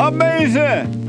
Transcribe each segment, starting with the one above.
Amazing!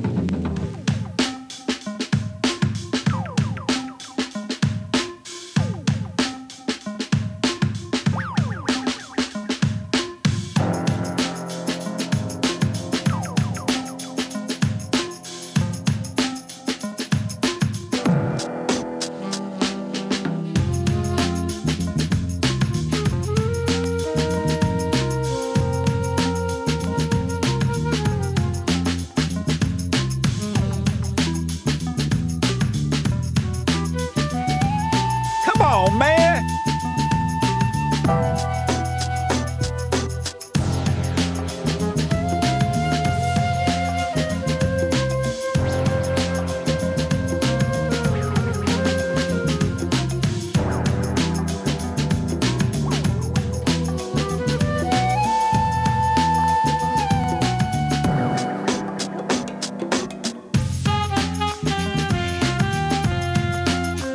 Come on, man!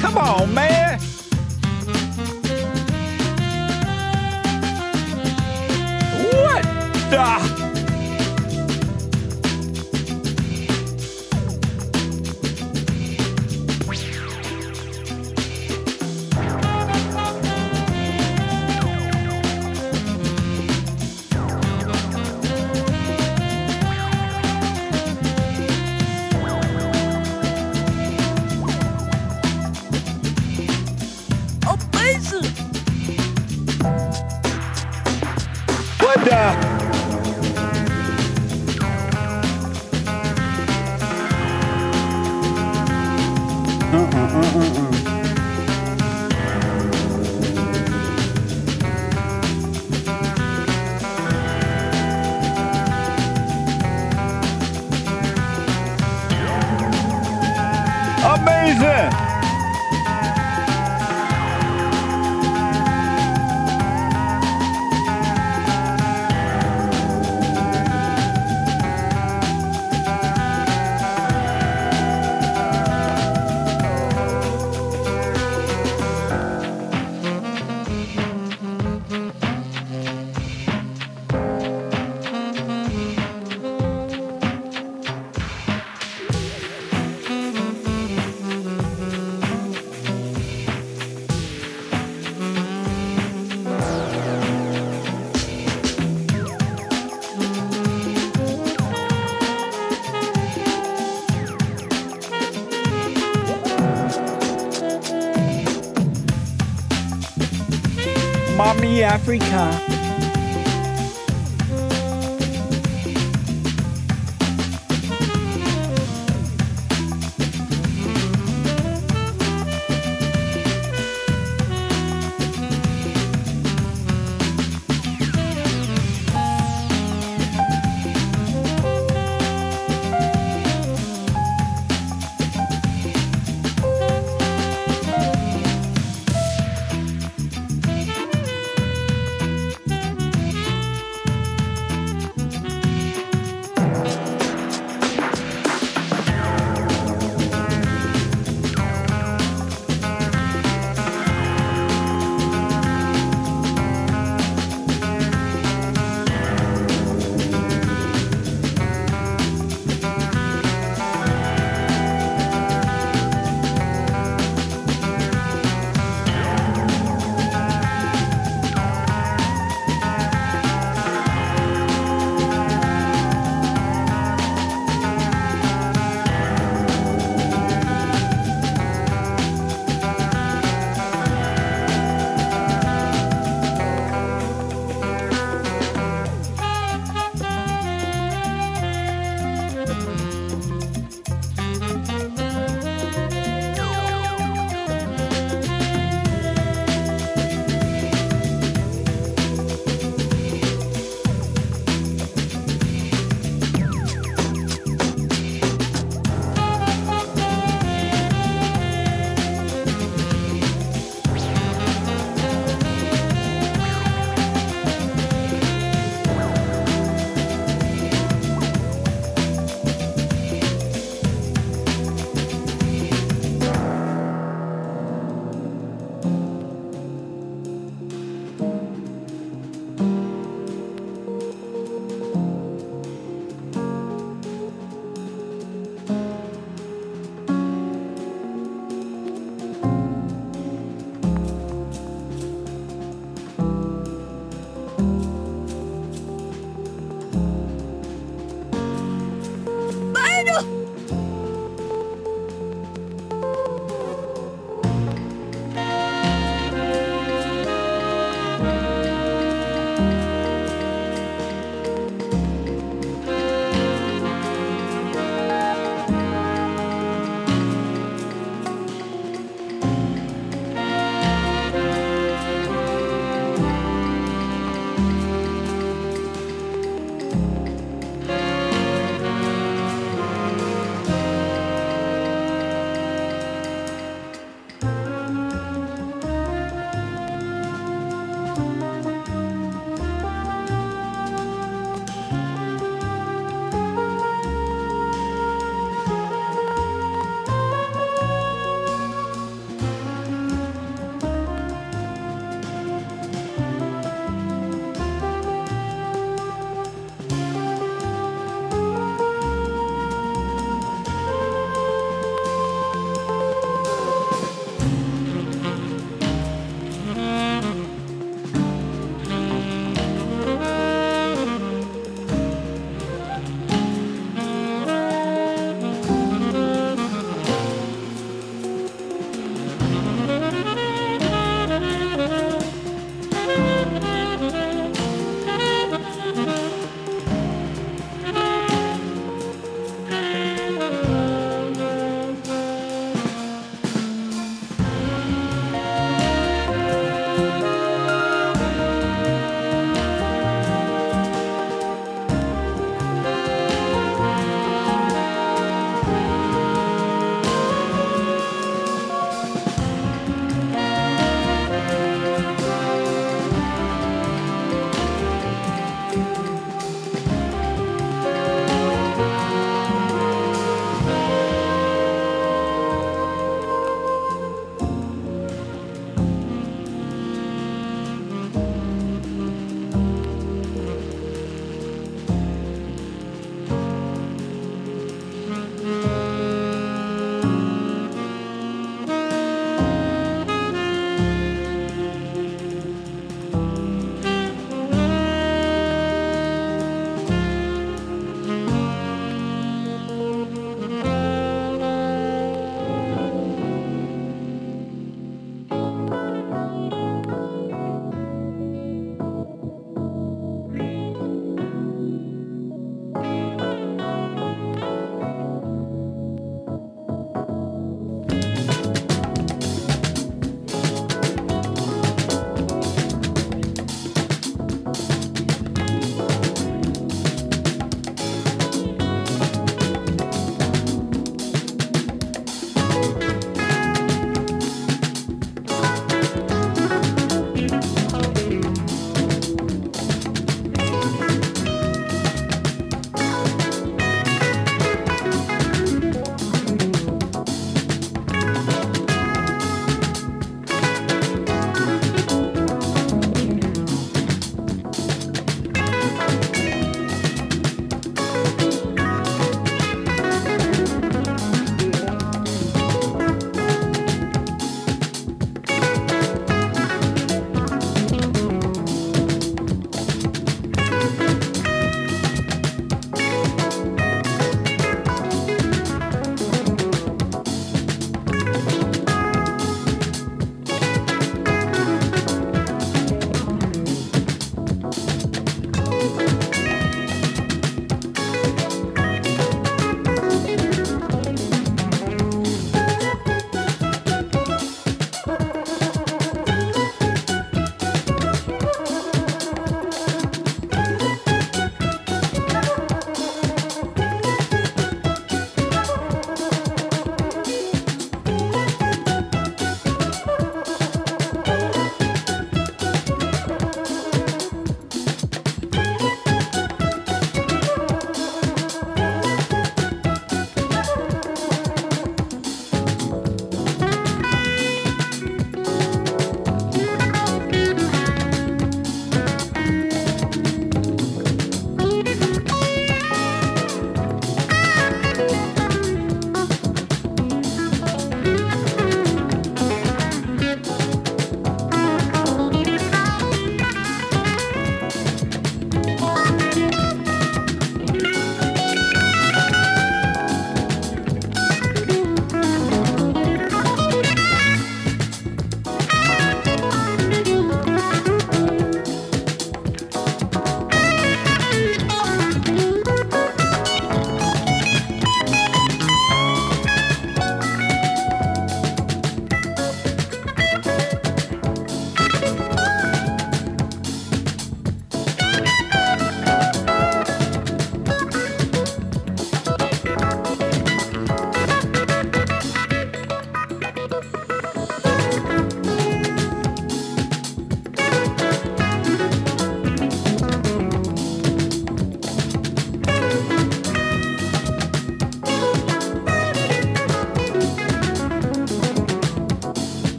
Come on, man! What the? What the? Amazing! Mommy Africa.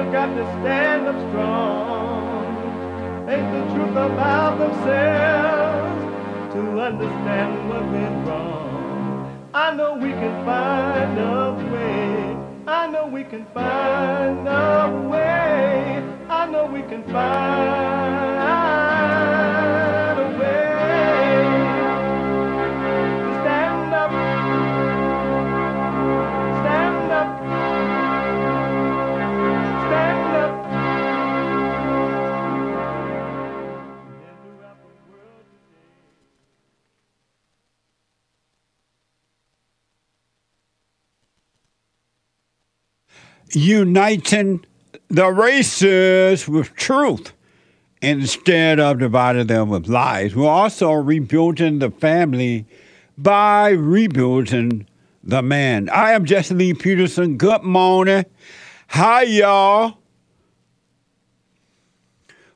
still got to stand up strong. Ain't the truth about themselves to understand what went wrong. I know we can find a way. I know we can find a way. I know we can find a way to stand up, stand up, stand up. And throughout the world today. Uniting the races with truth instead of dividing them with lies. We're also rebuilding the family by rebuilding the man. I am Jesse Lee Peterson. Good morning. Hi, y'all.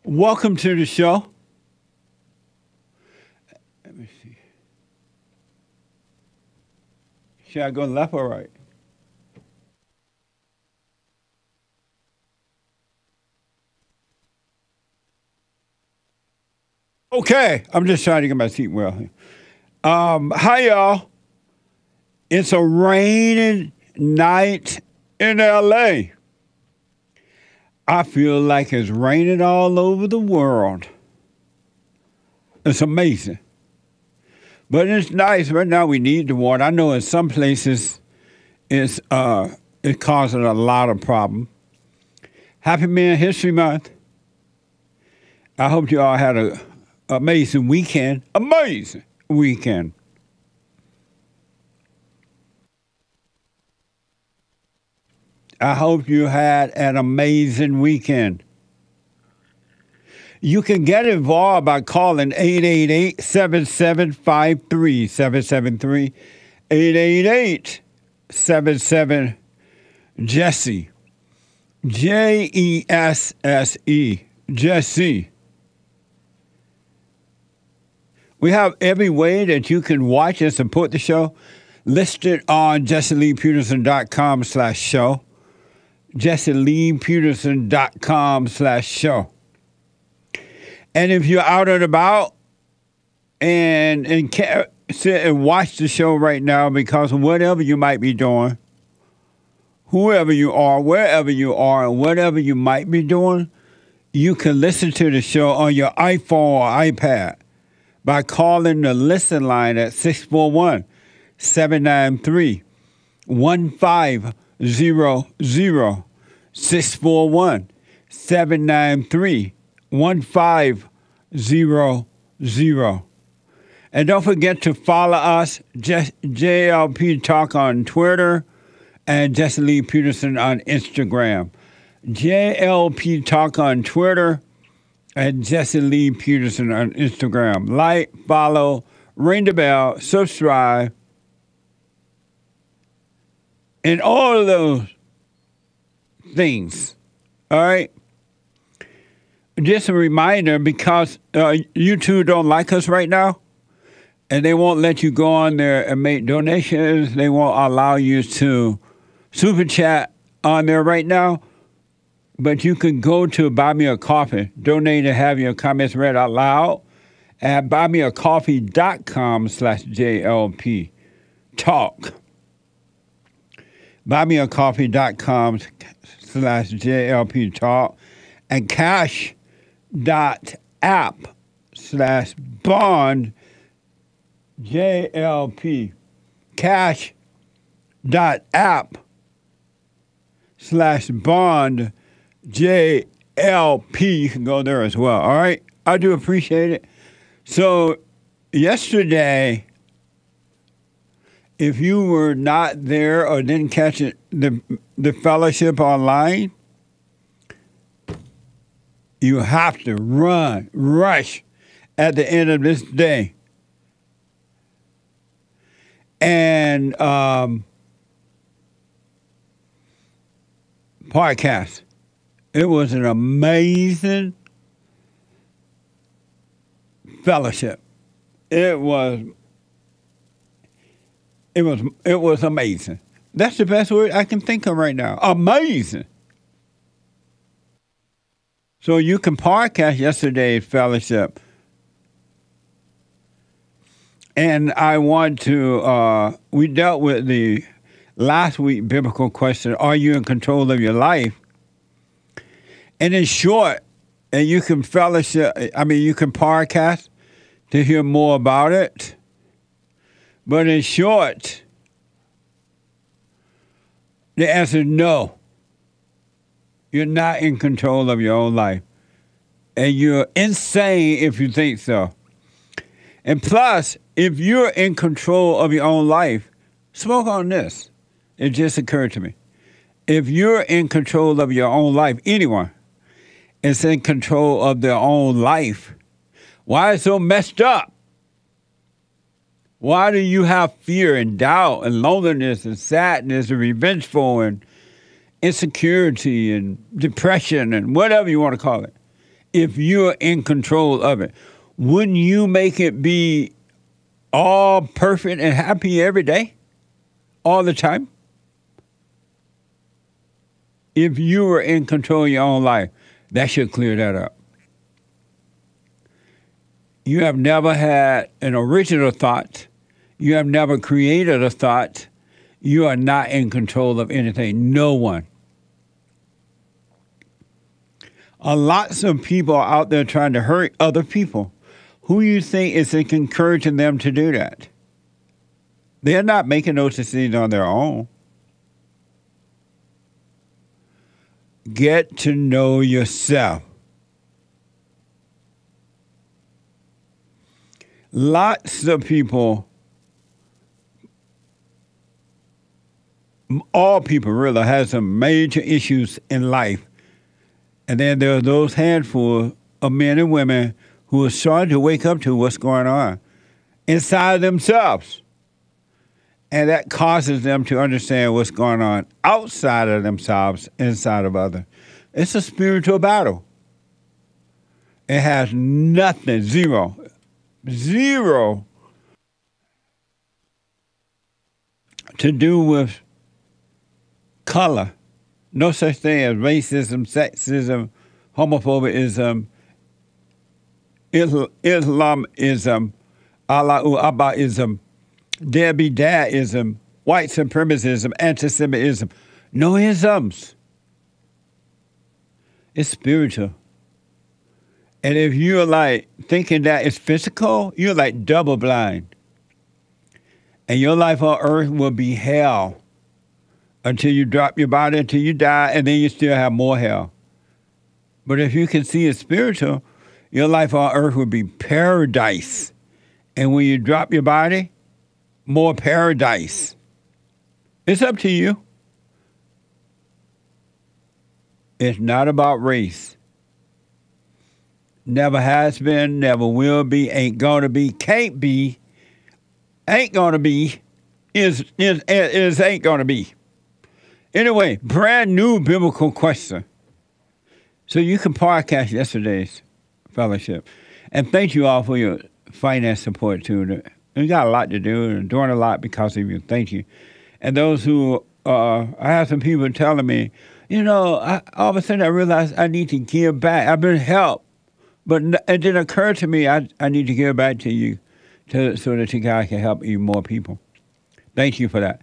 Welcome to the show. Let me see. Should I go left or right? Okay, I'm just trying to get my seat well here. Hi, y'all. It's a rainy night in LA. I feel like it's raining all over the world. It's amazing. But it's nice. Right now we need the water. I know in some places it's causing a lot of problem. Happy Man History Month. I hope you all had a amazing weekend. Amazing weekend. I hope you had an amazing weekend. You can get involved by calling 888-7753-773, 888-77-JESSE, Jesse, Jesse. We have every way that you can watch and support the show listed on jesseleepeterson.com/show. jesseleepeterson.com/show. And if you're out and about and can't sit and watch the show right now because of whatever you might be doing, whoever you are, wherever you are, and whatever you might be doing, you can listen to the show on your iPhone or iPad by calling the listen line at 641-793-1500, 641-793-1500. And don't forget to follow us, JLP Talk on Twitter and Jesse Lee Peterson on Instagram. JLP Talk on Twitter and Jesse Lee Peterson on Instagram. Like, follow, ring the bell, subscribe, and all of those things. All right? Just a reminder, because YouTube don't like us right now, and they won't let you go on there and make donations. They won't allow you to super chat on there right now. But you can go to Buy Me a Coffee, donate and have your comments read out loud at buymeacoffee.com/JLP Talk. Buymeacoffee.com/JLP Talk and cash.app/bond JLP. Cash.app/bond JLP. You can go there as well. All right. I do appreciate it. So yesterday, if you were not there or didn't catch it, the fellowship online, you have to rush at the end of this day. And podcast. It was an amazing fellowship. It was amazing. That's the best word I can think of right now. Amazing. So you can podcast yesterday's fellowship. And I want to, we dealt with the last week biblical question, are you in control of your life? And in short, and you can fellowship, you can podcast to hear more about it. But in short, the answer is no. You're not in control of your own life. And you're insane if you think so. And plus, if you're in control of your own life, smoke on this. It just occurred to me. If you're in control of your own life, anyone is in control of their own life, why is it so messed up? Why do you have fear and doubt and loneliness and sadness and revengeful and insecurity and depression and whatever you want to call it? If you're in control of it, wouldn't you make it be all perfect and happy every day? All the time? If you were in control of your own life, that should clear that up. You have never had an original thought. You have never created a thought. You are not in control of anything. No one. Lots of people are out there trying to hurt other people. Who you think is encouraging them to do that? They're not making those decisions on their own. Get to know yourself. Lots of people, all people really, have some major issues in life. And then there are those handful of men and women who are starting to wake up to what's going on inside themselves. And that causes them to understand what's going on outside of themselves, inside of others. It's a spiritual battle. It has nothing, zero to do with color. No such thing as racism, sexism, homophobism, Islamism, Allahu Abbaism, Debbie Dadism, white supremacism, anti-Semitism. No isms. It's spiritual. And if you're like thinking that it's physical, you're like double blind. And your life on earth will be hell until you drop your body, until you die, and then you still have more hell. But if you can see it spiritual, your life on earth will be paradise. And when you drop your body, more paradise. It's up to you. It's not about race. Never has been, never will be, ain't gonna be, can't be, ain't gonna be, is ain't gonna be. Anyway, brand new biblical question. So you can podcast yesterday's fellowship. And thank you all for your finance support too. You got a lot to do and doing a lot because of you. Thank you. And those who, I have some people telling me, all of a sudden I realized I need to give back. I've been helped. But it didn't occur to me I need to give back to you so that you guys can help even more people. Thank you for that.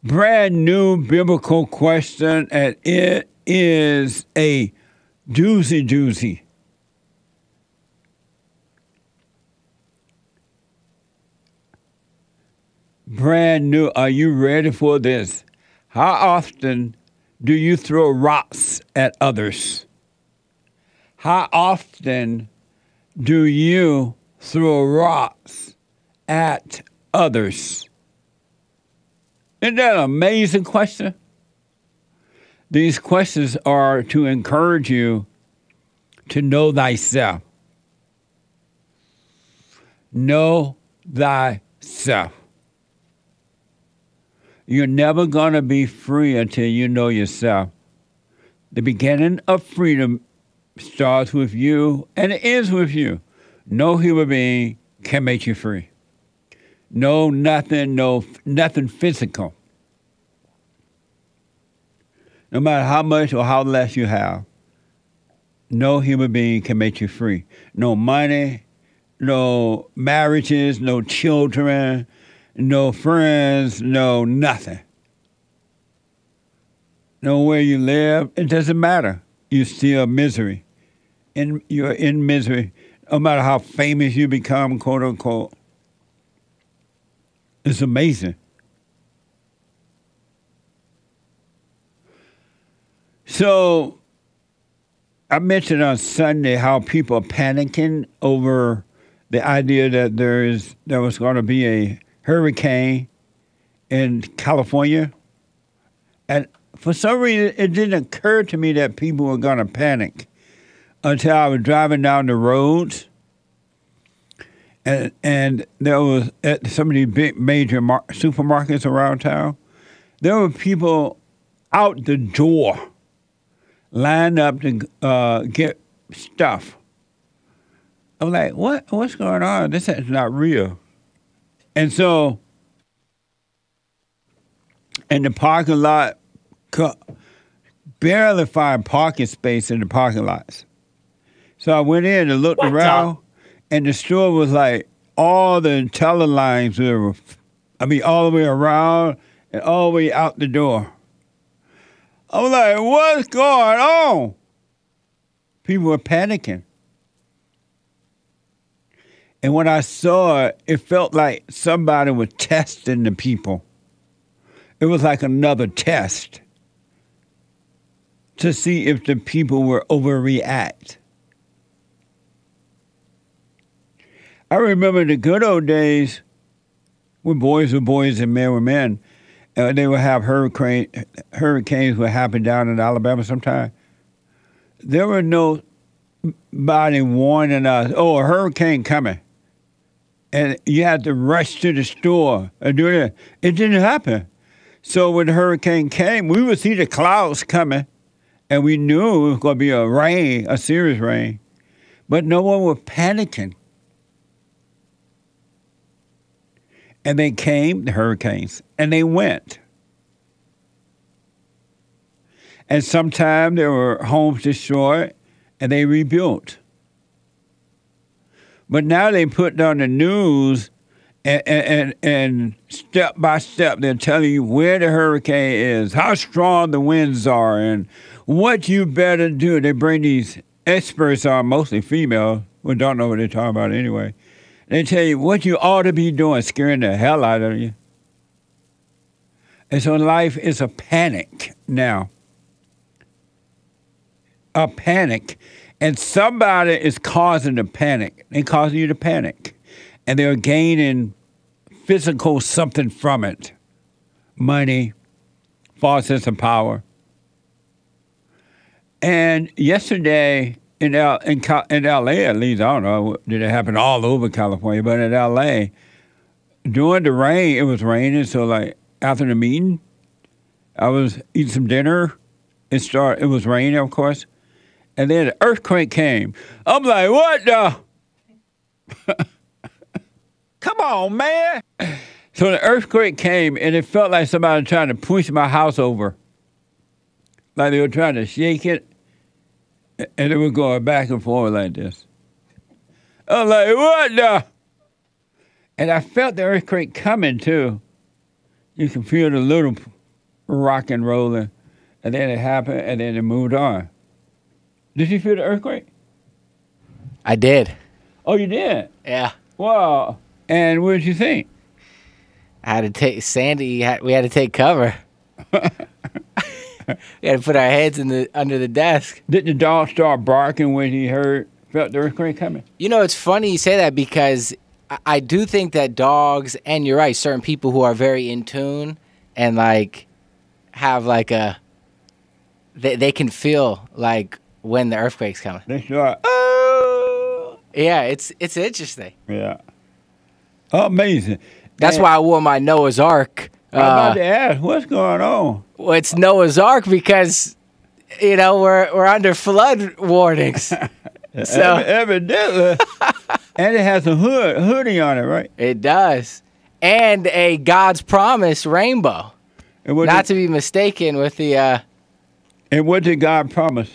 Brand new biblical question, and it is a doozy. Brand new. Are you ready for this? How often do you throw rocks at others? How often do you throw rocks at others? Isn't that an amazing question? These questions are to encourage you to know thyself. Know thyself. You're never going to be free until you know yourself. The beginning of freedom starts with you, and it ends with you. No human being can make you free. Nothing physical. No matter how much or how less you have, no human being can make you free. No money, no marriages, no children, no friends, no nothing. No where you live, it doesn't matter. You're still misery. You're in misery. No matter how famous you become, quote unquote. It's amazing. So, I mentioned on Sunday how people are panicking over the idea that there was going to be a hurricane in California. And for some reason, it didn't occur to me that people were going to panic until I was driving down the roads. And there was, at some of these big major supermarkets around town, there were people out the door lined up to get stuff. I was like, what's going on? This is not real. And so, in the parking lot, barely find parking space in the parking lots. So I went in and looked around, and the store was like, all the teller lines were, all the way around and all the way out the door. I was like, what's going on? People were panicking. And when I saw it, it felt like somebody was testing the people. It was like another test to see if the people were overreact. I remember the good old days when boys were boys and men were men. They would have hurricanes would happen down in Alabama sometime. There were nobody warning us, a hurricane coming. And you had to rush to the store and do that. It didn't happen. So when the hurricane came, we would see the clouds coming, and we knew it was going to be a serious rain. But no one was panicking. And they came, the hurricanes, and they went. And sometimes there were homes destroyed, and they rebuilt. But now they put on the news, and step by step, they're telling you where the hurricane is, how strong the winds are, and what you better do. They bring these experts on, mostly female, who don't know what they're talking about anyway. They tell you what you ought to be doing, scaring the hell out of you. And so life is a panic now. A panic. And somebody is causing the panic. They're causing you to panic. And they're gaining physical something from it. Money, false sense of power. And yesterday, in L.A. at least, I don't know, did it happen all over California, but in L.A., during the rain, it was raining, so like after the meeting, I was eating some dinner. It was raining, of course, and then the earthquake came. I'm like, what the? Come on, man. So the earthquake came, and it felt like somebody trying to push my house over. Like they were trying to shake it. And it was going back and forth like this. I was like, what the? And I felt the earthquake coming, too. You can feel the little rock and rolling. And then it happened, and then it moved on. Did you feel the earthquake? I did. Oh, you did? Yeah. Wow. And what did you think? I had to take Sandy. We had to take cover. We had to put our heads under the desk. Did the dog start barking when he felt the earthquake coming? You know, it's funny you say that because I do think that dogs, and you're right, certain people who are very in tune and like have like they can feel like when the earthquake's coming. They start, oh! Yeah, it's interesting. Yeah. Amazing. That's why I wore my Noah's Ark. I'm about to ask, what's going on? Well, it's Noah's Ark because, we're under flood warnings. So evidently. And it has a hoodie on it, right? It does. And a God's Promise rainbow. Not to be mistaken with the... And what did God promise?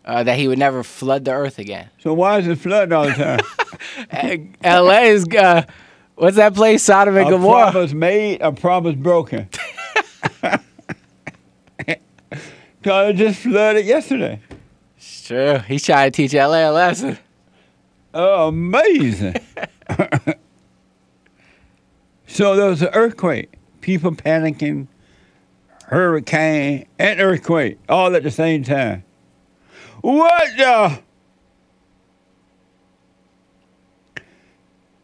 that he would never flood the earth again. So why is it flooding all the time? L.A. is, what's that place? Sodom and A Gomorrah. promise made, a promise broken. Because it just flooded yesterday. It's true. He's trying to teach L.A. a lesson. Oh, amazing. So there was an earthquake. People panicking, hurricane, and earthquake all at the same time. What the?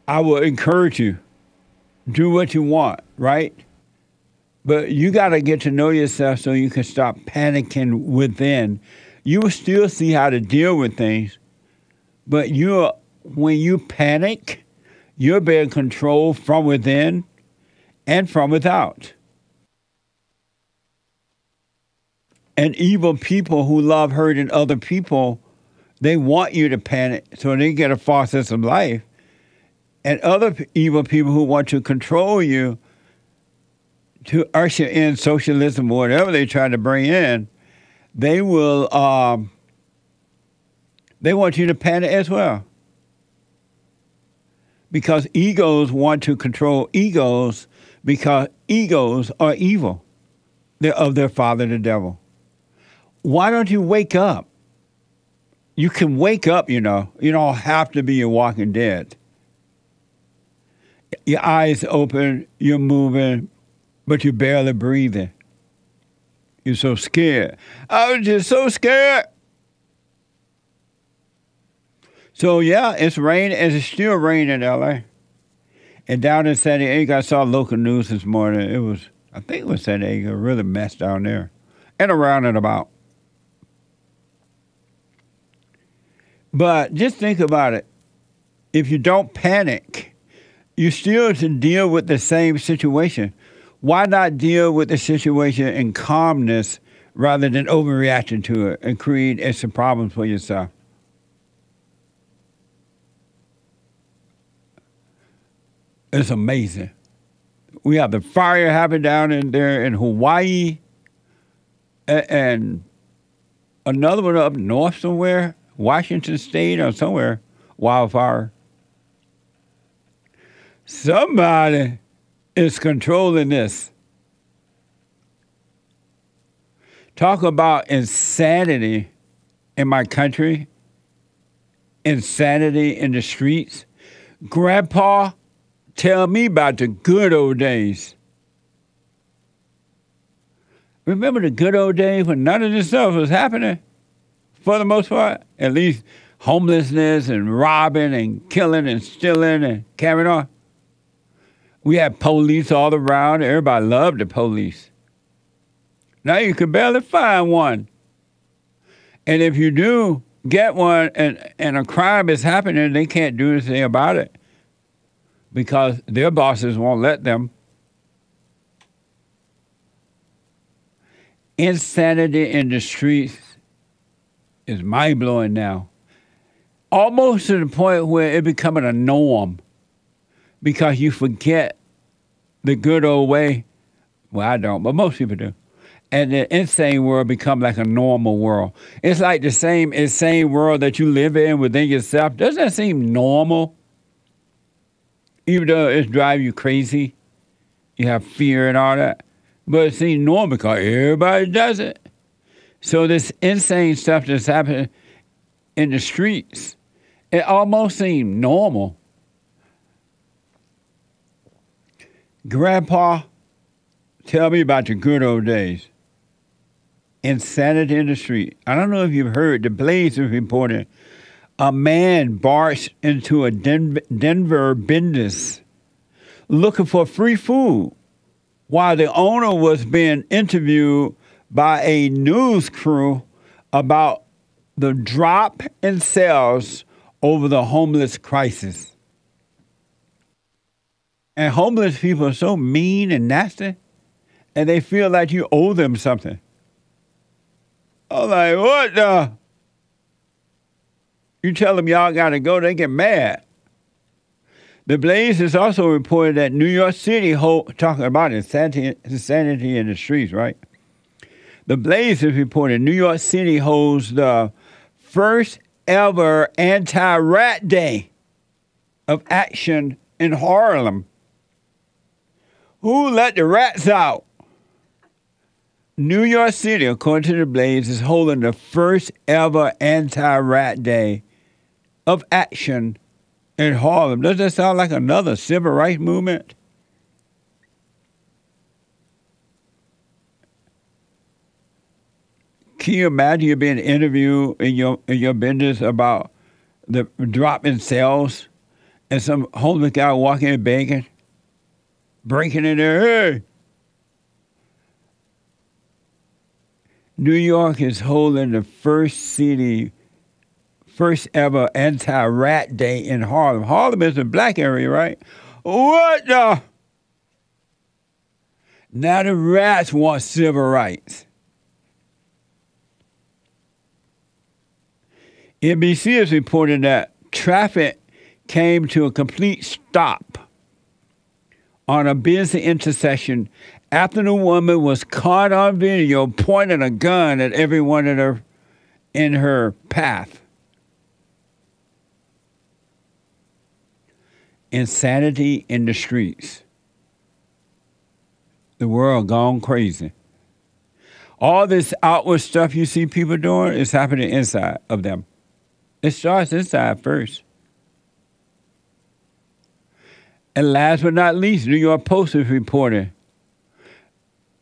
I will encourage you. Do what you want, right? But you got to get to know yourself so you can stop panicking within. You will still see how to deal with things, but when you panic, you're being controlled from within and from without. And evil people who love hurting other people, they want you to panic so they get a false sense of life. And other evil people who want to control you to usher in socialism or whatever they try to bring in, they will, they want you to panic as well. Because egos want to control egos because egos are evil. They're of their father, the devil. Why don't you wake up? You can wake up, you know. You don't have to be a walking dead. Your eyes open, you're moving, but you're barely breathing. You're so scared. I was just so scared. So, yeah, it's raining. It's still raining in L.A. And down in San Diego, I saw local news this morning. I think it was San Diego, really messed down there. And around and about. But just think about it. If you don't panic, you still to deal with the same situation. Why not deal with the situation in calmness rather than overreacting to it and create extra problems for yourself? It's amazing. We have the fire happening down in there in Hawaii and another one up north somewhere, Washington State or somewhere, wildfire. Somebody is controlling this. Talk about insanity in my country, insanity in the streets. Grandpa, tell me about the good old days. Remember the good old days when none of this stuff was happening? For the most part, at least homelessness and robbing and killing and stealing and carrying on. We had police all around. Everybody loved the police. Now you can barely find one. And if you do get one and a crime is happening, they can't do anything about it because their bosses won't let them. Insanity in the streets is mind-blowing now. Almost to the point where it's becoming a norm because you forget the good old way. Well, I don't, but most people do. And the insane world become like a normal world. It's like the same insane world that you live in within yourself. Doesn't that seem normal? Even though it drives you crazy, you have fear and all that. But it seems normal because everybody does it. So this insane stuff that's happening in the streets, it almost seems normal. Grandpa, tell me about the good old days. Insanity in the street. I don't know if you've heard, the Blaze is reporting a man barged into a Denver business looking for free food while the owner was being interviewed by a news crew about the drop in sales over the homeless crisis. And homeless people are so mean and nasty, and they feel like you owe them something. I'm like, what the? You tell them y'all got to go, they get mad. The Blaze has also reported that New York City, talking about insanity in the streets, right? The Blaze has reported New York City holds the first ever anti-rat day of action in Harlem. Who let the rats out? New York City, according to the Blaze, is holding the first ever anti-rat day of action in Harlem. Does that sound like another civil rights movement? Can you imagine you being interviewed in your business about the drop in sales and some homeless guy walking in begging, breaking in there, hey! New York is holding the first ever anti-rat day in Harlem. Harlem is a black area, right? What the? Now the rats want civil rights. NBC is reporting that traffic came to a complete stop on a busy intersection after the woman was caught on video pointing a gun at everyone in her path. Insanity in the streets. The world gone crazy. All this outward stuff you see people doing is happening inside of them. It starts inside first. And last but not least, New York Post is reporting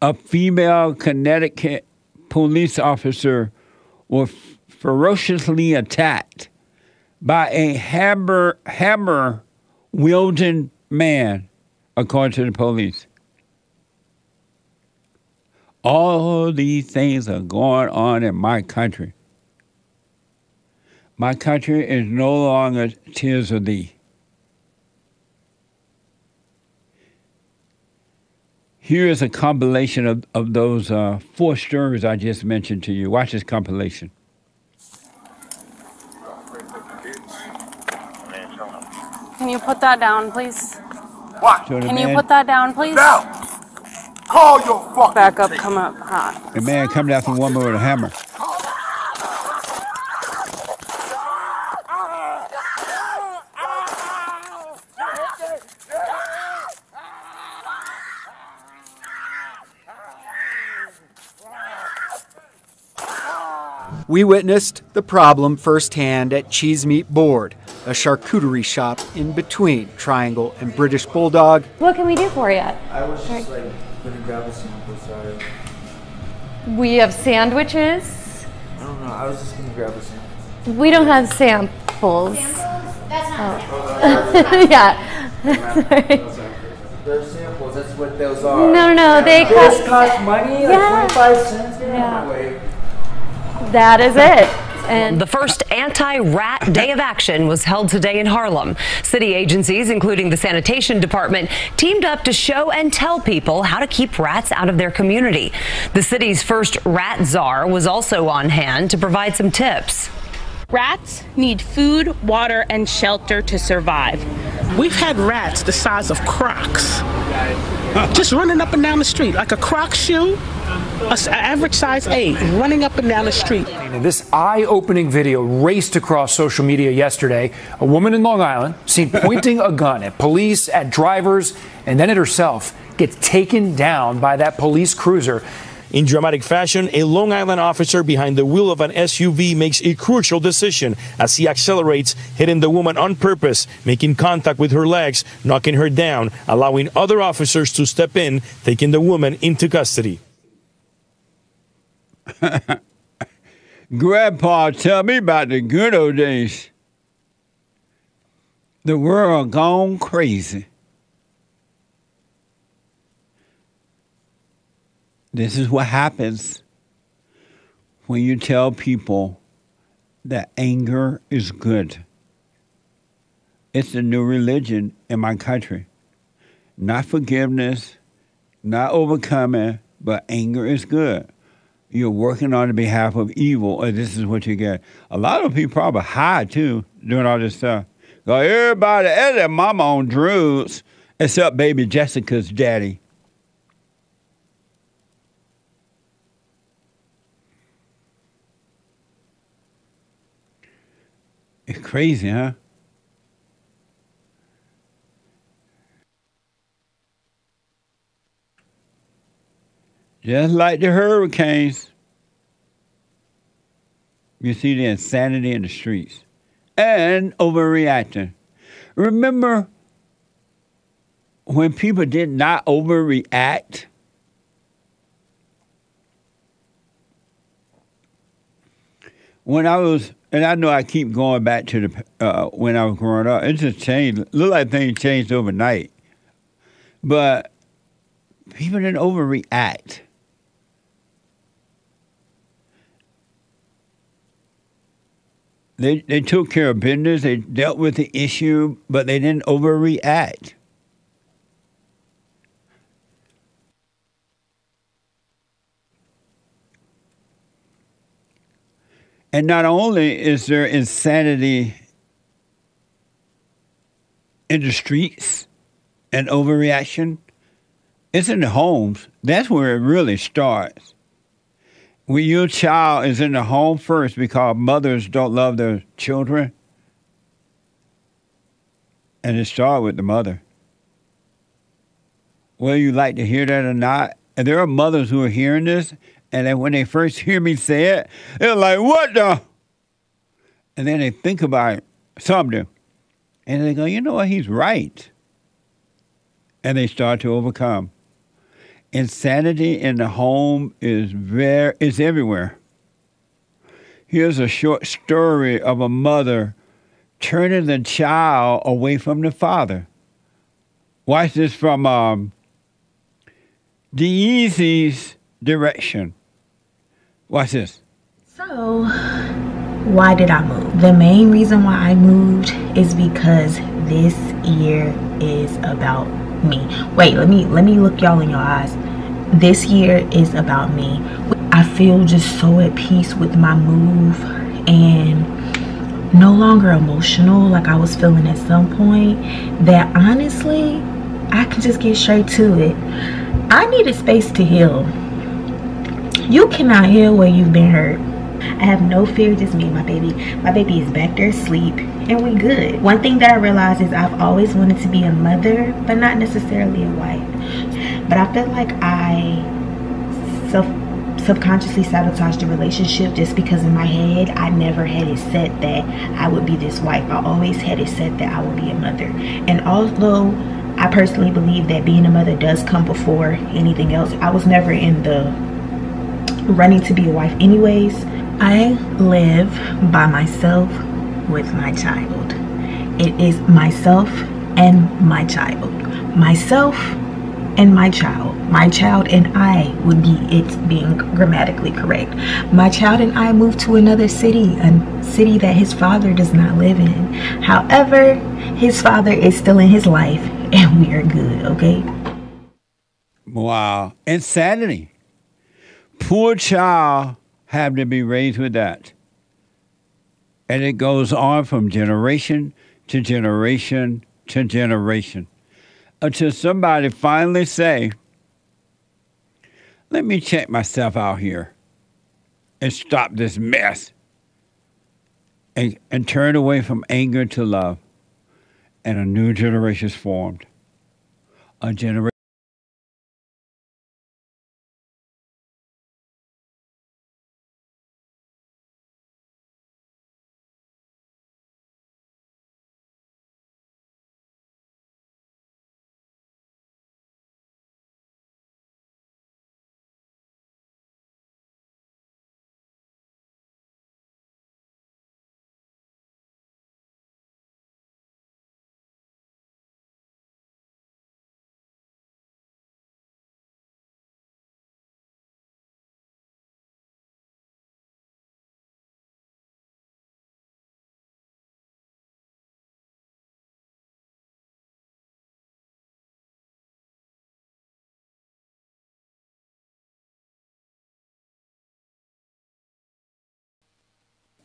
a female Connecticut police officer was ferociously attacked by a hammer-wielding man, according to the police. All these things are going on in my country. My country is no longer tears of thee. Here is a compilation of those 4 stories I just mentioned to you. Watch this compilation. Can you put that down, please? What? Can you put that down, please? Now! Call your fucking Back up, team. come up hot. The man coming after the woman with a hammer. We witnessed the problem firsthand at Cheese Meat Board, a charcuterie shop in between Triangle and British Bulldog. What can we do for you? I was just going to grab a sample, sorry. We have sandwiches. I don't know, I was just going to grab a sample. We don't have samples. That's not Yeah. They're samples, that's what those are. No, they Those cost money, Yeah. like 25 cents? Yeah. Wait. That is it. And the first anti-rat day of action was held today in Harlem. City agencies, including the sanitation department, teamed up to show and tell people how to keep rats out of their community. The city's first rat czar was also on hand to provide some tips. Rats need food, water, and shelter to survive. We've had rats the size of Crocs, just running up and down the street like a Croc shoe, an average size 8, running up and down the street. This eye-opening video raced across social media yesterday. A woman in Long Island seen pointing a gun at police, at drivers, and then at herself gets taken down by that police cruiser. In dramatic fashion, a Long Island officer behind the wheel of an SUV makes a crucial decision as he accelerates, hitting the woman on purpose, making contact with her legs, knocking her down, allowing other officers to step in, taking the woman into custody. Grandpa, tell me about the good old days. The world gone crazy. This is what happens when you tell people that anger is good. It's the new religion in my country. Not forgiveness, not overcoming, but anger is good. You're working on the behalf of evil, and this is what you get. A lot of people probably high, too, doing all this stuff. Everybody and their mama on drugs, except baby Jessica's daddy. It's crazy, huh? Just like the hurricanes, you see the insanity in the streets and overreacting. Remember when people did not overreact? When I was, and I know I keep going back to the when I was growing up, it just changed. Looked like things changed overnight. But people didn't overreact. They took care of business, they dealt with the issue, but they didn't overreact. And not only is there insanity in the streets and overreaction, it's in the homes. That's where it really starts. When your child is in the home first because mothers don't love their children, and it starts with the mother. Whether you like to hear that or not, and there are mothers who are hearing this, and then when they first hear me say it, they're like, what the? And then they think about it, some do, and they go, you know what, he's right. And they start to overcome. Insanity in the home is everywhere. Here's a short story of a mother turning the child away from the father. Watch this from Deezy's direction. Watch this. So, why did I move? The main reason why I moved is because this year is about me. Wait, let me look y'all in your eyes. This year is about me. I feel just so at peace with my move and no longer emotional like I was feeling at some point, that honestly I can just get straight to it. I needed space to heal. You cannot heal where you've been hurt. I have no fear, just me and my baby. My baby is back there asleep and we good. One thing that I realized is I've always wanted to be a mother, but not necessarily a wife. But I feel like I subconsciously sabotaged the relationship just because in my head I never had it set that I would be this wife. I always had it set that I would be a mother. And although I personally believe that being a mother does come before anything else, I was never in the running to be a wife anyways. I live by myself with my child. It is myself and my child. Myself and my child. My child and I would be it being grammatically correct. My child and I moved to another city, a city that his father does not live in. However, his father is still in his life and we are good, okay? Wow. Insanity. Poor child have to be raised with that. And it goes on from generation to generation to generation until somebody finally say, let me check myself out here and stop this mess and turn away from anger to love. And a new generation is formed. A generation.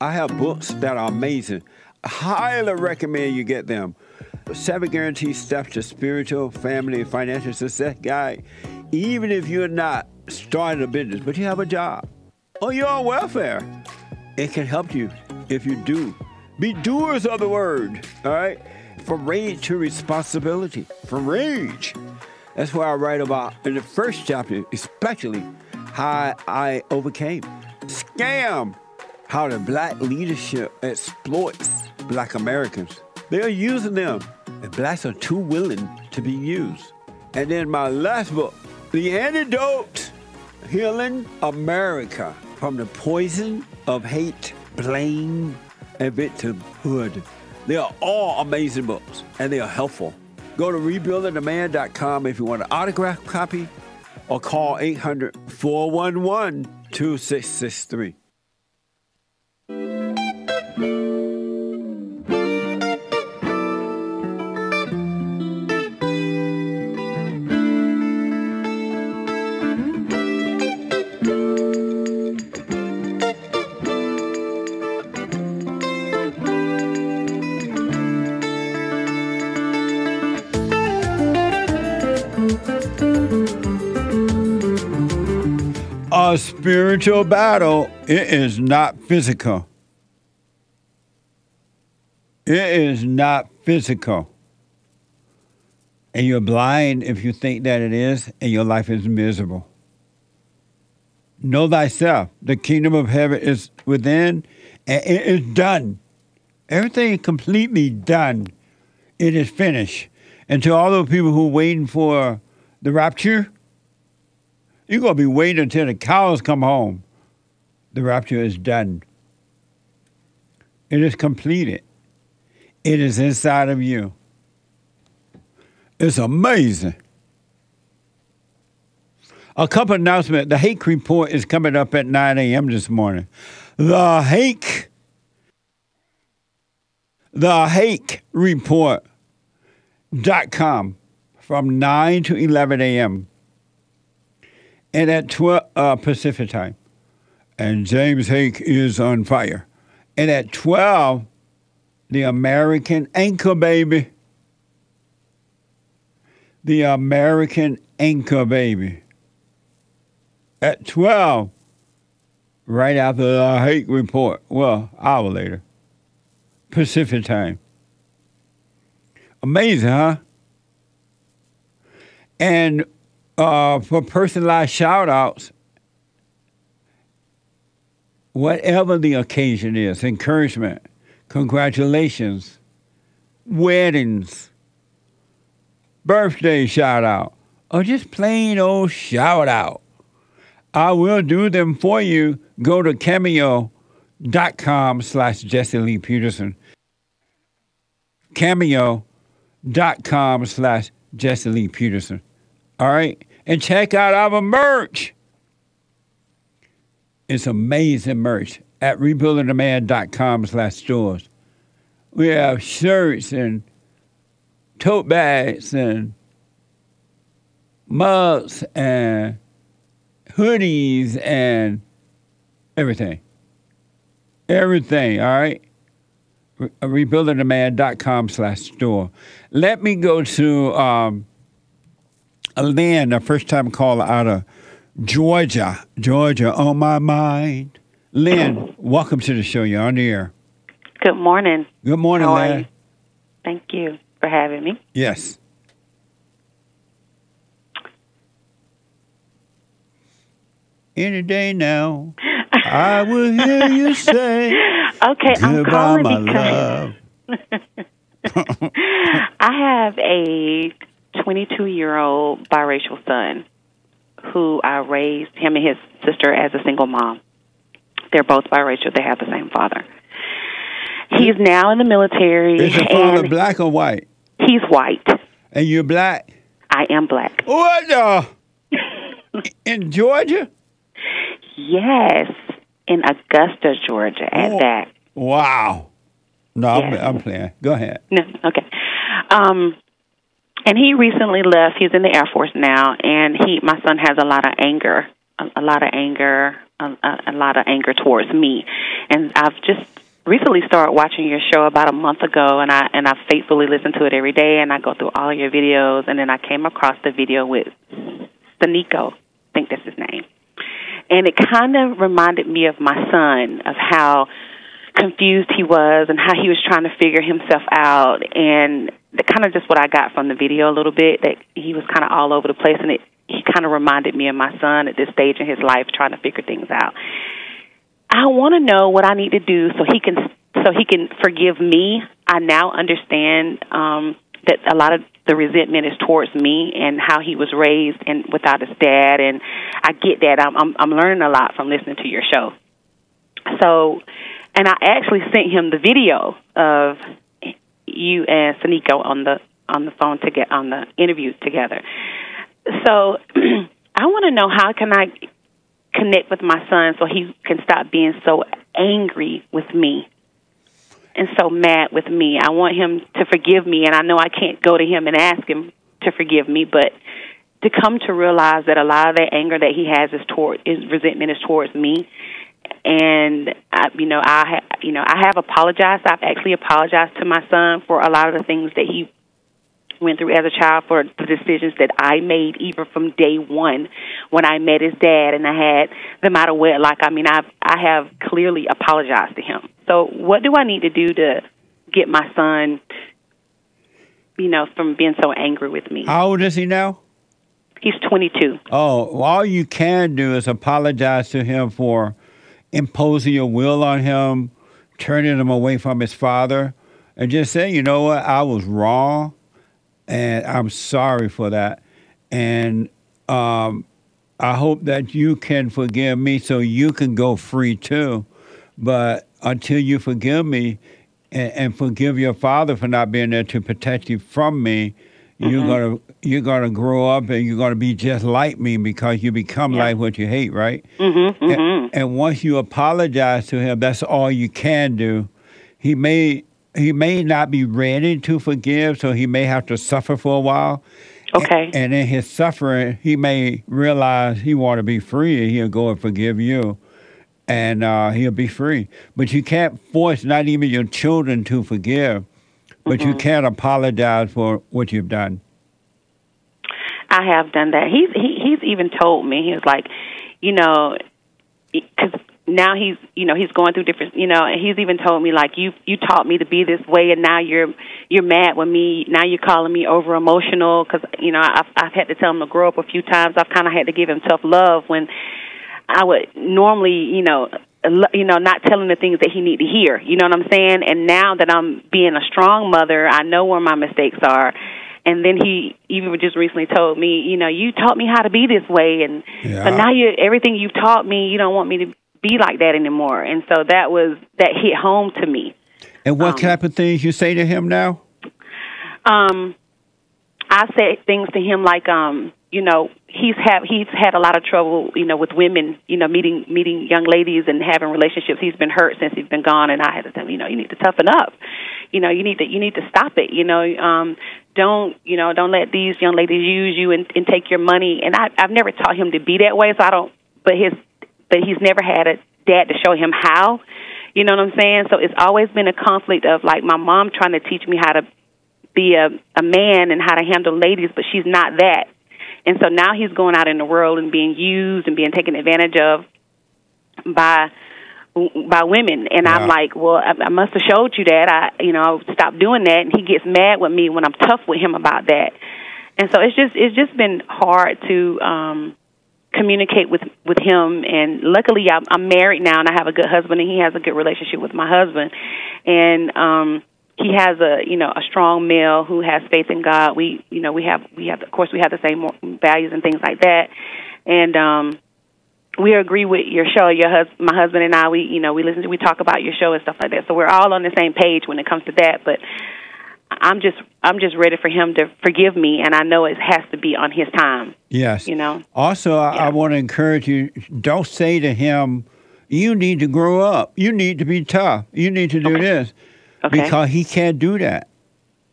I have books that are amazing. I highly recommend you get them. 7 Guaranteed Steps to Spiritual, Family, and Financial Success Guide. Even if you're not starting a business, but you have a job, or you're on welfare, it can help you if you do Be doers of the word. All right? From rage to responsibility. From rage. That's what I write about in the first chapter, especially how I overcame. Scam. How the black leadership exploits black Americans. They are using them. And blacks are too willing to be used. And then my last book, The Antidote, Healing America from the Poison of Hate, Blame, and Victimhood. They are all amazing books, and they are helpful. Go to rebuildingtheman.com if you want an autographed copy, or call 800-411-2663. A spiritual battle, it is not physical. It is not physical. And you're blind if you think that it is, and your life is miserable. Know thyself. The kingdom of heaven is within, and it is done. Everything is completely done. It is finished. And to all those people who are waiting for the rapture, you're going to be waiting until the cows come home. The rapture is done. It is completed. It is inside of you. It's amazing. A couple announcements. The Hake report is coming up at 9 a.m. this morning. The Hake report.com from 9 to 11 a.m. and at 12 Pacific time. And James Hake is on fire. And at 12, the American Anchor Baby. The American Anchor Baby. At 12, right after the Hake report. Well, hour later. Pacific time. Amazing, huh? And for personalized shout-outs, whatever the occasion is, encouragement, congratulations, weddings, birthday shout-out, or just plain old shout-out, I will do them for you. Go to cameo.com/Jesse Lee Peterson. Cameo.com/Jesse Lee Peterson. All right? And check out our merch. It's amazing merch at rebuildingtheman.com/stores. We have shirts and tote bags and mugs and hoodies and everything. Everything, all right? rebuildingtheman.com/store. Let me go to Lynn, a first-time caller out of Georgia. Georgia on my mind. Lynn, welcome to the show. You're on the air. Good morning. Good morning, How Lynn. are you? Thank you for having me. Yes. Any day now, I will hear you say, okay, I'm goodbye, calling my because love. I have a 22-year-old biracial son who I raised, him and his sister, as a single mom. They're both biracial. They have the same father. He's now in the military. Is your father black or white? He's white. And you're black? I am black. What the? In Georgia? Yes, in Augusta, Georgia, at that. Wow. No, Yes. I'm playing. Go ahead. No, okay. And he recently left. He's in the Air Force now, and my son has a lot of anger, a lot of anger towards me. And I've just recently started watching your show about a month ago, and I faithfully listen to it every day, and I go through all your videos, and then I came across the video with Sanico, I think that's his name. And it kind of reminded me of my son, of how confused he was and how he was trying to figure himself out, and kind of just what I got from the video a little bit, that he was kind of all over the place, and he kind of reminded me of my son at this stage in his life trying to figure things out. I want to know what I need to do so he can forgive me. I now understand that a lot of the resentment is towards me and how he was raised and without his dad, and I get that. I'm learning a lot from listening to your show. So, and I actually sent him the video of you and Saniko on the phone to get on the interview together. So, I want to know, how can I connect with my son so he can stop being so angry with me and so mad with me. I want him to forgive me, and I know I can't go to him and ask him to forgive me, but to come to realize that a lot of that anger that he has is resentment is towards me. And I have apologized. I've actually apologized to my son for a lot of the things that he went through as a child, for the decisions that I made even from day one when I met his dad and I had them out of wedlock. I mean, I have clearly apologized to him. So what do I need to do to get my son, from being so angry with me? How old is he now? He's 22. Oh, well, all you can do is apologize to him for imposing your will on him, turning him away from his father, and just say, you know what, I was wrong, and I'm sorry for that. And I hope that you can forgive me so you can go free too. But until you forgive me and forgive your father for not being there to protect you from me, you're gonna grow up and you're gonna be just like me, because you become like what you hate, right? And once you apologize to him, that's all you can do. He may not be ready to forgive, so he may have to suffer for a while. Okay. And in his suffering, he may realize he want to be free, and he'll go and forgive you, and he'll be free. But you can't force not even your children to forgive, but you can apologize for what you've done. I have done that. He's even told me, he was like, because now he's going through different, and he's even told me, like, you taught me to be this way, and now you're mad with me. Now you're calling me over emotional, because I've had to tell him to grow up a few times. I've kind of had to give him tough love when I would normally, not telling the things that he need to hear. You know what I'm saying? And now that I'm being a strong mother, I know where my mistakes are. And then he even just recently told me, you taught me how to be this way, and but now everything you've taught me, you don't want me to be like that anymore. And so that hit home to me. And what type of things you say to him now? I say things to him like, he's had a lot of trouble, with women, meeting young ladies and having relationships. He's been hurt since he's been gone, and I had to tell him, you need to toughen up. You need to stop it. Don't let these young ladies use you and take your money. And I've never taught him to be that way, so I don't. But he's never had a dad to show him how. You know what I'm saying? So it's always been a conflict of, like, my mom trying to teach me how to be a man and how to handle ladies, but she's not that. And so now he's going out in the world and being used and being taken advantage of by women. And I'm like, well, I must have showed you that. I stop doing that. And he gets mad with me when I'm tough with him about that. And so it's just been hard to communicate with him. And luckily I'm married now, and I have a good husband, and he has a good relationship with my husband. And he has a strong male who has faith in God. We have of course we have the same values and things like that. And we agree with your show. My husband and I, we talk about your show and stuff like that. So we're all on the same page when it comes to that. But I'm just ready for him to forgive me, and I know it has to be on his time. Yes. Also, I want to encourage you, don't say to him, you need to grow up. You need to be tough. You need to do this. Okay. Because he can't do that.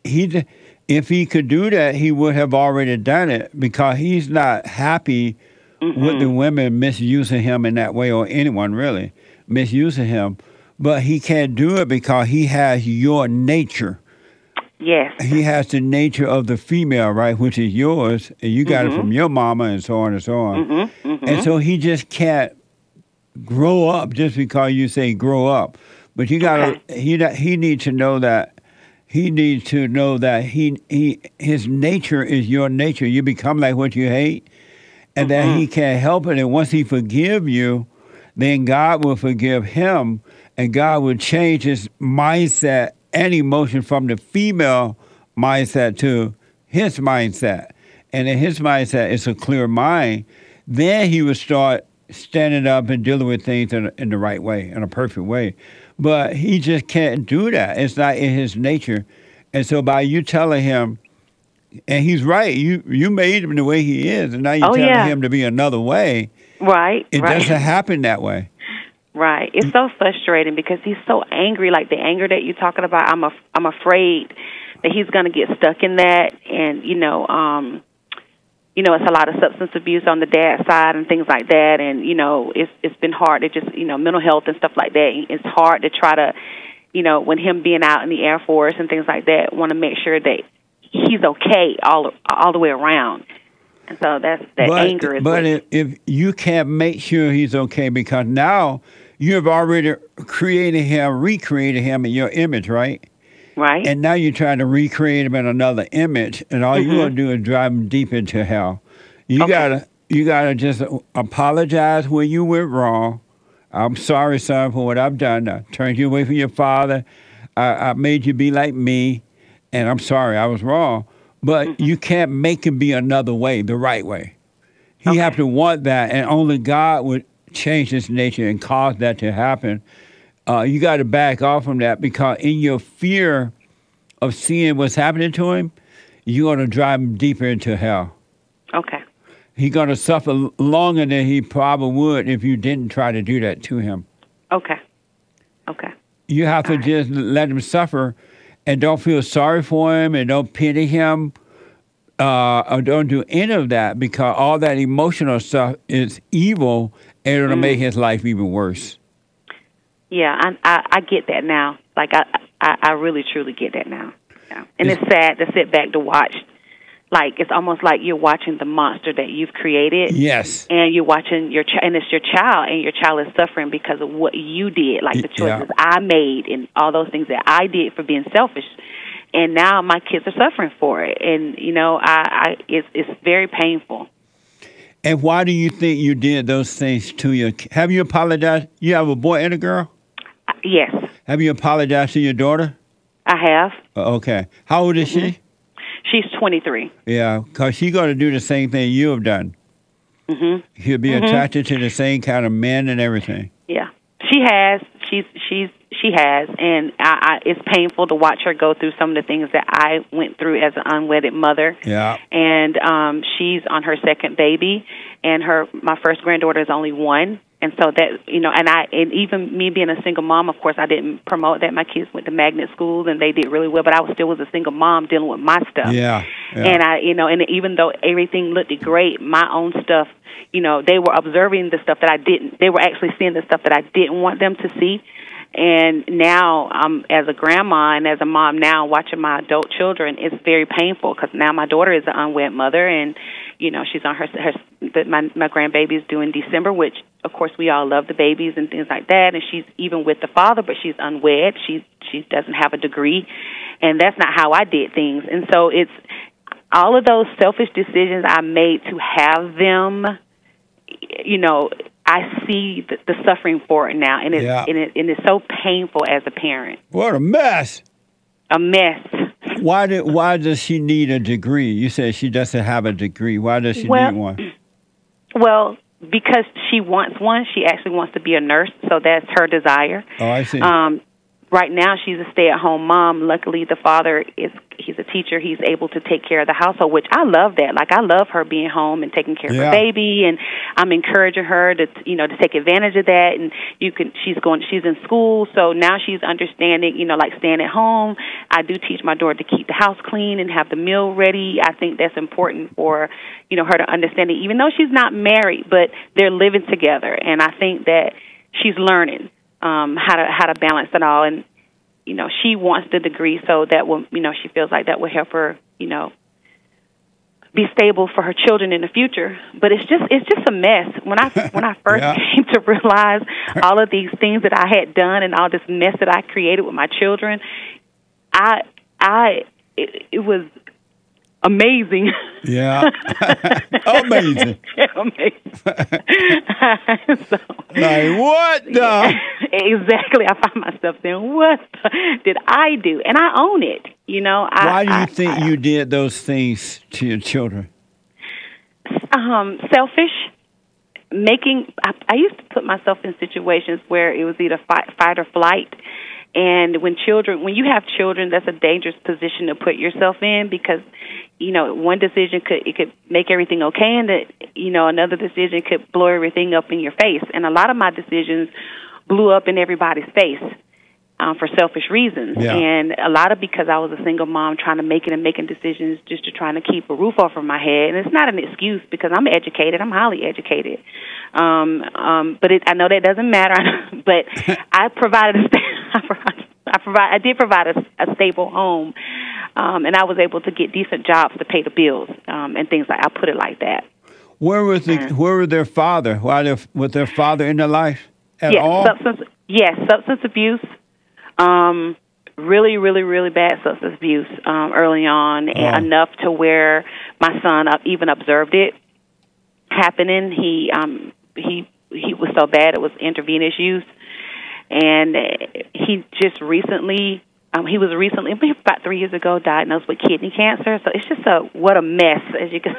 If he could do that, he would have already done it, because he's not happy with the women misusing him in that way, or anyone really misusing him. But he can't do it because he has your nature. Yes. He has the nature of the female, right, which is yours, and you got it from your mama, and so on and so on. And so he just can't grow up just because you say grow up. But you gotta he needs to know that his nature is your nature. You become like what you hate, and that he can't help it. And once he forgive you, then God will forgive him, and God will change his mindset and emotion from the female mindset to his mindset. And in his mindset, it's a clear mind. Then he will start standing up and dealing with things in the right way, in a perfect way. But he just can't do that. It's not in his nature. And so by you telling him, and he's right, you made him the way he is, and now you're telling him to be another way. Right. It doesn't happen that way. Right. It's so frustrating because he's so angry. Like the anger that you're talking about, I'm afraid that he's going to get stuck in that. And, it's a lot of substance abuse on the dad's side and things like that. And, it's been hard to just, mental health and stuff like that. It's hard to try to, when him being out in the Air Force and things like that, want to make sure that he's okay all the way around. And so that's that anger is. But if you can't make sure he's okay, because now you have already recreated him in your image, right? Right. And now you're trying to recreate him in another image, and all you're gonna do is drive him deep into hell. You gotta just apologize where you went wrong. I'm sorry, son, for what I've done. I turned you away from your father. I made you be like me, and I'm sorry, I was wrong. But you can't make him be another way, the right way. He have to want that, and only God would change his nature and cause that to happen. You got to back off from that, because in your fear of seeing what's happening to him, you're going to drive him deeper into hell. Okay. He's going to suffer longer than he probably would if you didn't try to do that to him. Okay. You have to just let him suffer, and don't feel sorry for him, and don't pity him, or don't do any of that, because all that emotional stuff is evil, and it'll make his life even worse. Yeah, I get that now. Like, I really, truly get that now. Yeah. And it's sad to sit back to watch. Like, it's almost like you're watching the monster that you've created. Yes. And you're watching and it's your child, and your child is suffering because of what you did, like the choices I made and all those things that I did for being selfish. And now my kids are suffering for it. And, it's very painful. And why do you think you did those things to your kids? Have you apologized? You have a boy and a girl? Yes. Have you apologized to your daughter? I have. Okay. How old is she? She's 23. Yeah, because she's going to do the same thing you have done. She'll be attracted to the same kind of men and everything. Yeah. She has. She has. And it's painful to watch her go through some of the things that I went through as an unwedded mother. Yeah. And she's on her second baby, and my first granddaughter is only 1. And so that, and even me being a single mom, of course, I didn't promote that. My kids went to magnet schools and they did really well, but I still was a single mom dealing with my stuff. Yeah. And and even though everything looked great, my own stuff, they were observing the stuff that I didn't. They were actually seeing the stuff that I didn't want them to see. And now, as a grandma and as a mom now, watching my adult children, it's very painful, because now my daughter is an unwed mother, and she's on my grandbaby is due in December, which of course we all love the babies and things like that. And she's even with the father, but she's unwed. She doesn't have a degree, and that's not how I did things. And so it's all of those selfish decisions I made to have them. I see the suffering for it now, and it's so painful as a parent. What a mess! A mess. Why does she need a degree? You said she doesn't have a degree. Why does she need one? Well, because she wants one. She actually wants to be a nurse, so that's her desire. Oh, I see. Right now, she's a stay-at-home mom. Luckily, the father he's a teacher. He's able to take care of the household, which I love that. Like, I love her being home and taking care of her baby, and I'm encouraging her to take advantage of that. And she's in school, so now she's understanding, like staying at home. I do teach my daughter to keep the house clean and have the meal ready. I think that's important for, her to understand it, even though she's not married, but they're living together. And I think that she's learning how to balance it all. And she wants the degree, so that will, she feels like that will help her, be stable for her children in the future. But it's just a mess. When I first came to realize all of these things that I had done and all this mess that I created with my children, it was amazing. Yeah. Amazing. Amazing. So, like, what the? Exactly. I find myself saying, what did I do? And I own it. You know. Why do you think you did those things to your children? Selfish. I used to put myself in situations where it was either fight or flight. And when you have children, that's a dangerous position to put yourself in because, you know, one decision could make everything okay, and another decision could blow everything up in your face. And a lot of my decisions blew up in everybody's face for selfish reasons, and a lot of because I was a single mom trying to make it and making decisions just to trying to keep a roof over my head. And it's not an excuse because I'm educated. I'm highly educated. But I know that doesn't matter. But I did provide a stable home, and I was able to get decent jobs to pay the bills and things like. I'll put it like that. Where was their father? Was their father in their life at all? Substance abuse. Really, really, really bad substance abuse early on, and enough to where my son even observed it happening. He was so bad it was intravenous use, and he just recently about 3 years ago diagnosed with kidney cancer. So it's just what a mess, as you can.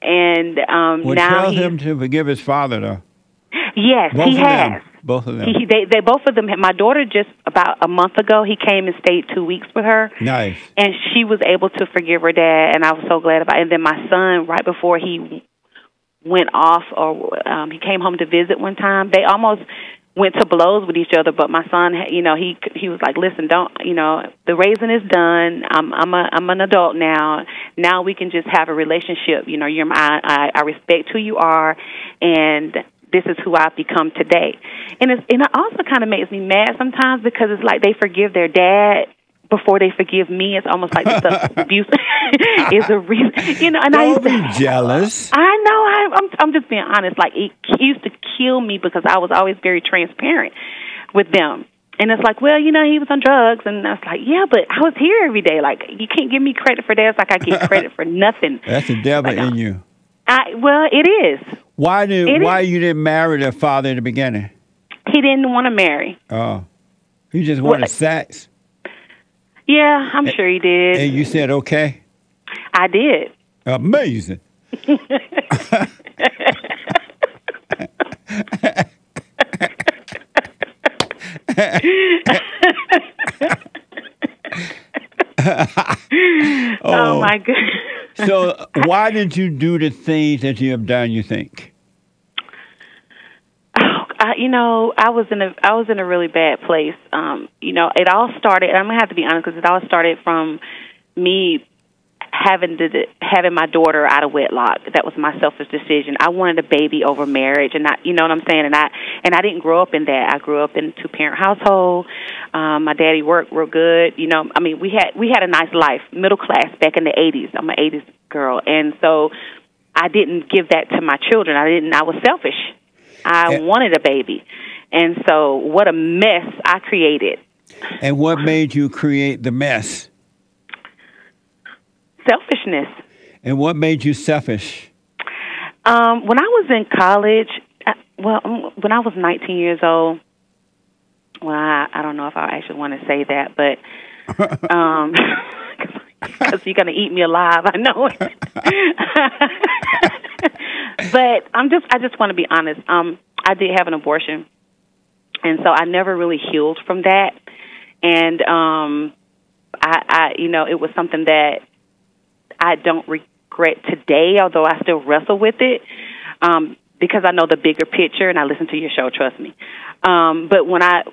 And now tell him to forgive his father, though. Yes, he has. Both of them. They both of them. My daughter just about a month ago, he came and stayed 2 weeks with her. Nice. And she was able to forgive her dad, and I was so glad about it. And then my son, right before he went off, or he came home to visit one time, they almost went to blows with each other. But my son, he was like, "Listen, don't, the raising is done. I'm an adult now. Now we can just have a relationship. I respect who you are, and this is who I've become today." And it also kind of makes me mad sometimes because it's like they forgive their dad before they forgive me. It's almost like the substance abuse is a reason, And don't be jealous. I know. I'm just being honest. Like it used to kill me because I was always very transparent with them. And it's like, well, he was on drugs, and I was like, yeah, but I was here every day. Like you can't give me credit for that. It's like I get credit for nothing. That's the devil in you. Well, it is. Why you didn't marry their father in the beginning? He didn't want to marry. Oh, he just wanted sex. Yeah, I'm sure he did. And you said okay? I did. Amazing. Oh my goodness. So why did you do the things that you have done, you think? I was in a really bad place. It all started, and I'm going to have to be honest because it all started from me having my daughter out of wedlock. That was my selfish decision. I wanted a baby over marriage, and you know what I'm saying? And I didn't grow up in that. I grew up in a 2-parent household. My daddy worked real good. We had a nice life, middle class back in the 80s. I'm an 80s girl, and so I didn't give that to my children. I was selfish. I wanted a baby. And so what a mess I created. And what made you create the mess? Selfishness. And what made you selfish? When I was in college, when I was 19 years old, I don't know if I actually want to say that, but because you're going to eat me alive, I know it. But I just want to be honest. I did have an abortion, and so I never really healed from that. And it was something that I don't regret today, although I still wrestle with it because I know the bigger picture, and I listen to your show. Trust me. But when I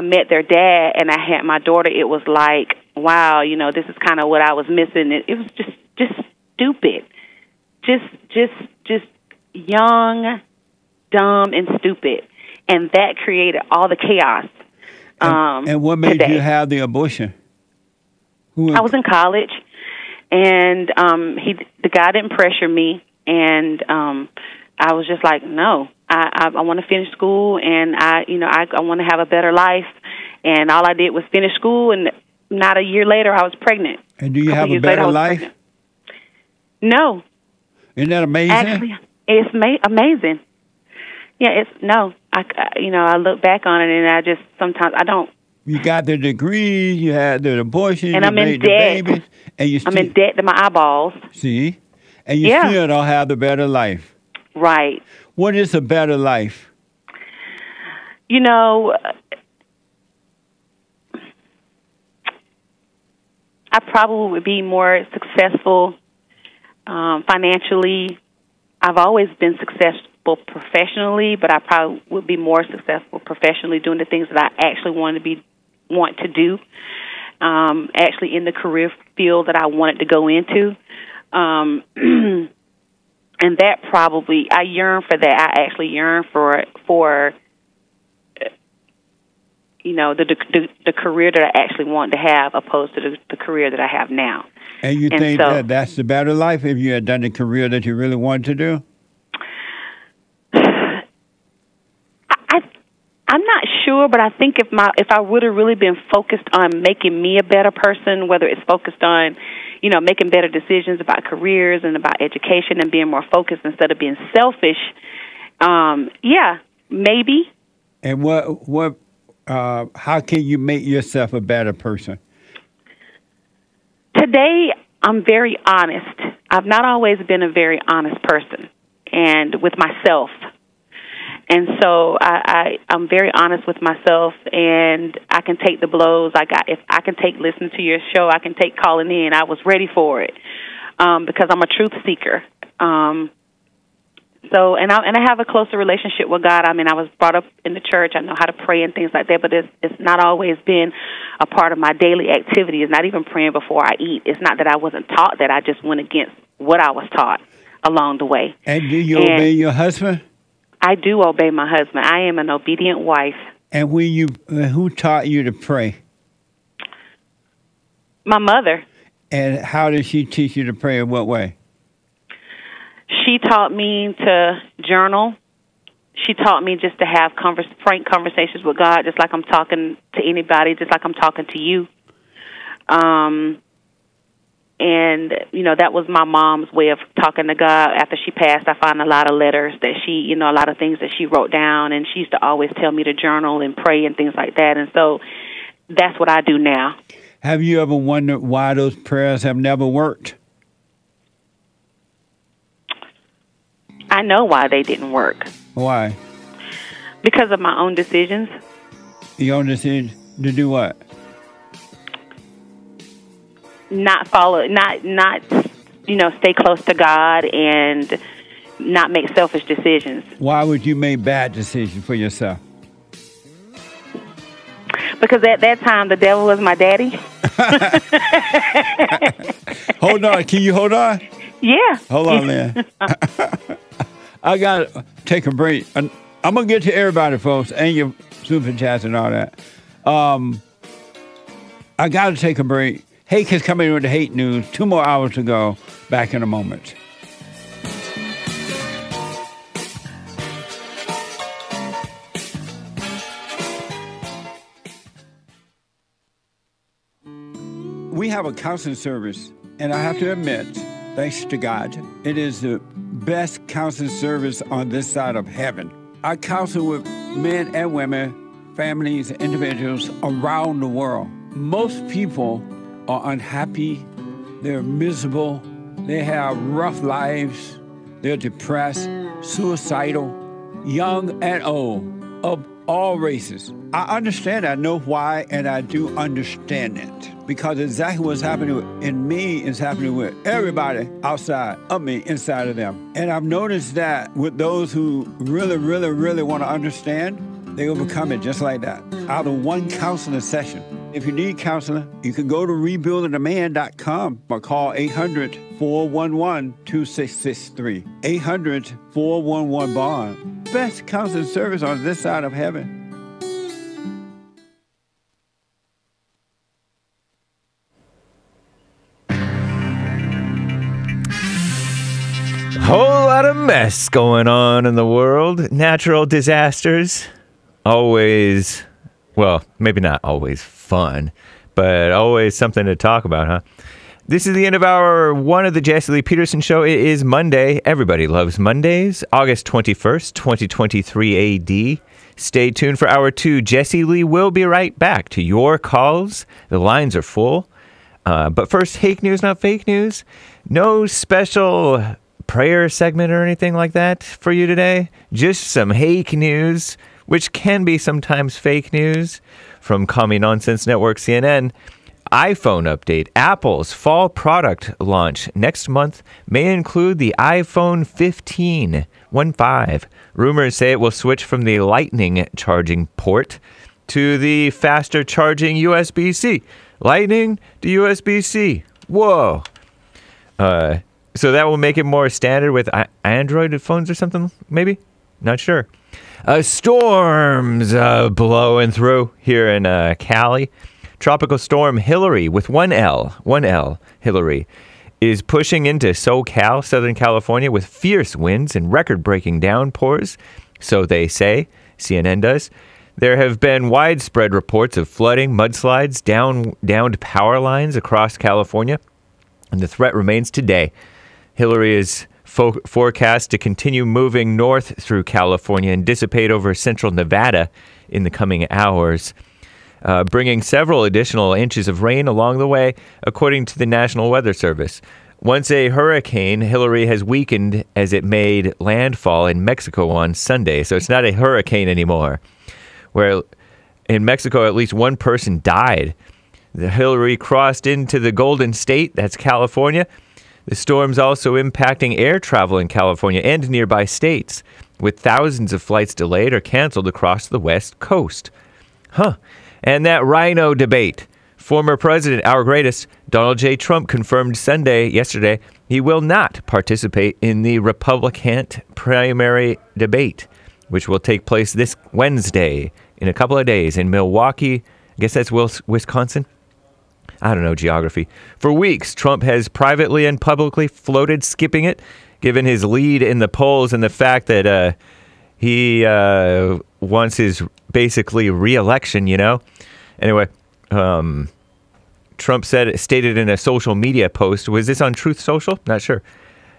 met their dad and I had my daughter, it was like, wow, this is kind of what I was missing. It was just stupid, just young, dumb, and stupid, and that created all the chaos. And what made you have the abortion? I was in college, And the guy didn't pressure me, and I was just like, no, I want to finish school, and I want to have a better life. And all I did was finish school, and not a year later, I was pregnant. And do you have a better life? Pregnant. No. Isn't that amazing? Actually, it's amazing. Yeah, I look back on it, and I just sometimes I don't. You got the degree, you had the abortion, and you I'm in made the debt. babies, and I'm in debt to my eyeballs. See, and you still don't have the better life. Right. What is a better life? You know, I probably would be more successful financially. I've always been successful professionally, but I probably would be more successful professionally doing the things that I actually want to do, actually in the career field that I wanted to go into. And that probably, I yearn for that. I actually yearn for the career that I actually want to have, opposed to the career that I have now. And you think that that's the better life if you had done the career that you really wanted to do? I'm not sure, but I think if I would have really been focused on making me a better person, whether it's focused on, making better decisions about careers and about education and being more focused instead of being selfish, maybe. And how can you make yourself a better person? Today, I'm very honest. I've not always been a very honest person, and with myself. And so I'm very honest with myself, and I can take the blows. If I can take listening to your show, I can take calling in. I was ready for it because I'm a truth seeker. So I have a closer relationship with God. I mean, I was brought up in the church. I know how to pray and things like that, but it's not always been a part of my daily activity. It's not even praying before I eat. It's not that I wasn't taught that. I just went against what I was taught along the way. And do you obey your husband? I do obey my husband. I am an obedient wife. And who taught you to pray? My mother. And how did she teach you to pray? In what way? She taught me to journal. She taught me just to have frank conversations with God, just like I'm talking to anybody, just like I'm talking to you. And, that was my mom's way of talking to God. After she passed, I found a lot of letters that a lot of things that she wrote down, and she used to always tell me to journal and pray and things like that. And so that's what I do now. Have you ever wondered why those prayers have never worked? I know why they didn't work. Why? Because of my own decisions. Your own decisions to do what? Not stay close to God and not make selfish decisions. Why would you make bad decisions for yourself? Because at that time, the devil was my daddy. Hold on. Can you hold on? Yeah. Hold on, man. I got to take a break. I'm going to get to everybody, folks, and your super chats and all that. I got to take a break. Hake is coming with the Hake News. 2 more hours to go. Back in a moment. We have a counseling service, and I have to admit, thanks to God, it is the best counseling service on this side of heaven. I counsel with men and women, families, individuals around the world. Most people are unhappy, they're miserable, they have rough lives, they're depressed, suicidal, young and old, of all races. I understand, I know why, and I do understand it. Because exactly what's happening in me is happening with everybody outside of me, inside of them. And I've noticed that with those who really, really, really want to understand, they overcome it just like that, out of one counseling session. If you need counseling, you can go to rebuildingaman.com or call 800-411-2663. 800-411-BOND. Best counseling service on this side of heaven. lot of mess going on in the world. Natural disasters, always, well, maybe not always fun, but always something to talk about, huh? This is the end of hour one of the Jesse Lee Peterson Show. It is Monday. Everybody loves Mondays. August 21st, 2023 AD. Stay tuned for hour two. Jesse Lee will be right back to your calls. The lines are full. But first, Hake news, not fake news. No special prayer segment or anything like that for you today. Just some Hake news, which can be sometimes fake news. From Commie Nonsense Network, CNN. iPhone update. Apple's fall product launch next month may include the iPhone 15. Rumors say it will switch from the Lightning charging port to the faster charging USB-C. Lightning to USB-C. Whoa. So that will make it more standard with Android phones or something, maybe? Not sure. Storms blowing through here in Cali. Tropical storm Hillary with one L, Hillary, is pushing into SoCal, Southern California, with fierce winds and record-breaking downpours. So they say, CNN does. There have been widespread reports of flooding, mudslides, downed power lines across California, and the threat remains today. Hillary is forecast to continue moving north through California and dissipate over central Nevada in the coming hours, bringing several additional inches of rain along the way, according to the National Weather Service. Once a hurricane, Hillary has weakened as it made landfall in Mexico on Sunday. So it's not a hurricane anymore. Where in Mexico, at least one person died. The Hillary crossed into the Golden State, that's California. The storm's also impacting air travel in California and nearby states, with thousands of flights delayed or canceled across the West Coast. And that rhino debate. Former President, our greatest, Donald J. Trump confirmed yesterday, he will not participate in the Republican primary debate, which will take place this Wednesday in a couple of days in Milwaukee. I guess that's Wisconsin. I don't know geography. For weeks, Trump has privately and publicly floated skipping it, given his lead in the polls and the fact that he wants his basically re-election, you know? Anyway, Trump stated in a social media post, was this on Truth Social? Not sure.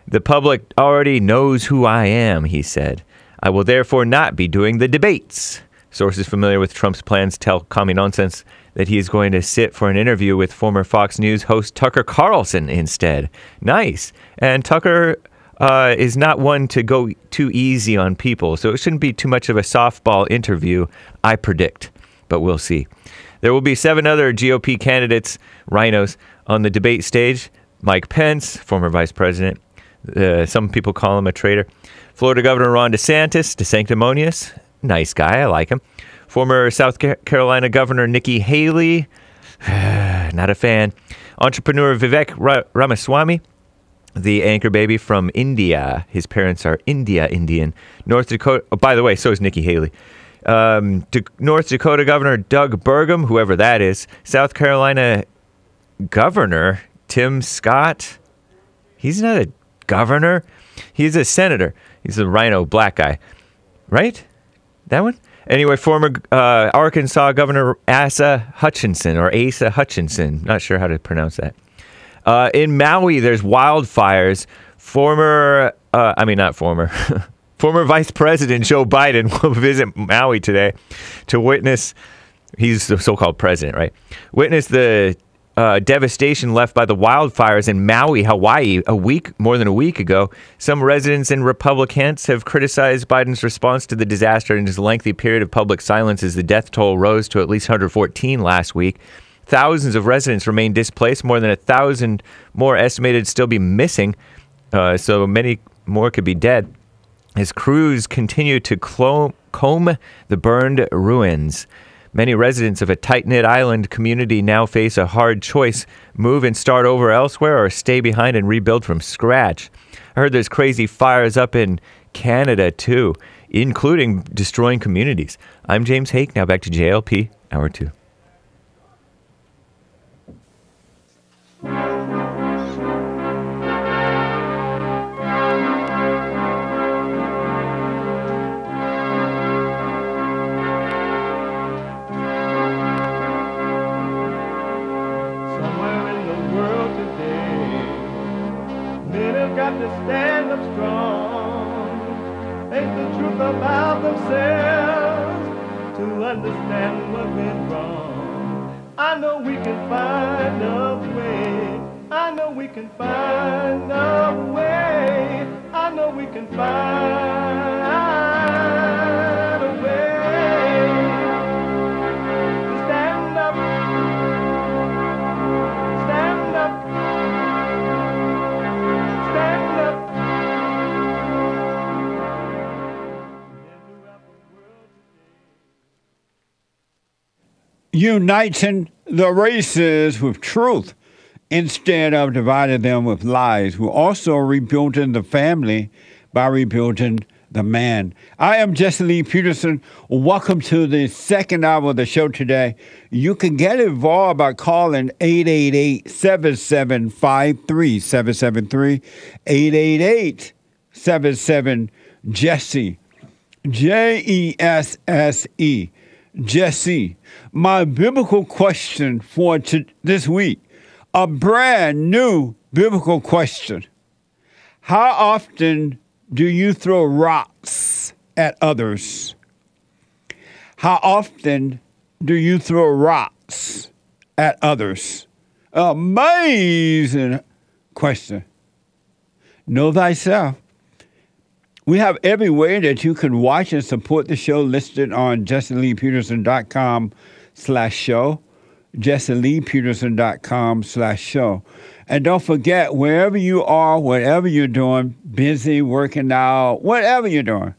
The public already knows who I am, he said. I will therefore not be doing the debates. Sources familiar with Trump's plans tell Commie Nonsense that he is going to sit for an interview with former Fox News host Tucker Carlson instead. Nice. And Tucker is not one to go too easy on people, so it shouldn't be too much of a softball interview, I predict. But we'll see. There will be 7 other GOP candidates, rhinos, on the debate stage. Mike Pence, former vice president. Some people call him a traitor. Florida Governor Ron DeSantis, DeSanctimonious. Nice guy, I like him. Former South Carolina Governor Nikki Haley. Not a fan. Entrepreneur Vivek Ramaswamy. The anchor baby from India. His parents are Indian. North Dakota. Oh, by the way, so is Nikki Haley. North Dakota Governor Doug Burgum, whoever that is. South Carolina Governor Tim Scott. He's not a governor. He's a senator. He's a rhino black guy. Right? That one? Anyway, former Arkansas Governor Asa Hutchinson. Not sure how to pronounce that. In Maui, there's wildfires. Former Vice President Joe Biden will visit Maui today to witness, he's the so-called president, right? Witness the devastation left by the wildfires in Maui, Hawaii, more than a week ago. Some residents and Republicans have criticized Biden's response to the disaster in his lengthy period of public silence as the death toll rose to at least 114 last week. Thousands of residents remain displaced. More than 1,000 more estimated to still be missing. So many more could be dead. As crews continue to comb the burned ruins. Many residents of a tight-knit island community now face a hard choice: move and start over elsewhere or stay behind and rebuild from scratch. I heard there's crazy fires up in Canada too, including destroying communities. I'm James Hake. Now back to JLP, Hour 2. got to stand up strong. Ain't the truth about themselves to understand what went wrong. I know we can find a way. I know we can find a way. I know we can find a way to stand up, stand up, stand up. Uniting the races with truth instead of dividing them with lies. We're also rebuilding the family by rebuilding the man. I am Jesse Lee Peterson. Welcome to the second hour of the show today. You can get involved by calling 888-7753-773, 888-77-JESSE, Jesse. Jesse. My biblical question for this week, a brand new biblical question. How often do you throw rocks at others? How often do you throw rocks at others? Amazing question. Know thyself. We have every way that you can watch and support the show listed on JesseLeePeterson.com/show, JesseLeePeterson.com/show. And don't forget, wherever you are, whatever you're doing, busy, working out, whatever you're doing,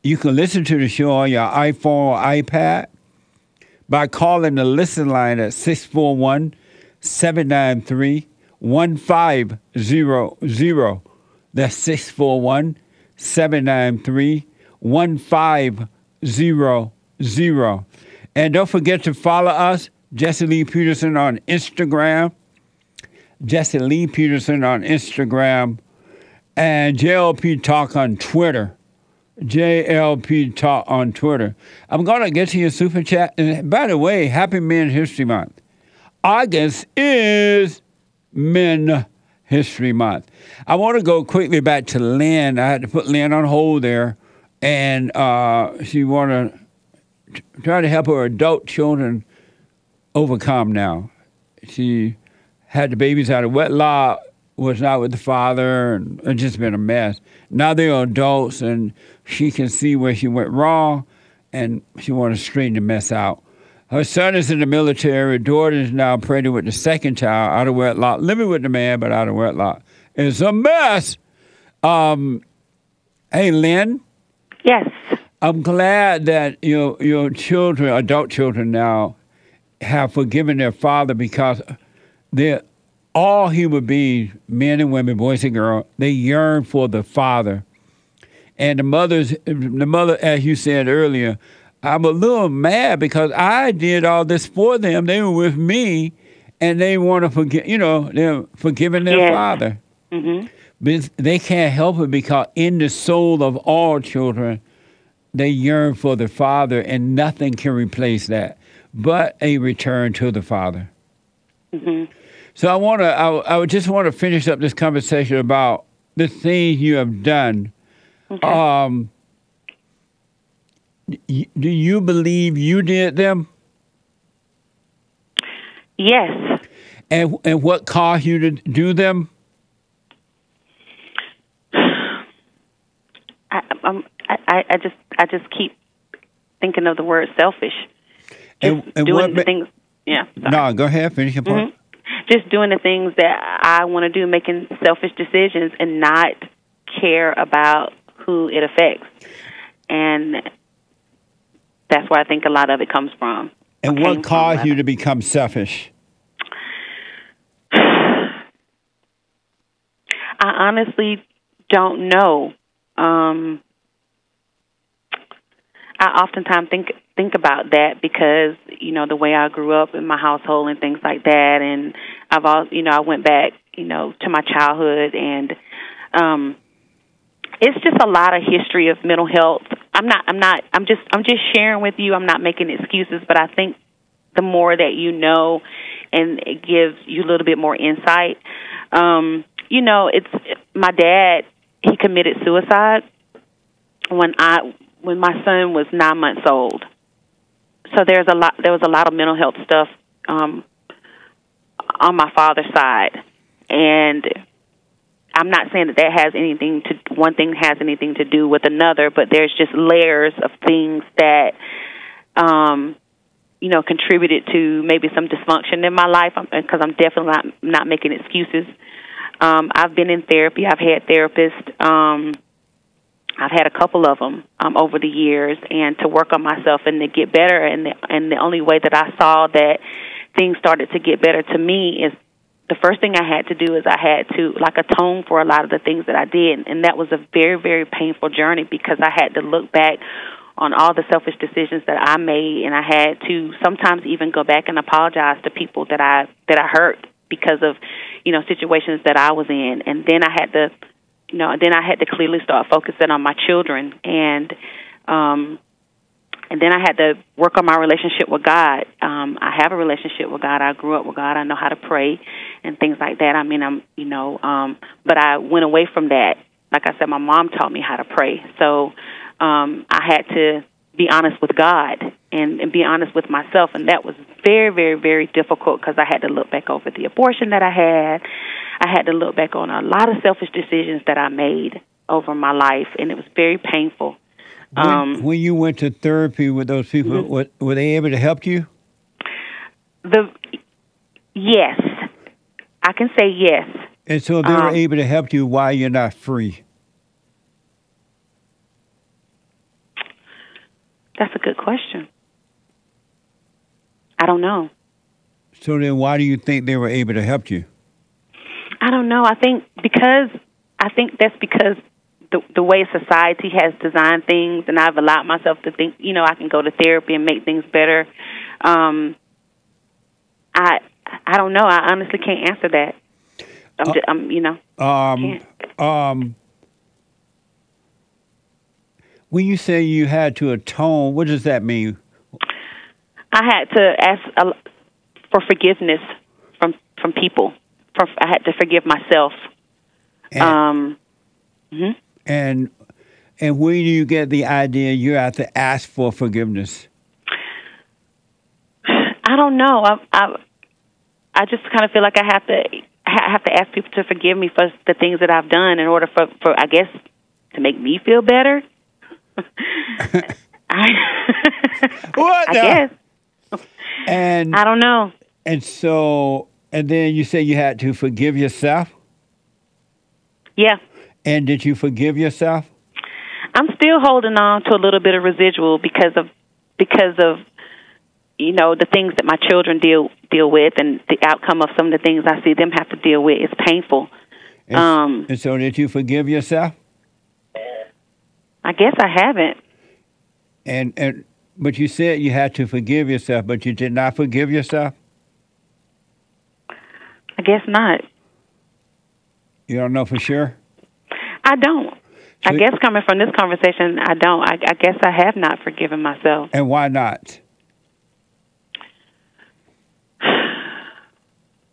you can listen to the show on your iPhone or iPad by calling the listen line at 641-793-1500. That's 641-793-1500. And don't forget to follow us, Jesse Lee Peterson, on Instagram. Jesse Lee Peterson on Instagram. And JLP Talk on Twitter. JLP Talk on Twitter. I'm going to get to your super chat. And by the way, happy Men History Month. August is Men History Month. I want to go quickly back to Lynn. I had to put Lynn on hold there. And she want to try to help her adult children overcome now. She had the babies out of wedlock, was not with the father, and it's just been a mess. Now they're adults, and she can see where she went wrong, and she wants to straighten the mess out. Her son is in the military. Her daughter is now pregnant with the second child, out of wedlock, living with the man, but out of wedlock. It's a mess. Hey, Lynn? Yes. I'm glad that your children, adult children now, have forgiven their father, because they're all human beings, men and women, boys and girls. They yearn for the father. And the mother, as you said earlier, I'm a little mad because I did all this for them. They were with me, and they want to forgive, they're forgiving their father. Mm-hmm. But they can't help it, because in the soul of all children, they yearn for the father, and nothing can replace that but a return to the father. Mm-hmm. So I would just want to finish up this conversation about the things you have done. Okay. Do you believe you did them? Yes. And what caused you to do them? I just keep thinking of the word selfish. And doing the things. Yeah. Sorry. No, go ahead. Finish your point. Mm-hmm. Just doing the things that I want to do, making selfish decisions, and not care about who it affects. And that's where I think a lot of it comes from. And what caused you to become selfish? I honestly don't know. I oftentimes think about that, because the way I grew up in my household and things like that, and I went back to my childhood, and it's just a lot of history of mental health. I'm just sharing with you. I'm not making excuses, but I think the more that you know, and it gives you a little bit more insight. It's my dad, he committed suicide when my son was 9 months old. So there was a lot of mental health stuff on my father's side, and I'm not saying that has one thing has anything to do with another, but there's just layers of things that contributed to maybe some dysfunction in my life, because I'm definitely not making excuses. I've been in therapy. I've had therapists. I've had a couple of them over the years, and to work on myself and to get better. And the only way that I saw that things started to get better to me is the first thing I had to do is I had to atone for a lot of the things that I did, and that was a very, very painful journey, because I had to look back on all the selfish decisions that I made, and I had to sometimes even go back and apologize to people that I hurt because of situations that I was in, and then I had to clearly start focusing on my children, and then I had to work on my relationship with God. I have a relationship with God. I grew up with God. I know how to pray and things like that. I mean, but I went away from that. Like I said, my mom taught me how to pray. So I had to be honest with God and be honest with myself, and that was very, very, very difficult, because I had to look back over the abortion that I had. I had to look back on a lot of selfish decisions that I made over my life, and it was very painful. When you went to therapy with those people, Mm-hmm. were they able to help you? Yes, I can say yes. And so they were able to help you while you're not free? That's a good question. I don't know. So then why do you think they were able to help you? I don't know. I think that's because the way society has designed things, and I've allowed myself to think, I can go to therapy and make things better. I don't know. I honestly can't answer that. When you say you had to atone, what does that mean? I had to ask for forgiveness from people. I had to forgive myself. And where do you get the idea you have to ask for forgiveness? I don't know. I just kind of feel like I have to ask people to forgive me for the things that I've done in order for I guess, to make me feel better. What? I guess. And I don't know. And then you say you had to forgive yourself? Yeah. And did you forgive yourself? I'm still holding on to a little bit of residual because of the things that my children deal with, and the outcome of some of the things I see them have to deal with is painful. And so did you forgive yourself? I guess I haven't. But you said you had to forgive yourself, but you did not forgive yourself? I guess not. You don't know for sure? I don't. I guess coming from this conversation, I don't. I guess I have not forgiven myself. And why not?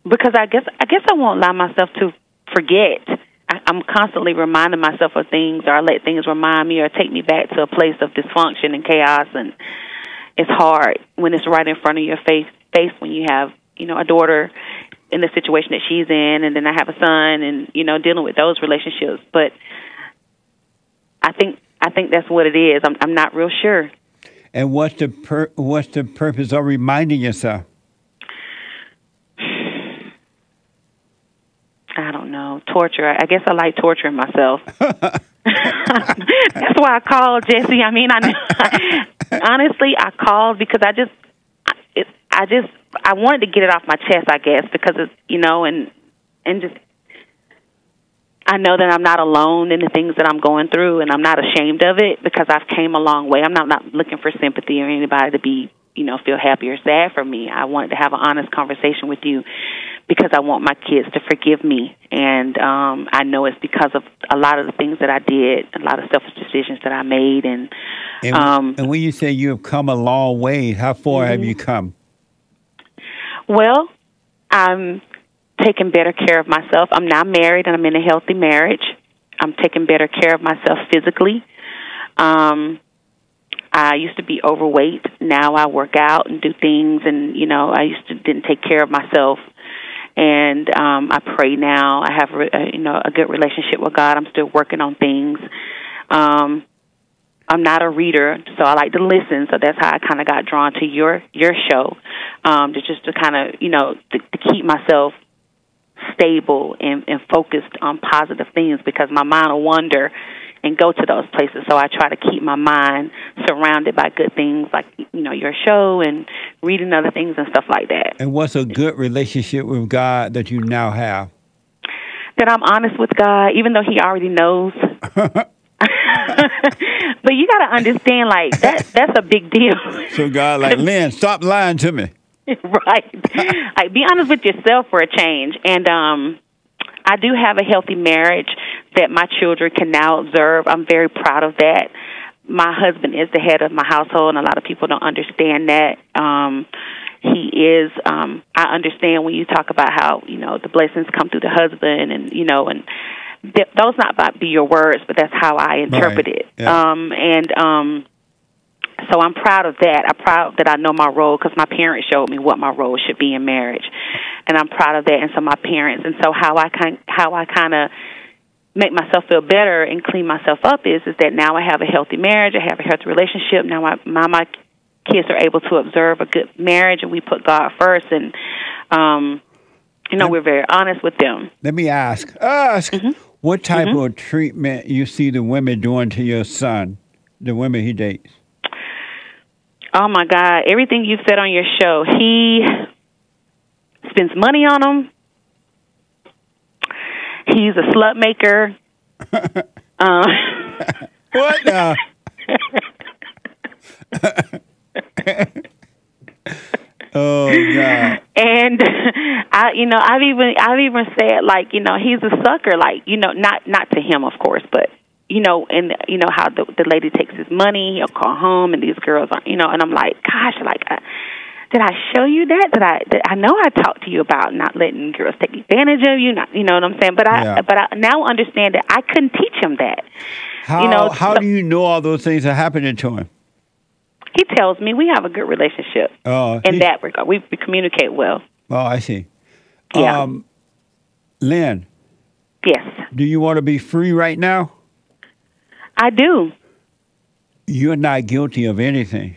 Because I guess I won't allow myself to forget. I'm constantly reminding myself of things, or I let things remind me or take me back to a place of dysfunction and chaos, and it's hard when it's right in front of your face when you have, a daughter in the situation that she's in, and then I have a son, and, dealing with those relationships. But I think that's what it is. I'm not real sure. And what's the purpose of reminding yourself? I don't know. Torture. I guess I like torturing myself. That's why I called, Jesse. I mean, honestly, I called because I wanted to get it off my chest, I guess, because it's, and just, I know that I'm not alone in the things that I'm going through, and I'm not ashamed of it because I've came a long way. I'm not looking for sympathy or anybody to be, feel happy or sad for me. I wanted to have an honest conversation with you because I want my kids to forgive me. And I know it's because of a lot of the things that I did, a lot of selfish decisions that I made. And when you say you have come a long way, how far have you come? Well, I'm taking better care of myself. I'm now married, and I'm in a healthy marriage. I'm taking better care of myself physically. I used to be overweight. Now I work out and do things, and I didn't take care of myself. And I pray now. I have a good relationship with God. I'm still working on things. I'm not a reader, so I like to listen. So that's how I kind of got drawn to your show, to kind of to keep myself stable and focused on positive things, because my mind will wander and go to those places. So I try to keep my mind surrounded by good things, like your show and reading other things and stuff like that. And what's a good relationship with God that you now have? That I'm honest with God, even though He already knows. But you got to understand, like, that's a big deal. So God, like, Lynn, stop lying to me. Right. Like, be honest with yourself for a change. And I do have a healthy marriage that my children can now observe. I'm very proud of that. My husband is the head of my household, and a lot of people don't understand that. He is, I understand when you talk about how, the blessings come through the husband, and, those not be your words, but that's how I interpret it. Yeah. So I'm proud of that. I'm proud that I know my role, because my parents showed me what my role should be in marriage, and I'm proud of that. And so my parents, and so how I kind of make myself feel better and clean myself up is that now I have a healthy marriage. I have a healthy relationship. Now my kids are able to observe a good marriage, and we put God first, and we're very honest with them. Let me ask, what type of treatment you see the women doing to your son, the women he dates? Oh, my God. Everything you've said on your show. He spends money on them. He's a slut maker. What now? Oh, God. And I've even said, like, he's a sucker, like, not to him, of course, but and how the lady takes his money, he'll call home, and these girls are, and I'm like, gosh, like, did I show you that? I know I talked to you about not letting girls take advantage of you, not, you know what I'm saying? But I now understand that I couldn't teach him that. How do you know all those things are happening to him? He tells me. We have a good relationship in that regard. We communicate well. Oh, I see. Yeah. Lynn. Yes. Do you want to be free right now? I do. You're not guilty of anything.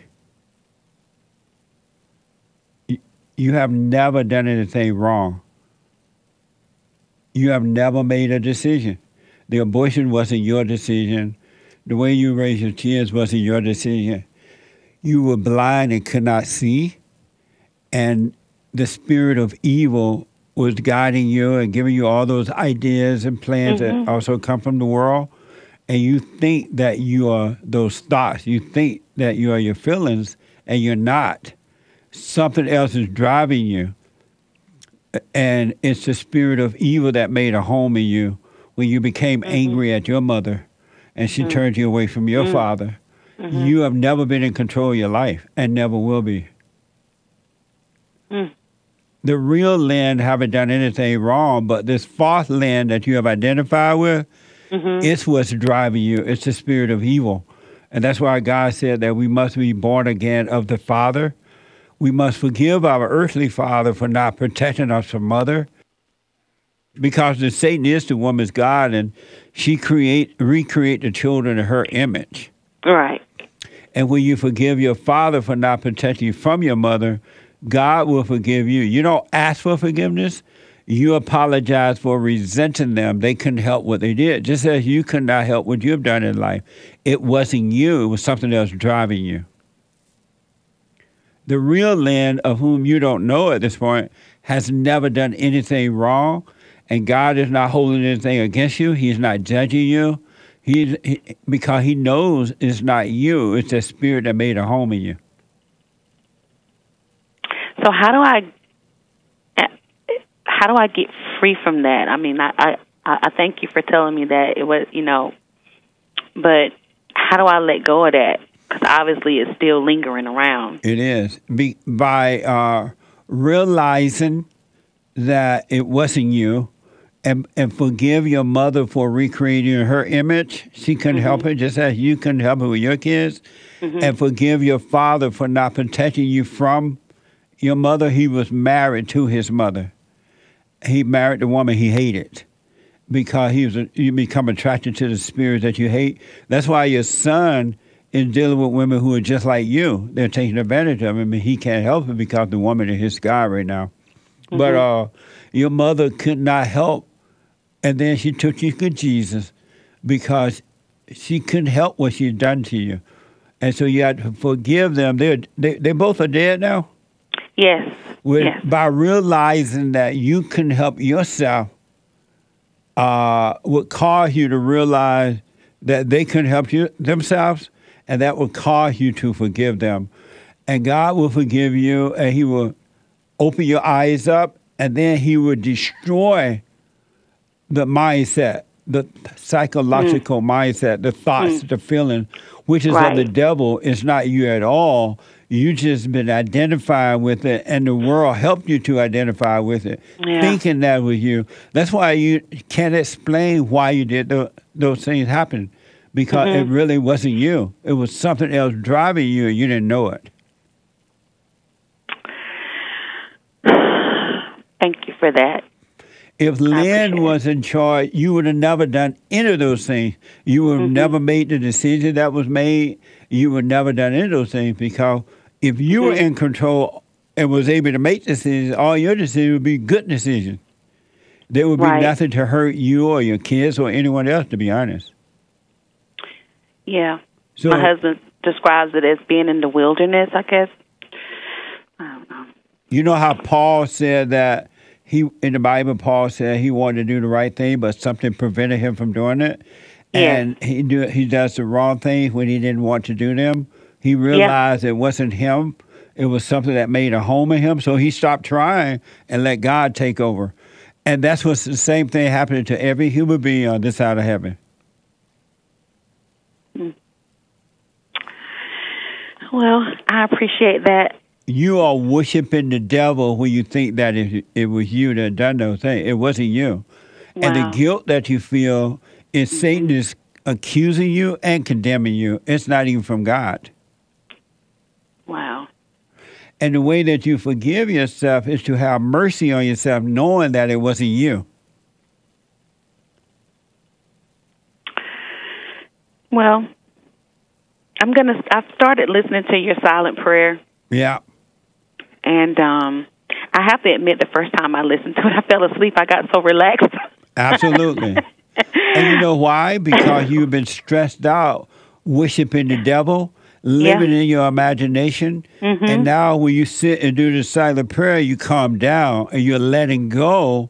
You have never done anything wrong. You have never made a decision. The abortion wasn't your decision. The way you raised your kids wasn't your decision. You were blind and could not see, and the spirit of evil was guiding you and giving you all those ideas and plans that also come from the world. And you think that you are those thoughts. You think that you are your feelings, and you're not. Something else is driving you. And it's the spirit of evil that made a home in you when you became angry at your mother and she turned you away from your father. You have never been in control of your life and never will be. The real Lynn haven't done anything wrong, but this false Lynn that you have identified with, it's what's driving you. It's the spirit of evil. And that's why God said that we must be born again of the Father. We must forgive our earthly father for not protecting us from mother. Because the Satan is the woman's God, and she recreate the children in her image. Right. And when you forgive your father for not protecting you from your mother, God will forgive you. You don't ask for forgiveness. You apologize for resenting them. They couldn't help what they did, just as you could not help what you've done in life. It wasn't you. It was something else driving you. The real Lynn, of whom you don't know at this point, has never done anything wrong, and God is not holding anything against you. He's not judging you. Because he knows it's not you. It's the spirit that made a home in you. So how do I get free from that? I mean, I thank you for telling me that it was, but how do I let go of that? Because obviously it's still lingering around. It is. By realizing that it wasn't you, and forgive your mother for recreating her image. She couldn't help it, just as you couldn't help it with your kids. And forgive your father for not protecting you from your mother. He was married to his mother. He married the woman he hated because you become attracted to the spirit that you hate. That's why your son is dealing with women who are just like you. They're taking advantage of him, and he can't help it because the woman is his guy right now. But your mother could not help, and then she took you to Jesus because she couldn't help what she'd done to you. And so you had to forgive them. They both are dead now? Yes. By realizing that you couldn't help yourself would cause you to realize that they couldn't help themselves, and that would cause you to forgive them. And God will forgive you, and he will open your eyes up, and then he will destroy the mindset, the psychological mindset, the thoughts, the feeling, which is of the devil. It's not you at all. You just been identifying with it, and the world helped you to identify with it, thinking that was you. That's why you can't explain why you did those things happen, because it really wasn't you. It was something else driving you, and you didn't know it. Thank you for that. If Lynn was in charge, you would have never done any of those things. You would have never made the decision that was made. You would have never done any of those things, because if you were in control and was able to make decisions, all your decisions would be good decisions. There would be nothing to hurt you or your kids or anyone else, to be honest. Yeah. So, my husband describes it as being in the wilderness, I guess. I don't know. You know how Paul said that in the Bible, Paul said he wanted to do the right thing, but something prevented him from doing it. And he does the wrong thing when he didn't want to do them. He realized it wasn't him. It was something that made a home in him. So he stopped trying and let God take over. And that's what's the same thing happening to every human being on this side of heaven. Well, I appreciate that. You are worshiping the devil when you think that it was you that done those things. It wasn't you. Wow. And the guilt that you feel is Satan is accusing you and condemning you. It's not even from God. Wow. And the way that you forgive yourself is to have mercy on yourself, knowing that it wasn't you. Well, I've started listening to your silent prayer. Yeah. And I have to admit, the first time I listened to it, I fell asleep. I got so relaxed. Absolutely. And you know why? Because you've been stressed out, worshiping the devil, living in your imagination. And now when you sit and do the silent prayer, you calm down and you're letting go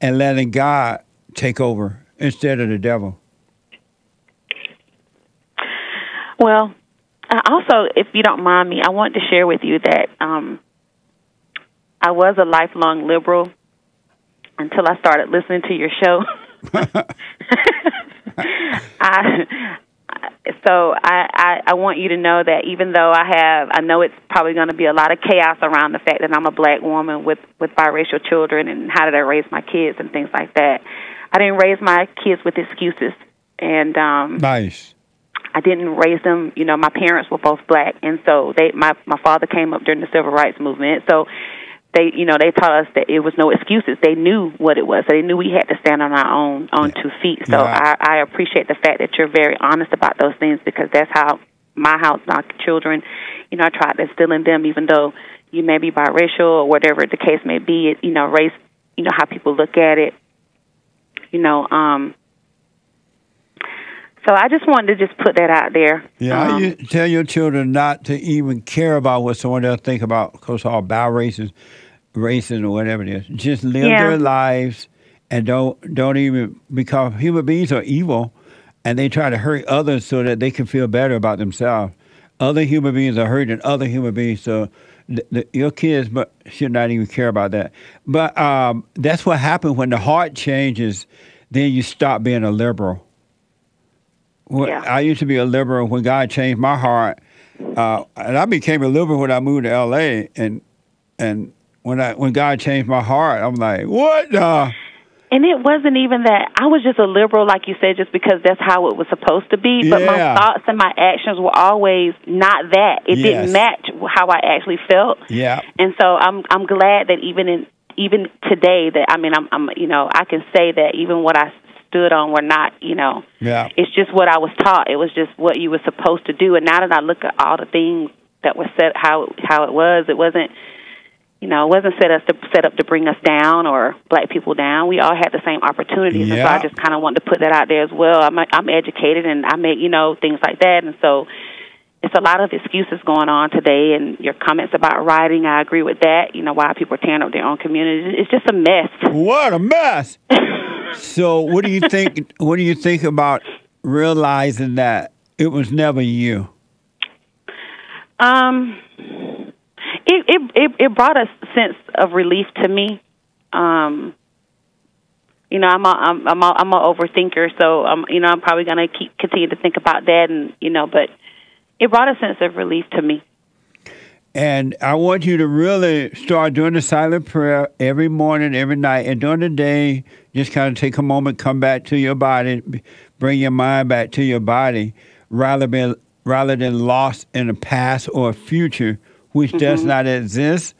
and letting God take over instead of the devil. Well, also, if you don't mind me, I want to share with you that I was a lifelong liberal until I started listening to your show. I want you to know that even though I know it's probably going to be a lot of chaos around the fact that I'm a black woman with biracial children and how did I raise my kids and things like that. I didn't raise my kids with excuses. And nice. I didn't raise them, my parents were both black, and so my father came up during the Civil Rights Movement, so they taught us that it was no excuses. They knew what it was. They knew we had to stand on our own 2 feet. So I appreciate the fact that you're very honest about those things, because that's how my house, my children, I tried to instill in them, even though you may be biracial or whatever the case may be, race, how people look at it, So I just wanted to just put that out there. Yeah, you tell your children not to even care about what someone else think about, because all biracial, racist or whatever it is. Just live their lives and don't even, because human beings are evil and they try to hurt others so that they can feel better about themselves. Other human beings are hurting other human beings, so your kids should not even care about that. But that's what happens when the heart changes, then you stop being a liberal. I used to be a liberal when God changed my heart, and I became a liberal when I moved to L.A. And when God changed my heart, I'm like, what? And it wasn't even that. I was just a liberal, like you said, just because that's how it was supposed to be. But my thoughts and my actions were always not that. It didn't match how I actually felt. Yeah. And so I'm glad that even today that I'm I can say that even what I stood on were not, it's just what I was taught. It was just what you were supposed to do. And now that I look at all the things that were set, how it wasn't, it wasn't set up to bring us down or black people down. We all had the same opportunities. And so I just kind of wanted to put that out there as well. I'm educated and I make, things like that. And so it's a lot of excuses going on today, and your comments about rioting, I agree with that. Why people are tearing up their own communities. It's just a mess. What a mess. So what do you think? What do you think about realizing that it was never you? It brought a sense of relief to me. I'm an overthinker, so I'm probably gonna continue to think about that, and but it brought a sense of relief to me. And I want you to really start doing the silent prayer every morning, every night, and during the day, just kind of take a moment, come back to your body, bring your mind back to your body, rather than lost in the past or future, which does not exist,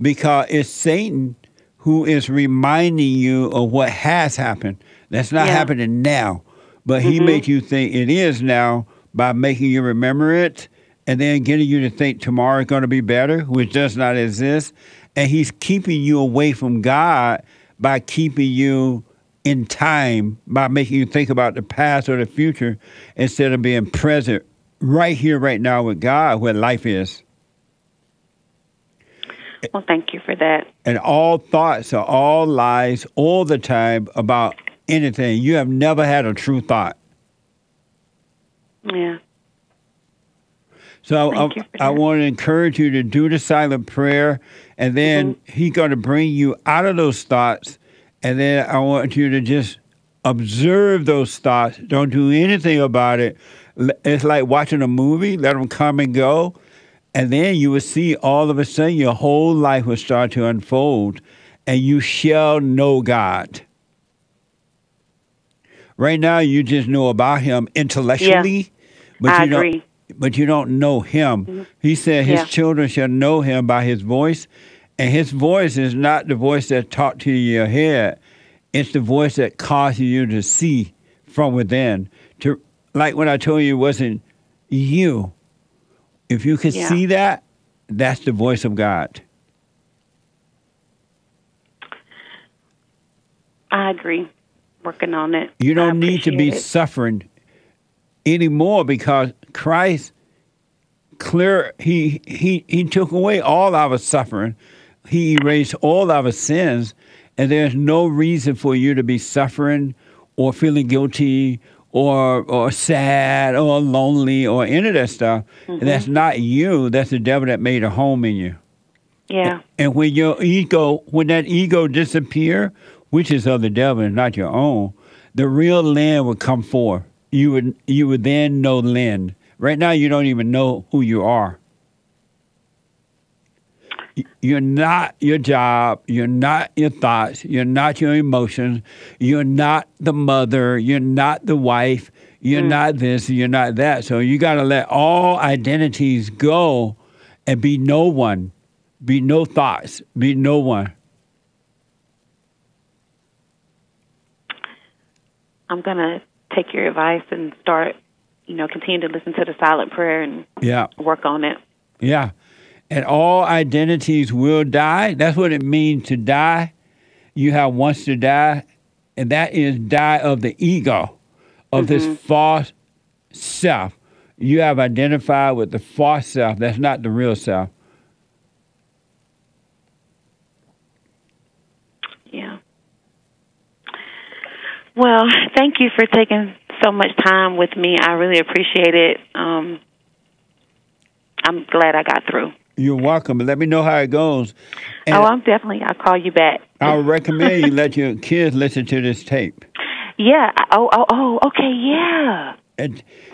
because it's Satan who is reminding you of what has happened. That's not happening now, but he makes you think it is now by making you remember it and then getting you to think tomorrow is going to be better, which does not exist. And he's keeping you away from God by keeping you in time, by making you think about the past or the future instead of being present right here, right now with God, where life is. Well, thank you for that. And all thoughts are all lies all the time about anything. You have never had a true thought. Yeah. So I want to encourage you to do the silent prayer, and then he's going to bring you out of those thoughts, and then I want you to just observe those thoughts. Don't do anything about it. It's like watching a movie. Let them come and go, and then you will see all of a sudden your whole life will start to unfold, and you shall know God. Right now, you just know about him intellectually, but I agree. But you don't know him. He said his children shall know him by his voice, and his voice is not the voice that talked to your head. It's the voice that causes you to see from within. Like when I told you it wasn't you. If you could see that, that's the voice of God. I agree. Working on it. You don't need to be suffering anymore because Christ he took away all our suffering. He erased all our sins, and there's no reason for you to be suffering or feeling guilty or sad or lonely or any of that stuff. And that's not you. That's the devil that made a home in you. Yeah. And when that ego disappear, which is of the devil and not your own, the real Lynn would come forth. You would then know Lynn. Right now, you don't even know who you are. You're not your job. You're not your thoughts. You're not your emotions. You're not the mother. You're not the wife. You're not this. You're not that. So you got to let all identities go and be no one. Be no thoughts. Be no one. I'm going to take your advice and start, continue to listen to the silent prayer and work on it. Yeah. And all identities will die. That's what it means to die. You have once to die, and that is die of the ego, of this false self. You have identified with the false self. That's not the real self. Yeah. Well, thank you for taking so much time with me. I really appreciate it. I'm glad I got through. You're welcome. Let me know how it goes. And I'll call you back. I would recommend you let your kids listen to this tape. Yeah. Okay, yeah.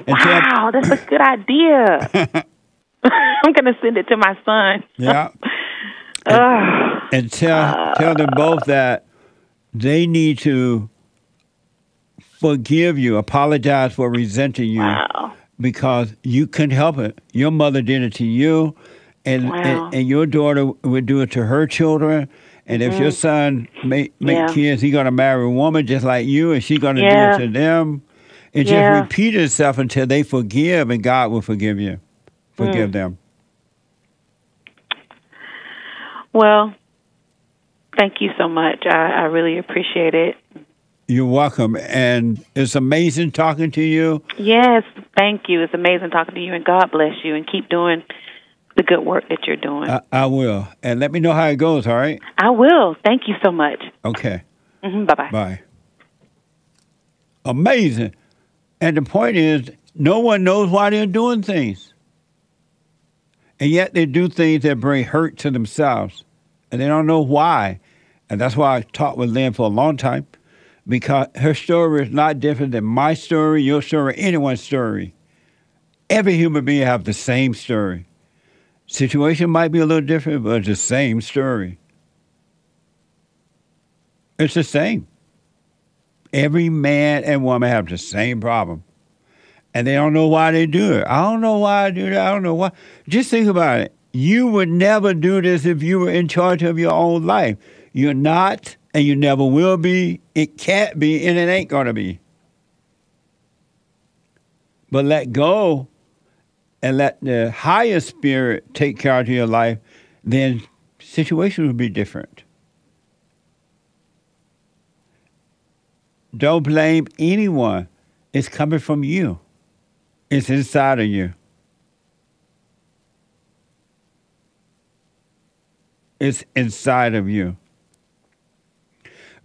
Wow, that's a good idea. I'm going to send it to my son. Yeah. And tell them both that they need to forgive you, apologize for resenting you. Wow. Because you couldn't help it. Your mother did it to you, and Wow. and your daughter would do it to her children. And if your son make kids, he's gonna marry a woman just like you, and she's gonna do it to them. It just repeats itself until they forgive, and God will forgive you. Forgive them. Well, thank you so much. I really appreciate it. You're welcome, and it's amazing talking to you. Yes, thank you. It's amazing talking to you, and God bless you, and keep doing the good work that you're doing. I will, and let me know how it goes. All right? I will. Thank you so much. Okay. Bye-bye. Bye. Amazing. And the point is, no one knows why they're doing things. And yet they do things that bring hurt to themselves. And they don't know why. And that's why I talked with Lynn for a long time. Because her story is not different than my story, your story, anyone's story. Every human being have the same story. Situation might be a little different, but it's the same story. It's the same. Every man and woman have the same problem. And they don't know why they do it. I don't know why I do that. I don't know why. Just think about it. You would never do this if you were in charge of your own life. You're not, and you never will be. It can't be, and it ain't going to be. But let go and let the higher spirit take care of your life, then situations will be different. Don't blame anyone. It's coming from you. It's inside of you. It's inside of you.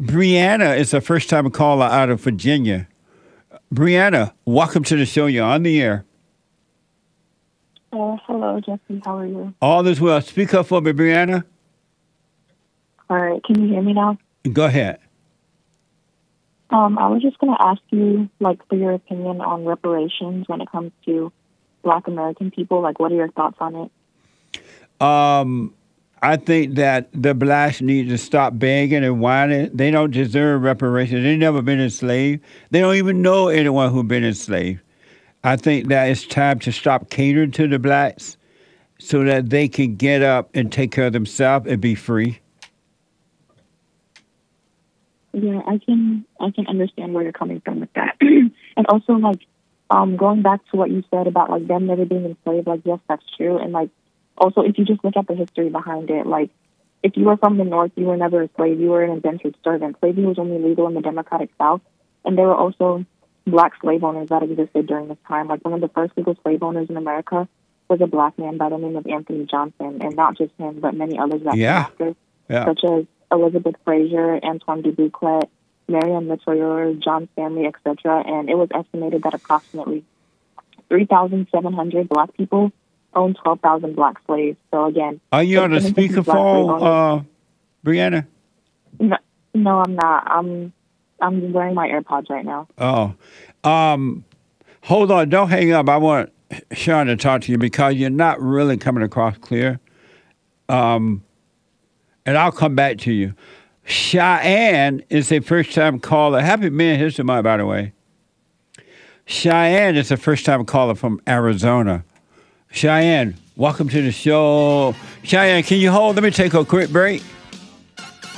Brianna is a first-time caller out of Virginia. Brianna, welcome to the show. You're on the air. Hello, Jesse. How are you? All is well. Speak up for me, Brianna. All right. Can you hear me now? Go ahead. I was just going to ask you, for your opinion on reparations when it comes to Black American people. What are your thoughts on it? I think that the blacks need to stop begging and whining. They don't deserve reparations. They've never been enslaved. They don't even know anyone who's been enslaved. I think that it's time to stop catering to the blacks so that they can get up and take care of themselves and be free. Yeah, I can understand where you're coming from with that. And also, going back to what you said about, them never being enslaved, yes, that's true. And, also, if you just look at the history behind it, if you were from the North, you were never a slave. You were an indentured servant. Slavery was only legal in the Democratic South. And there were also Black slave owners that existed during this time. One of the first legal slave owners in America was a Black man by the name of Anthony Johnson. And not just him, but many others that came after, such as Elizabeth Fraser, Antoine Dubuquet, Marianne Mitchell, John Stanley, etc. And it was estimated that approximately 3,700 Black people owned 12,000 Black slaves. So again, are you on a speakerphone, Brianna? No, I'm not. I'm wearing my AirPods right now. Oh, hold on! Don't hang up. I want Sean to talk to you because you're not really coming across clear. And I'll come back to you. Cheyenne is a first-time caller. Happy Man History Month, by the way. Cheyenne is a first-time caller from Arizona. Cheyenne, welcome to the show. Cheyenne, can you hold? Let me take a quick break.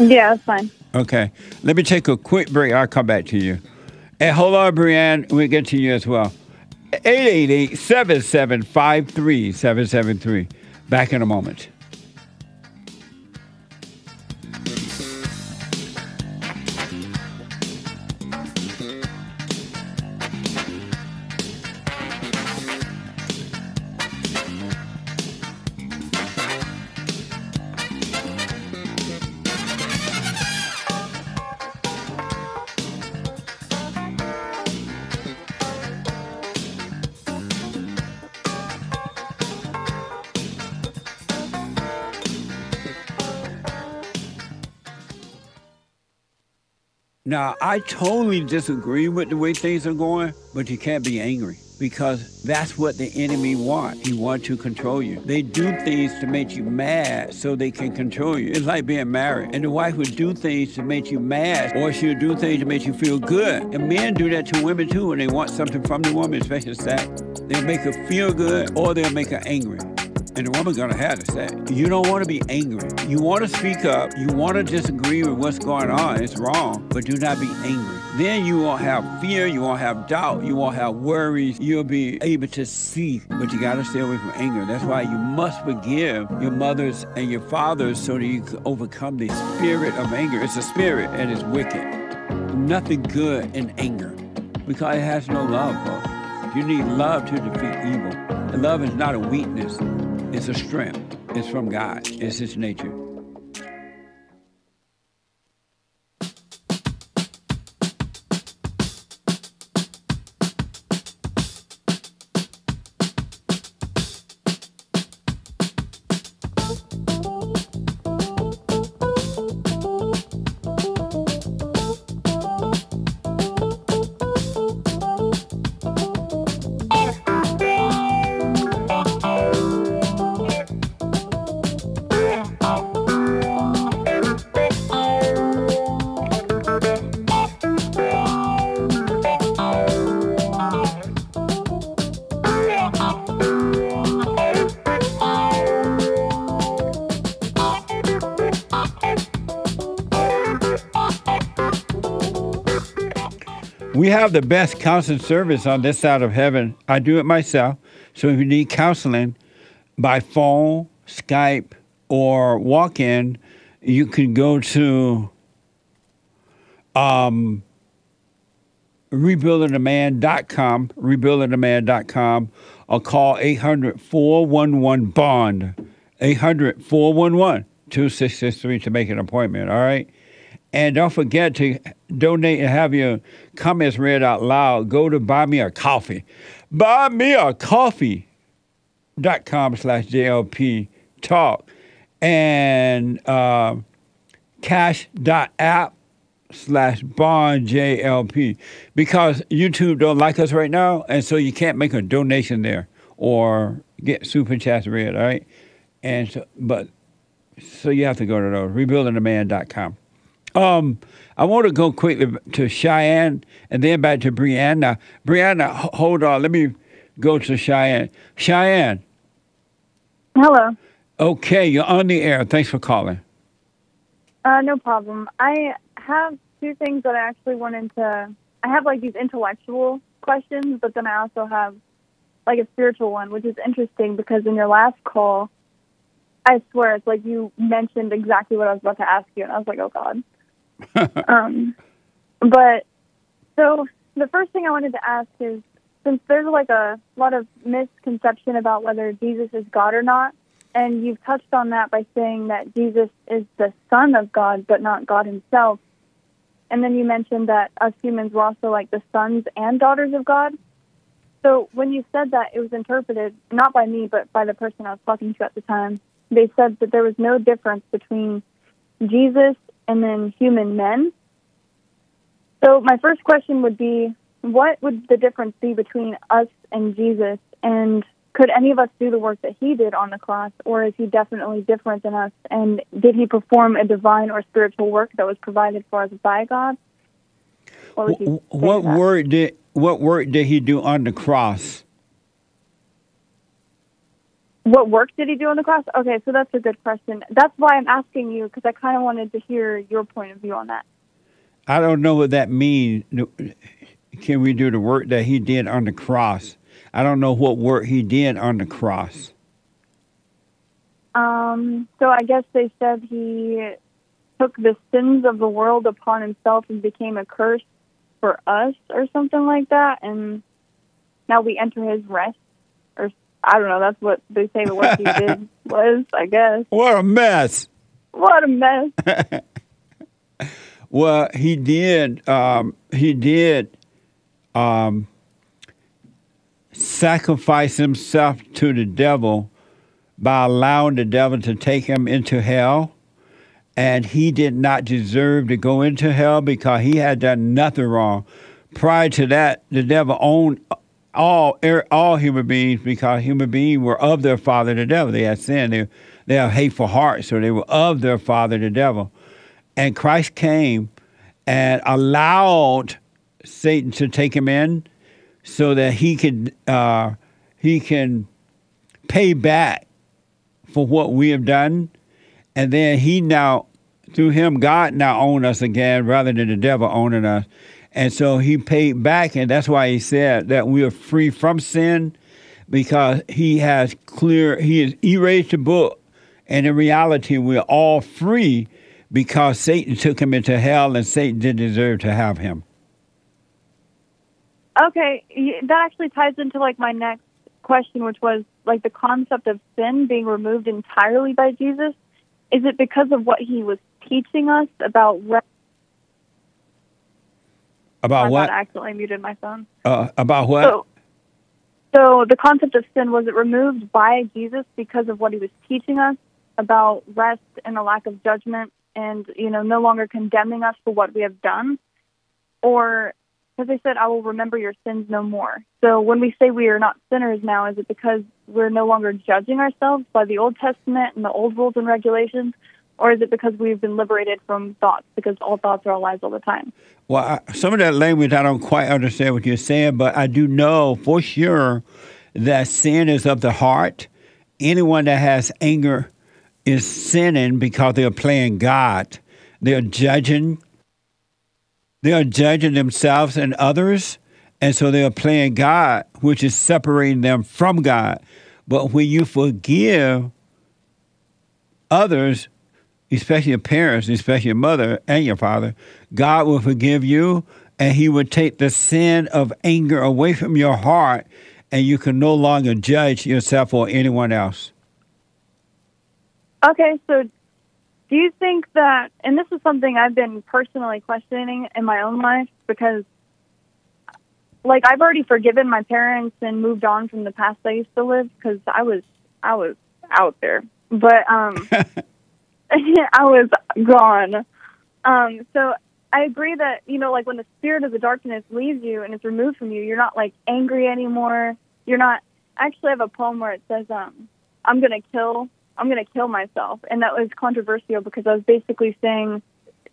Yeah, that's fine. Okay. Let me take a quick break. I'll come back to you. And hold on, Brianne. We'll get to you as well. 888-7753-773. Back in a moment. Now, I totally disagree with the way things are going, but you can't be angry. because that's what the enemy wants. He wants to control you. They do things to make you mad so they can control you. It's like being married. And the wife would do things to make you mad, or she'll do things to make you feel good. And men do that to women too when they want something from the woman, especially sex. They'll make her feel good or they'll make her angry. And the woman's gonna have to say, you don't want to be angry. You want to speak up. You want to disagree with what's going on. It's wrong, but do not be angry. Then you won't have fear. You won't have doubt. You won't have worries. You'll be able to see, but you got to stay away from anger. That's why you must forgive your mothers and your fathers so that you can overcome the spirit of anger. It's a spirit and it's wicked. Nothing good in anger because it has no love, folks. You need love to defeat evil. And love is not a weakness. It's a strength. It's from God. It's His nature. We have the best counseling service on this side of heaven. I do it myself. So if you need counseling by phone, Skype, or walk-in, you can go to rebuildingtheman.com, or call 800-411-BOND, 800-411-2663 to make an appointment, all right? And don't forget to donate and have your comments read out loud. Go to Buy Me a Coffee. BuyMeACoffee.com/JLP talk. And cash.app/bondjlp. Because YouTube don't like us right now, and so you can't make a donation there or get super chats read, all right? And so you have to go to those, rebuildingtheman.com. I want to go quickly to Cheyenne and then back to Brianna. Brianna, hold on. Let me go to Cheyenne. Cheyenne. Hello. Okay, you're on the air. Thanks for calling. No problem. I have two things that I actually wanted to... I have, like, these intellectual questions, but then I also have, like, a spiritual one, which is interesting because in your last call, I swear, it's like you mentioned exactly what I was about to ask you, and I was like, oh, God. But so the first thing I wanted to ask is, since there's like a lot of misconception about whether Jesus is God or not, and you've touched on that by saying that Jesus is the Son of God, but not God himself. And then you mentioned that us humans were also like the sons and daughters of God. So when you said that, it was interpreted, not by me, but by the person I was talking to at the time. They said that there was no difference between Jesus and then human men. So my first question would be, what would the difference be between us and Jesus? And could any of us do the work that he did on the cross, or is he definitely different than us? And did he perform a divine or spiritual work that was provided for us by God? What work did he do on the cross? What work did he do on the cross? Okay, so that's a good question. That's why I'm asking you, because I kind of wanted to hear your point of view on that. I don't know what that means. Can we do the work that he did on the cross? I don't know what work he did on the cross. So I guess they said he took the sins of the world upon himself and became a curse for us or something like that, and now we enter his rest. Or I don't know, that's what they say the work he did was, I guess. What a mess. What a mess. Well, he did sacrifice himself to the devil by allowing the devil to take him into hell. And he did not deserve to go into hell because he had done nothing wrong. Prior to that, the devil owned all human beings, because human beings were of their father the devil. They had sin. They have hateful hearts, so they were of their father the devil. And Christ came and allowed Satan to take him in, so that he can pay back for what we have done, and then through him, God now owns us again, rather than the devil owning us. And so he paid back, and that's why he said that we are free from sin, because he has erased the book, and in reality, we're all free because Satan took him into hell, and Satan didn't deserve to have him. Okay, that actually ties into like my next question, which was like the concept of sin being removed entirely by Jesus. Is it because of what he was teaching us about About what? I accidentally muted my phone. About what? So the concept of sin, was it removed by Jesus because of what he was teaching us about rest and a lack of judgment, and no longer condemning us for what we have done? Or, because they said, I will remember your sins no more. So when we say we are not sinners now, is it because we're no longer judging ourselves by the Old Testament and the old rules and regulations? Or is it because we've been liberated from thoughts, because all thoughts are lies all the time? Well, some of that language, I don't quite understand what you're saying, but I do know for sure that sin is of the heart. Anyone that has anger is sinning because they're playing God. They're judging themselves and others, and so they're playing God, which is separating them from God. But when you forgive others, especially your parents, especially your mother and your father, God will forgive you, and he will take the sin of anger away from your heart, and you can no longer judge yourself or anyone else. Okay, so do you think that, and this is something I've been personally questioning in my own life, because like I've already forgiven my parents and moved on from the past I used to live, because I was out there, but I was gone. So I agree that, like when the spirit of the darkness leaves you and it's removed from you, you're not like angry anymore. You're not. I actually have a poem where it says, I'm gonna kill myself, and that was controversial because I was basically saying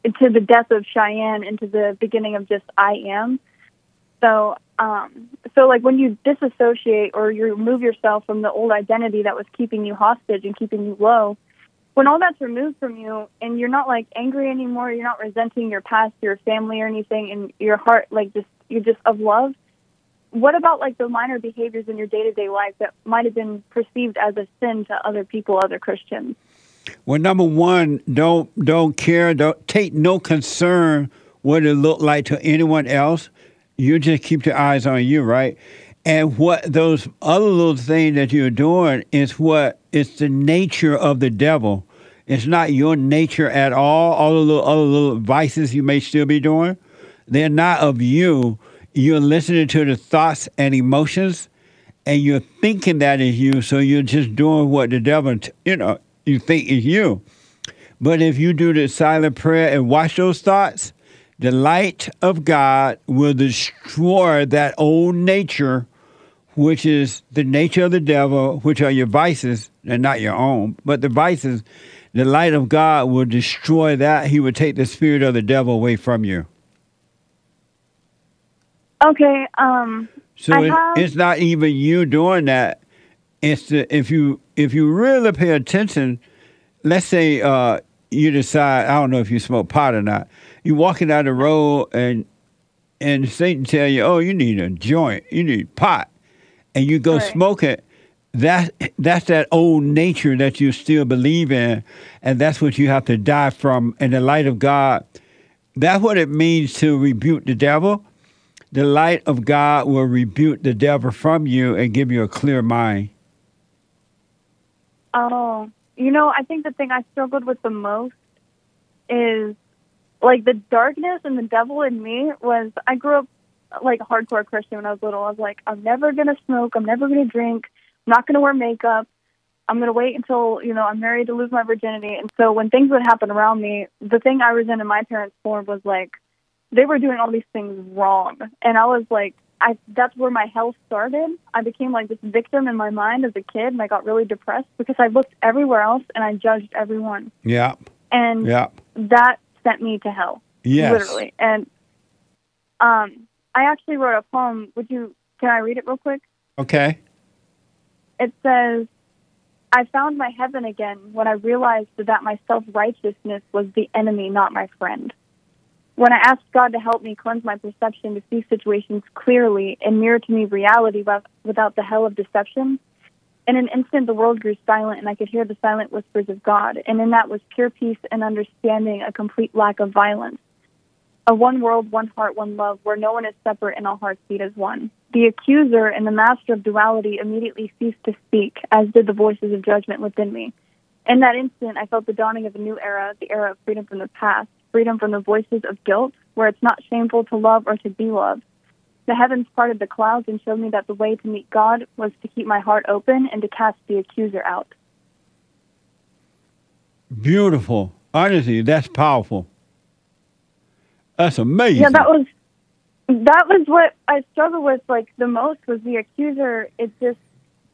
to the death of Cheyenne and to the beginning of just I am. So like when you disassociate or you remove yourself from the old identity that was keeping you hostage and keeping you low, when all that's removed from you and you're not like angry anymore, you're not resenting your past, your family or anything, and your heart you're just of love. What about like the minor behaviors in your day-to-day life that might have been perceived as a sin to other people, other Christians? Well, number one, don't care, don't take no concern what it look like to anyone else. You just keep your eyes on you, right? And what those other little things that you're doing is it's the nature of the devil. It's not your nature at all. All the other little vices you may still be doing, they're not of you. You're listening to the thoughts and emotions, and you're thinking that is you, so you're just doing what the devil, you think is you. But if you do the silent prayer and watch those thoughts, the light of God will destroy that old nature, which is the nature of the devil, which are your vices, and not your own, but the vices. The light of God will destroy that. He will take the spirit of the devil away from you. Okay. So it's not even you doing that. It's if you really pay attention. Let's say you decide, I don't know if you smoke pot or not. You walking down the road and Satan tell you, oh, you need a joint, you need pot, and you go smoke it. That's that old nature that you still believe in, and that's what you have to die from. In the light of God, that's what it means to rebuke the devil. The light of God will rebuke the devil from you and give you a clear mind. Oh, I think the thing I struggled with the most is like the darkness and the devil in me was, I grew up like a hardcore Christian when I was little. I was like, I'm never going to smoke. I'm never going to drink. I'm not going to wear makeup. I'm going to wait until, I'm married to lose my virginity. And so when things would happen around me, the thing I resented my parents for was like, they were doing all these things wrong. And I was like that's where my hell started. I became like this victim in my mind as a kid, and I got really depressed because I looked everywhere else and I judged everyone. Yeah. And Yeah. that sent me to hell. Yes. Literally. And I actually wrote a poem. Can I read it real quick? Okay. It says, I found my heaven again when I realized that my self-righteousness was the enemy, not my friend. When I asked God to help me cleanse my perception to see situations clearly and mirror to me reality without the hell of deception, in an instant the world grew silent and I could hear the silent whispers of God, and in that was pure peace and understanding, a complete lack of violence. A one world, one heart, one love, where no one is separate and all hearts beat as one. The accuser and the master of duality immediately ceased to speak, as did the voices of judgment within me. In that instant, I felt the dawning of a new era, the era of freedom from the past, freedom from the voices of guilt, where it's not shameful to love or to be loved. The heavens parted the clouds and showed me that the way to meet God was to keep my heart open and to cast the accuser out. Beautiful. Honestly, that's powerful. That's amazing. Yeah, that was what I struggled with like the most, was the accuser. It's just,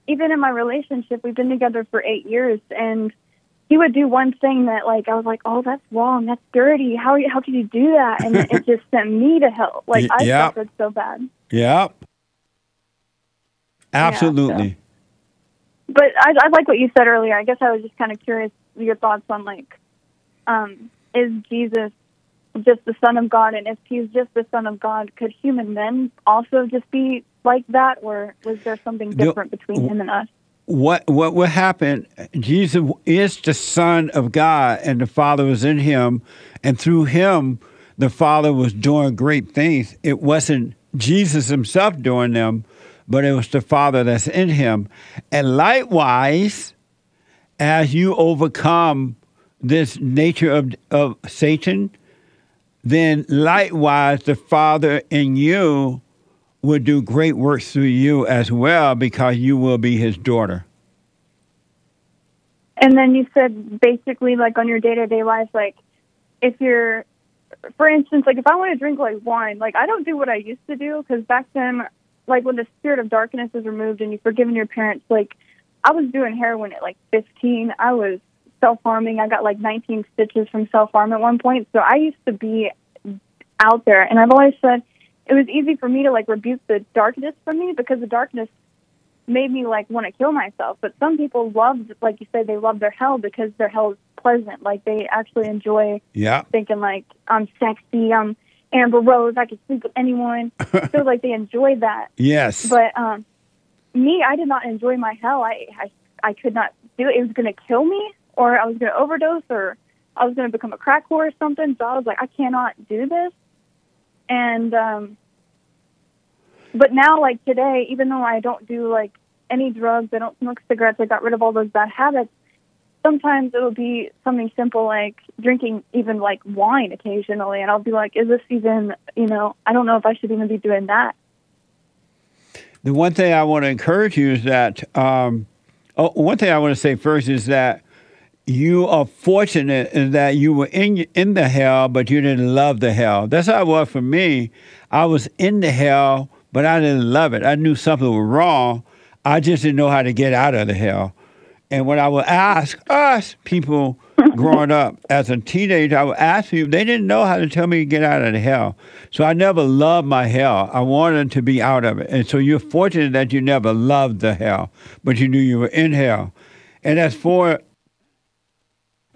even in my relationship, we've been together for 8 years, and he would do one thing that, like, I was like, oh, that's wrong, that's dirty. How could you do that? And it just sent me to hell. Like, I suffered so bad. Yep. Absolutely. Yeah, so. But I like what you said earlier. I guess I was just kind of curious your thoughts on, like, is Jesus just the Son of God? And if he's just the Son of God, could human men also just be like that? Or was there something different between him and us? What happened? Jesus is the Son of God, and the Father was in him, and through him, the Father was doing great things. It wasn't Jesus himself doing them, but it was the Father that's in him. And likewise, as you overcome this nature of Satan, then likewise the Father in you will do great works through you as well, because you will be his daughter. And then you said basically, like, on your day-to-day life, like, if you're, for instance, like, if I want to drink, like, wine, like, I don't do what I used to do, because back then, like, when the spirit of darkness is removed and you've forgiven your parents, like, I was doing heroin at, like, 15. I was self-harming. I got, like, 19 stitches from self-harm at one point. So I used to be out there. And I've always said, it was easy for me to, like, rebuke the darkness from me, because the darkness made me, like, want to kill myself. But some people loved, like you said, they love their hell because their hell is pleasant. Like, they actually enjoy thinking, like, I'm sexy, I'm Amber Rose, I can sleep with anyone. So, like, they enjoy that. Yes. But me, I did not enjoy my hell. I could not do it. It was going to kill me, or I was going to overdose, or I was going to become a crack whore or something. So I was like, I cannot do this. And, but now, like, today, even though I don't do, like, any drugs, I don't smoke cigarettes, I got rid of all those bad habits, sometimes it'll be something simple like drinking even, like, wine occasionally, and I'll be like, is this even, I don't know if I should even be doing that. The one thing I want to encourage you is that, one thing I want to say first is that you are fortunate in that you were in the hell, but you didn't love the hell. That's how it was for me. I was in the hell, but I didn't love it. I knew something was wrong. I just didn't know how to get out of the hell. And when I would ask people growing up as a teenager, I would ask people, they didn't know how to tell me to get out of the hell. So I never loved my hell. I wanted to be out of it. And so you're fortunate that you never loved the hell, but you knew you were in hell. And as far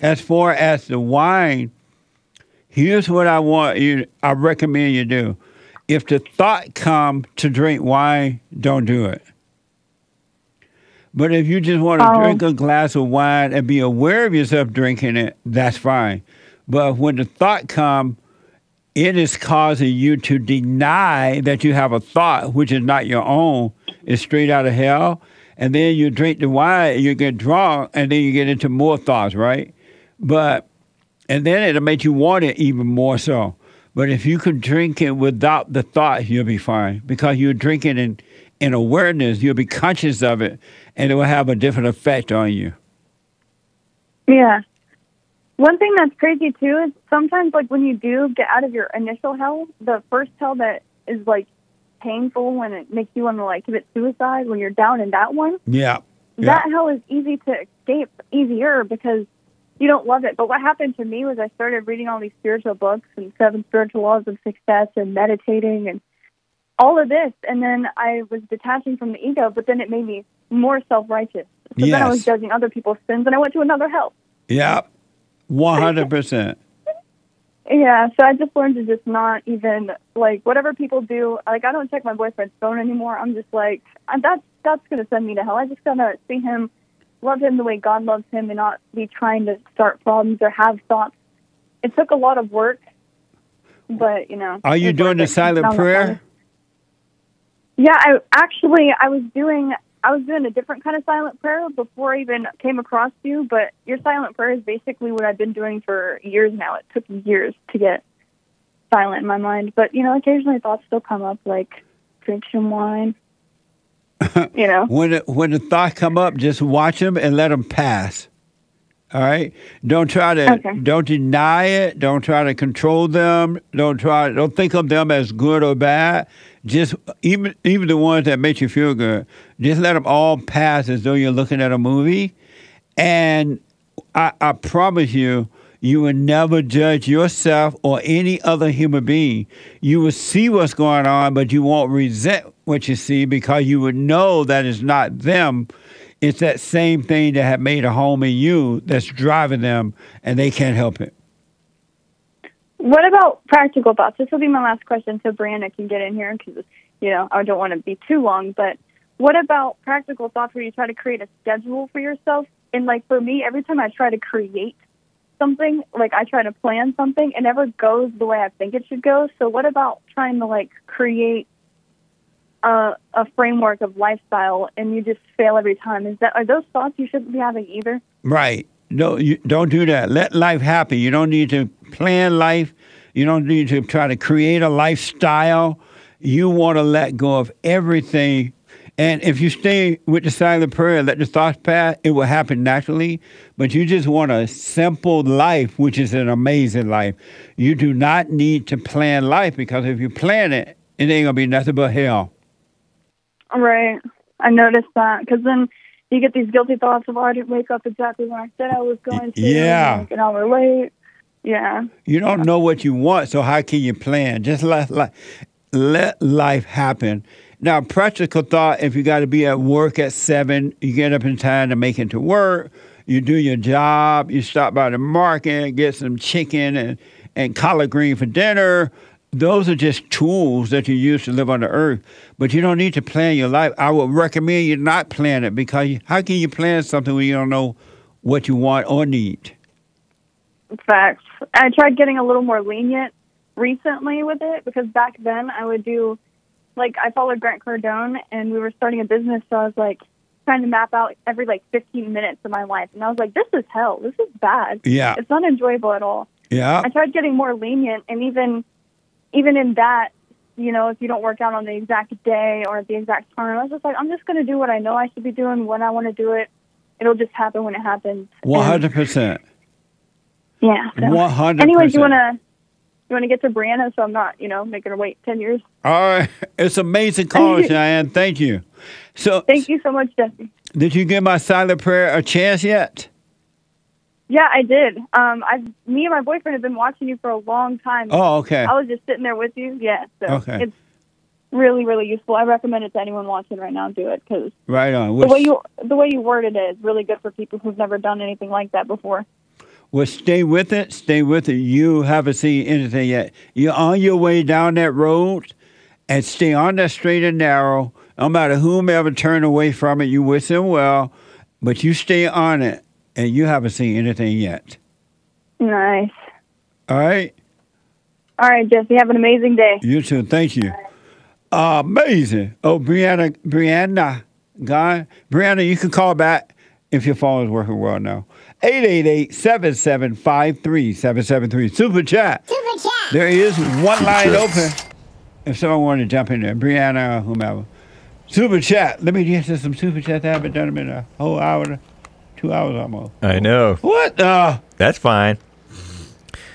as the wine, here's what I recommend you do. If the thought comes to drink wine, don't do it. But if you just want to drink a glass of wine and be aware of yourself drinking it, that's fine. But when the thought comes, it is causing you to deny that you have a thought, which is not your own. It's straight out of hell. And then you drink the wine, you get drunk, and then you get into more thoughts, right? And then it'll make you want it even more so. But if you can drink it without the thought, you'll be fine. Because you're drinking in awareness, you'll be conscious of it, and it will have a different effect on you. Yeah. One thing that's crazy, too, is sometimes, like, when you do get out of your initial hell, the first hell that is, like, painful when it makes you want to like commit suicide when you're down in that one. Yeah. That hell is easy to escape, easier because you don't love it. But what happened to me was I started reading all these spiritual books and 7 Spiritual Laws of Success and meditating and all of this. And then I was detaching from the ego, but then it made me more self-righteous. So then I was judging other people's sins and I went to another hell. Yeah. 100%. Yeah, so I just learned to just not even, like, whatever people do, like, I don't check my boyfriend's phone anymore. I'm just like, that's going to send me to hell. I just got to see him, love him the way God loves him, and not be trying to start problems or have thoughts. It took a lot of work, but, you know. Are you doing the silent prayer? Yeah, I was doing a different kind of silent prayer before I even came across you, but your silent prayer is basically what I've been doing for years now. It took years to get silent in my mind. But, you know, occasionally thoughts still come up, like drink some wine, you know. When the thoughts come up, just watch them and let them pass. All right? Don't deny it. Don't try to control them. Don't think of them as good or bad. Just even the ones that make you feel good, just let them all pass as though you're looking at a movie. And I promise you, you will never judge yourself or any other human being. You will see what's going on, but you won't resent what you see because you would know that it's not them. It's that same thing that had made a home in you that's driving them, and they can't help it. What about practical thoughts? This will be my last question so Brianna can get in here because, you know, I don't want to be too long. But what about practical thoughts where you try to create a schedule for yourself? And, like, for me, every time I try to create something, like I try to plan something, it never goes the way I think it should go. So what about trying to, like, create a framework of lifestyle and you just fail every time? Are those thoughts you shouldn't be having either? Right. No, you don't do that. Let life happen. You don't need to plan life. You don't need to try to create a lifestyle. You want to let go of everything. And if you stay with the silent prayer and let the thoughts pass, it will happen naturally. But you just want a simple life, which is an amazing life. You do not need to plan life because if you plan it, it ain't going to be nothing but hell. Right. I noticed that because then you get these guilty thoughts of, oh, I didn't wake up exactly when I said I was going to. Yeah. Like an hour late. Yeah. You don't know what you want, so how can you plan? Just let life happen. Now, practical thought, if you got to be at work at 7, you get up in time to make it to work, you do your job, you stop by the market, get some chicken and collard green for dinner. Those are just tools that you use to live on the earth. But you don't need to plan your life. I would recommend you not plan it because how can you plan something when you don't know what you want or need? Facts. I tried getting a little more lenient recently with it because back then I would do, like, I followed Grant Cardone and we were starting a business, so I was, like, trying to map out every, 15 minutes of my life. And I was like, this is hell. This is bad. Yeah. It's not enjoyable at all. Yeah. I tried getting more lenient, and even in that, you know, if you don't work out on the exact day or at the exact time, I was just like, I'm just going to do what I know I should be doing when I want to do it. It'll just happen when it happens. 100%. Yeah. So. 100%. Anyways, you want to get to Brianna so I'm not, making her wait 10 years? All right. It's amazing calling, Cheyenne. Thank you. Thank you so much, Jesse. Did you give my silent prayer a chance yet? Yeah, I did. Me and my boyfriend have been watching you for a long time. Oh, okay. I was just sitting there with you. Yeah, so okay. It's really, really useful. I recommend it to anyone watching right now. Do it because right on. The way you worded it is really good for people who've never done anything like that before. Well, stay with it. Stay with it. You haven't seen anything yet. You're on your way down that road, and stay on that straight and narrow. No matter whomever turn away from it, you wish them well, but you stay on it. And you haven't seen anything yet. Nice. All right? All right, Jesse. Have an amazing day. You too. Thank you. Amazing. Oh, Brianna, God. Brianna, you can call back if your phone is working well now. 888-7753-773. Super Chat. Super Chat. There is one line open if someone wanted to jump in there. Brianna or whomever. Super Chat. Let me get to some Super Chats. I haven't done them in a whole hour. 2 hours almost. I know. What? That's fine.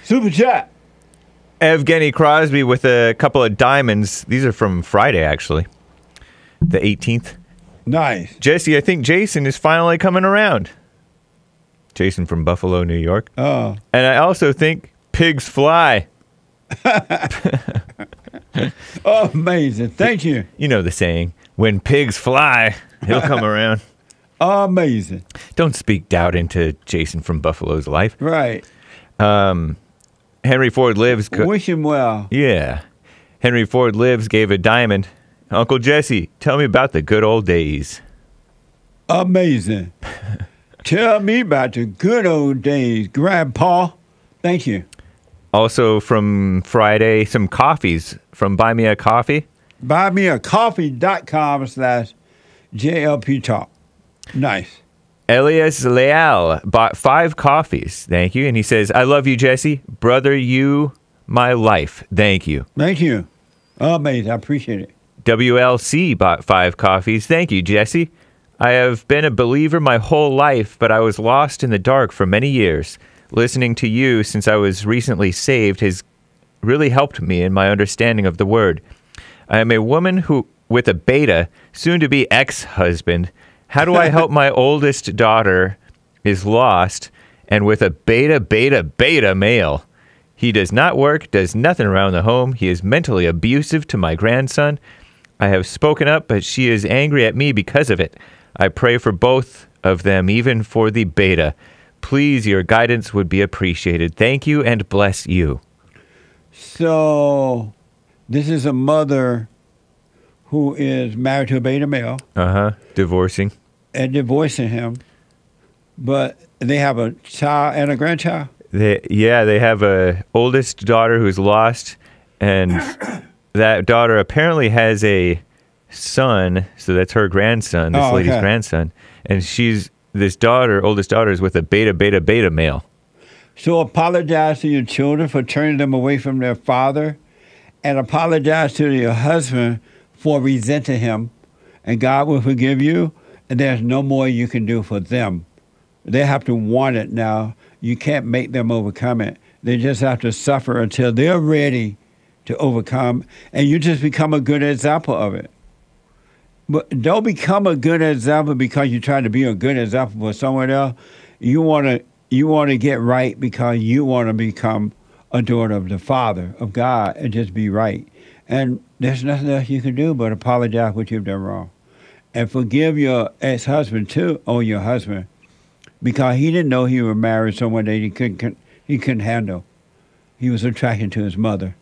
Super Chat. Evgeny Crosby with a couple of diamonds. These are from Friday, actually, the 18th. Nice. Jesse, I think Jason is finally coming around. Jason from Buffalo, New York. Oh. And I also think pigs fly. Oh, amazing. Thank you. You know the saying, when pigs fly, he'll come around. Amazing. Don't speak doubt into Jason from Buffalo's life. Right. Henry Ford Lives. Wish him well. Yeah. Henry Ford Lives gave a diamond. Uncle Jesse, tell me about the good old days. Amazing. Tell me about the good old days, Grandpa. Thank you. Also from Friday, some coffees from Buy Me a Coffee. BuyMeACoffee.com/JLP Talk. Nice. Elias Leal bought 5 coffees. Thank you. And he says, I love you, Jesse. Brother, you, my life. Thank you. Thank you. Amazing. I appreciate it. WLC bought 5 coffees. Thank you, Jesse. I have been a believer my whole life, but I was lost in the dark for many years. Listening to you since I was recently saved has really helped me in my understanding of the word. I am a woman who, with a beta, soon-to-be ex-husband. How do I help my oldest daughter is lost and with a beta male? He does not work, does nothing around the home. He is mentally abusive to my grandson. I have spoken up, but she is angry at me because of it. I pray for both of them, even for the beta. Please, your guidance would be appreciated. Thank you and bless you. So, this is a mother who is married to a beta male. Divorcing. And divorcing him. But they have a child and a grandchild? They have a oldest daughter who's lost, and that daughter apparently has a son, so that's her grandson, this lady's grandson. And oldest daughter is with a beta male. So apologize to your children for turning them away from their father, and apologize to your husband for resenting him, and God will forgive you, and there's no more you can do for them. They have to want it now. You can't make them overcome it. They just have to suffer until they're ready to overcome, and you just become a good example of it. But don't become a good example because you're trying to be a good example for someone else. You want to get right because you want to become a daughter of the Father, of God, and just be right. And there's nothing else you can do but apologize for what you've done wrong. And forgive your ex-husband, too, or your husband, because he didn't know he was married to someone that he couldn't handle. He was attracted to his mother.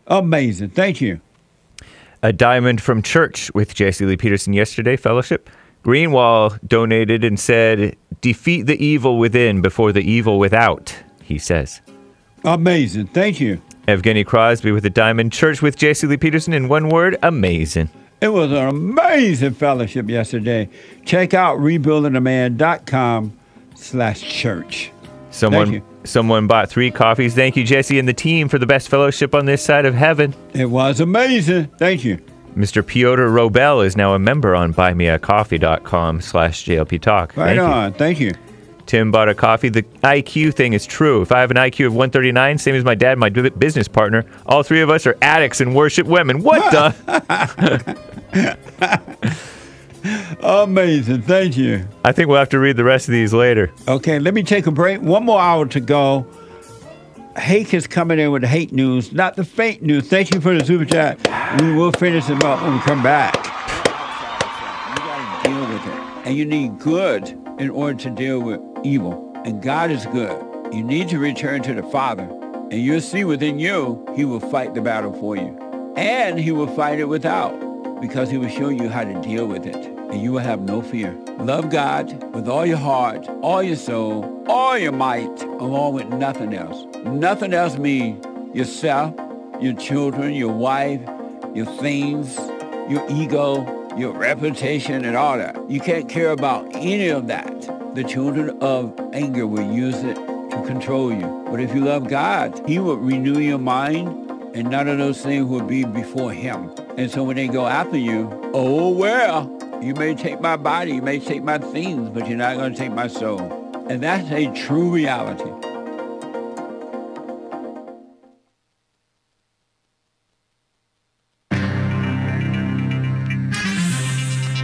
Amazing. Thank you. A diamond from church with Jesse Lee Peterson yesterday, fellowship. Greenwall donated and said, defeat the evil within before the evil without, he says. Amazing. Thank you. Evgeny Crosby with a diamond. Church with Jesse Lee Peterson in one word, amazing. It was an amazing fellowship yesterday. Check out rebuildingtheman.com/church. Someone bought 3 coffees. Thank you, Jesse, and the team for the best fellowship on this side of heaven. It was amazing. Thank you. Mr. Piotr Robel is now a member on buymeacoffee.com/JLP Talk. Right on. Thank you. Tim bought a coffee. The IQ thing is true. If I have an IQ of 139, same as my dad, my business partner, all 3 of us are addicts and worship women. What the? Amazing. Thank you. I think we'll have to read the rest of these later. Okay, let me take a break. 1 more hour to go. Hake is coming in with the hate news, not the fake news. Thank you for the super chat. We will finish them up when we come back. You got to deal with it. And you need good in order to deal with evil. And God is good. You need to return to the Father. And you'll see within you, he will fight the battle for you. And he will fight it without, because he will show you how to deal with it. And you will have no fear. Love God with all your heart, all your soul, all your might, along with nothing else. Nothing else means yourself, your children, your wife, your things, your ego, your reputation, and all that. You can't care about any of that. The children of anger will use it to control you. But if you love God, he will renew your mind, and none of those things will be before him. And so when they go after you, oh, well, you may take my body, you may take my things, but you're not going to take my soul. And that's a true reality.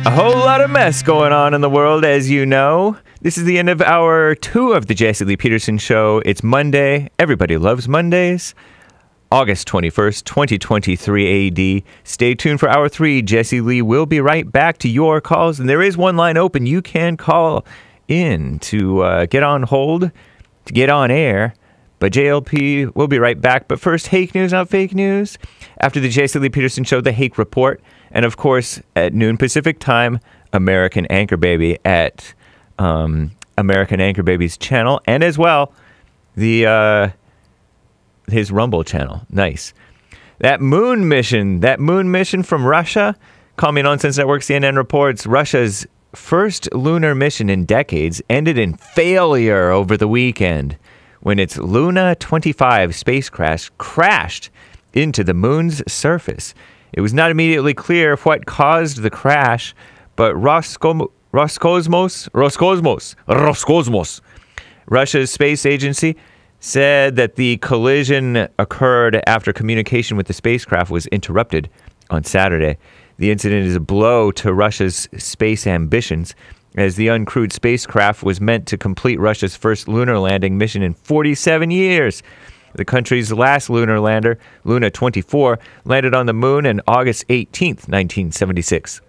A whole lot of mess going on in the world, as you know. This is the end of hour 2 of the Jesse Lee Peterson Show. It's Monday. Everybody loves Mondays. August 21st, 2023 AD. Stay tuned for hour 3. Jesse Lee will be right back to your calls. And there is one line open. You can call in to get on hold, to get on air. But JLP will be right back. But first, Hake News, not fake news. After the Jesse Lee Peterson Show, the Hake Report. And of course, at noon Pacific time, American Anchor Baby at American Anchor Baby's channel. And as well, the his Rumble channel. Nice. That moon mission from Russia. Call Me Nonsense Network, CNN reports Russia's first lunar mission in decades ended in failure over the weekend when its Luna 25 spacecraft crashed into the moon's surface. It was not immediately clear what caused the crash, but Roscosmos, Russia's space agency, said that the collision occurred after communication with the spacecraft was interrupted on Saturday. The incident is a blow to Russia's space ambitions, as the uncrewed spacecraft was meant to complete Russia's first lunar landing mission in 47 years. The country's last lunar lander, Luna 24, landed on the moon on August 18, 1976.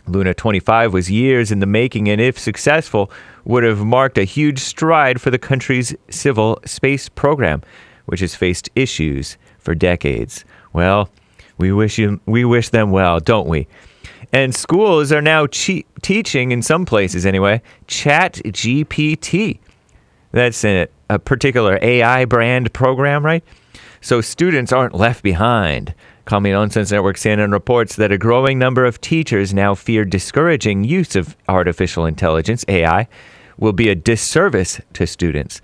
Luna 25 was years in the making and, if successful, would have marked a huge stride for the country's civil space program, which has faced issues for decades. Well, we wish them well, don't we? And schools are now teaching, in some places anyway, ChatGPT. That's a particular AI brand program, right? So students aren't left behind. Call Me Nonsense Network CNN reports that a growing number of teachers now fear discouraging use of artificial intelligence, AI, will be a disservice to students.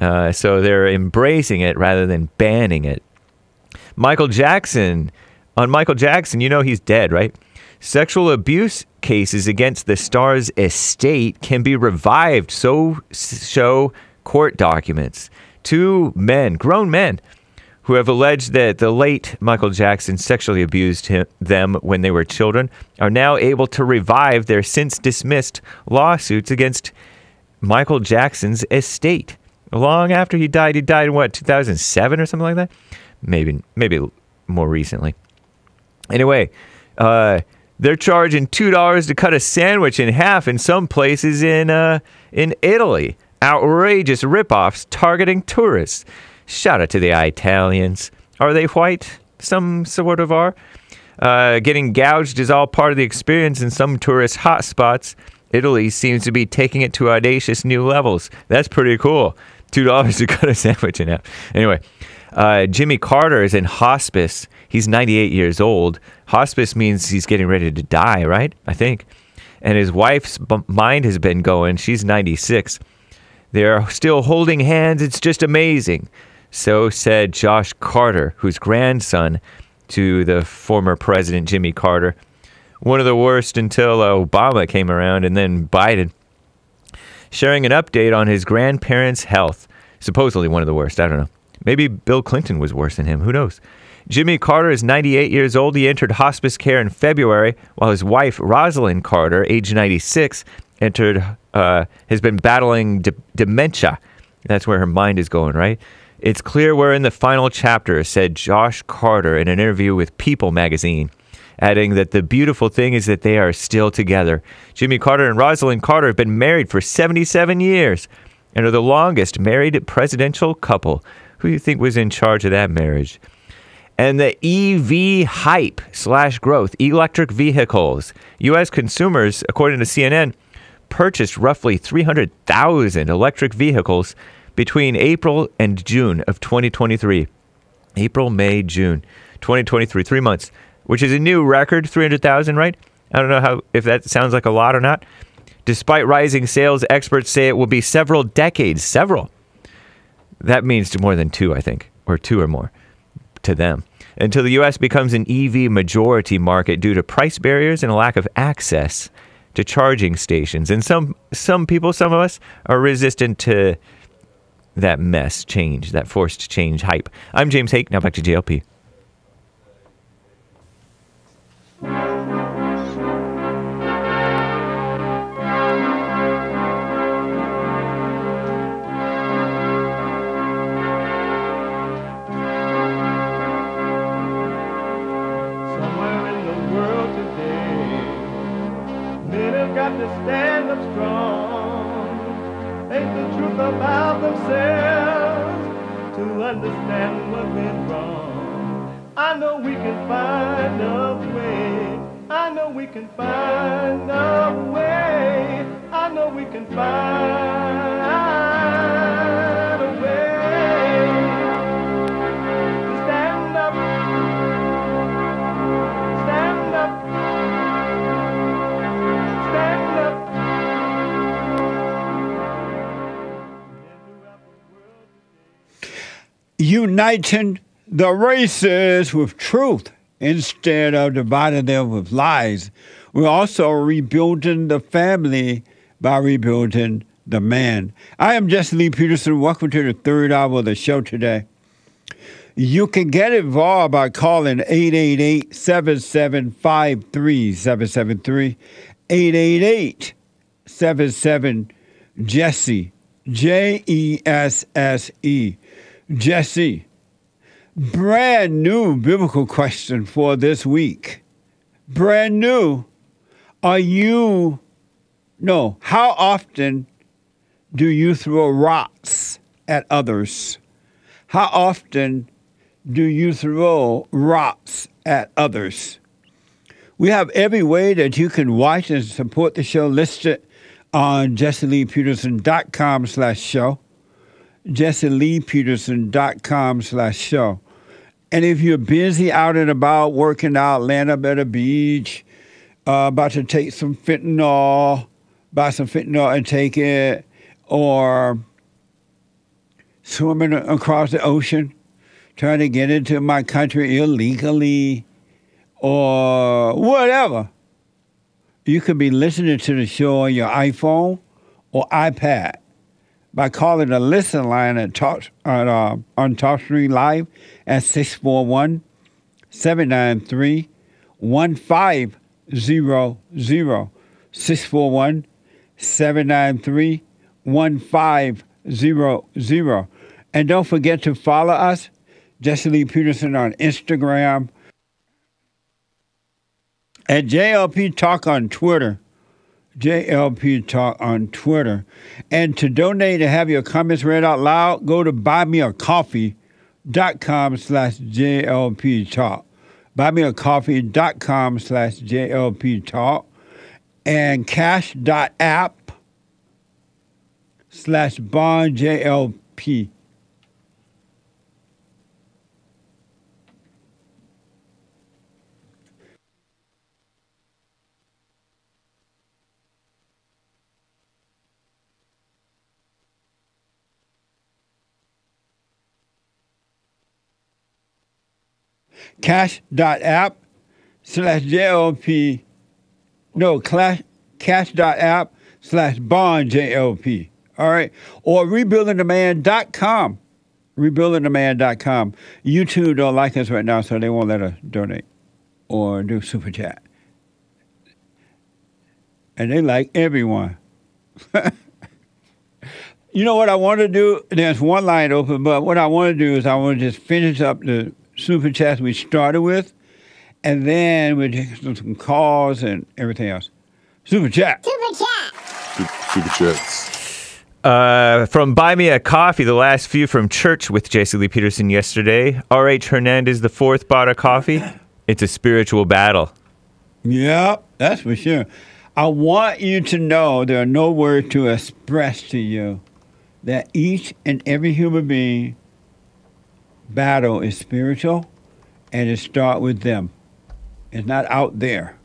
So they're embracing it rather than banning it. Michael Jackson, you know he's dead, right? Sexual abuse cases against the star's estate can be revived, so show court documents. 2 men, grown men, who have alleged that the late Michael Jackson sexually abused them when they were children, are now able to revive their since-dismissed lawsuits against Michael Jackson's estate. Long after he died in what, 2007 or something like that? Maybe more recently. Anyway, they're charging $2 to cut a sandwich in half in some places in Italy. Outrageous ripoffs targeting tourists. Shout out to the Italians. Are they white? Some sort of are. Getting gouged is all part of the experience in some tourist hotspots. Italy seems to be taking it to audacious new levels. That's pretty cool. $2 to cut a sandwich in half. Anyway, Jimmy Carter is in hospice. He's 98 years old. Hospice means he's getting ready to die, right? I think. And his wife's mind has been going. She's 96. They're still holding hands. It's just amazing. So said Josh Carter, who's grandson to the former president, Jimmy Carter. One of the worst until Obama came around, and then Biden. Sharing an update on his grandparents' health. Supposedly one of the worst. I don't know. Maybe Bill Clinton was worse than him. Who knows? Jimmy Carter is 98 years old. He entered hospice care in February, while his wife, Rosalind Carter, age 96, has been battling dementia. That's where her mind is going, right? It's clear we're in the final chapter, said Josh Carter in an interview with People magazine, adding that the beautiful thing is that they are still together. Jimmy Carter and Rosalind Carter have been married for 77 years and are the longest married presidential couple. Who do you think was in charge of that marriage? And the EV hype / growth, electric vehicles. U.S. consumers, according to CNN, purchased roughly 300,000 electric vehicles between April and June of 2023. April, May, June 2023, 3 months, which is a new record, 300,000, right? I don't know if that sounds like a lot or not. Despite rising sales, experts say it will be several decades. Several. That means more than 2, I think, or 2 or more to them, until the U.S. becomes an EV majority market due to price barriers and a lack of access to charging stations. And some people, some of us, are resistant to that change, that forced change hype. I'm James Hake. Now back to JLP. got to stand up strong. Ain't the truth about themselves to understand what went wrong. I know we can find a way. I know we can find a way. I know we can find a way to stand up, stand up, stand up. Uniting the races with truth instead of dividing them with lies. We're also rebuilding the family by rebuilding the man. I am Jesse Lee Peterson. Welcome to the third hour of the show today. You can get involved by calling 888-7753-773, 888-77-JESSE, Jesse, Jesse. Brand new biblical question for this week. Brand new. How often do you throw rocks at others? How often do you throw rocks at others? We have every way that you can watch and support the show listed on JesseLeePeterson.com/show. JesseLeePeterson.com/show. And if you're busy out and about, working out, laying up at a beach, about to take some fentanyl, buy some fentanyl and take it, or swimming across the ocean, trying to get into my country illegally, or whatever, you could be listening to the show on your iPhone or iPad by calling the listen line at on TalkStream Live at 641-793-1500, 641-793-1500. And don't forget to follow us, Jesse Lee Peterson, on Instagram, at JLP Talk on Twitter. JLP Talk on Twitter. And to donate and have your comments read out loud, go to buymeacoffee.com/JLP Talk. Buymeacoffee.com/JLP Talk. And cash.app/BondJLP. Cash.app/JLP. No, cash.app/BondJLP. All right. Or rebuildingtheman.com. Rebuildingtheman.com. YouTube don't like us right now, so they won't let us donate or do super chat. And they like everyone. You know what I want to do? There's one line open, but what I want to do is I want to just finish up the super chats we started with, and then we'll take some calls and everything else. Super chat. Super chats. From Buy Me a Coffee, the last few from church with Jesse Lee Peterson yesterday. R.H. Hernandez IV bought a coffee. It's a spiritual battle. Yep, that's for sure. I want you to know there are no words to express to you that each and every human being battle is spiritual, and it starts with them. It's not out there.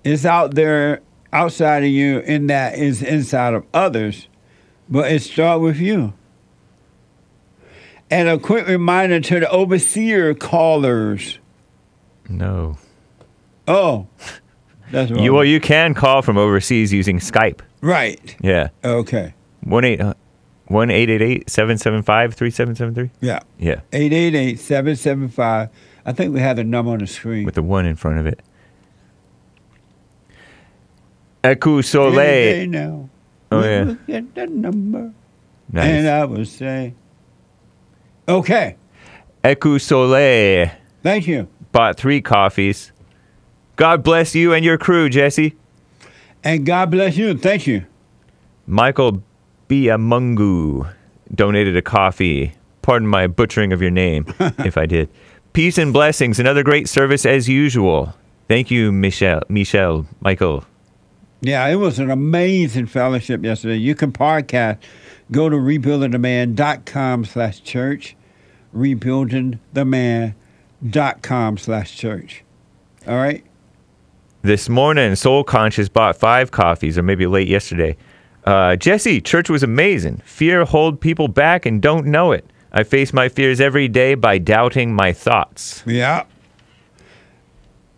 It's out there, outside of you, in that is inside of others, but it starts with you. And a quick reminder to the overseer callers. No. Oh, that's wrong. Well, you can call from overseas using Skype. Right. Yeah. Okay. 1-888-775-3773? Yeah. Yeah. 888-775. I think we have the number on the screen. With the 1 in front of it. Eku Soleil. Now. Oh, yeah. We'll get the number. Nice. And I will say, okay. Eku Soleil. Thank you. Bought 3 coffees. God bless you and your crew, Jesse. And God bless you. Thank you. Michael Biamungu donated a coffee. Pardon my butchering of your name, if I did. Peace and blessings. Another great service as usual. Thank you, Michael. Yeah, it was an amazing fellowship yesterday. You can podcast. Go to rebuildingtheman.com/church. rebuildingtheman.com/church. All right? This morning, Soul Conscious bought 5 coffees, or maybe late yesterday. Jesse, church was amazing. Fear hold people back and don't know it. I face my fears every day by doubting my thoughts. Yeah.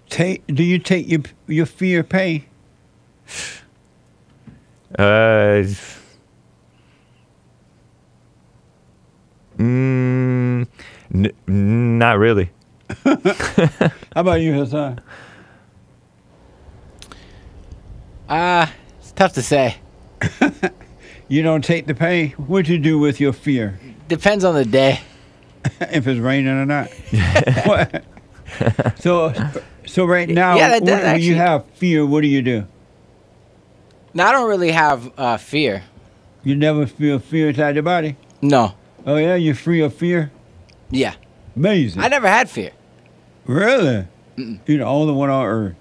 Do you take your fear pay? Not really. How about you, Hassan? It's tough to say. You don't take the pay? What'd you do with your fear? Depends on the day. If it's raining or not. What? So right now, when you have fear, what do? No, I don't really have fear. You never feel fear inside your body? No. Oh, yeah? You're free of fear? Yeah. Amazing. I never had fear. Really? Mm-mm. You're the only one on earth.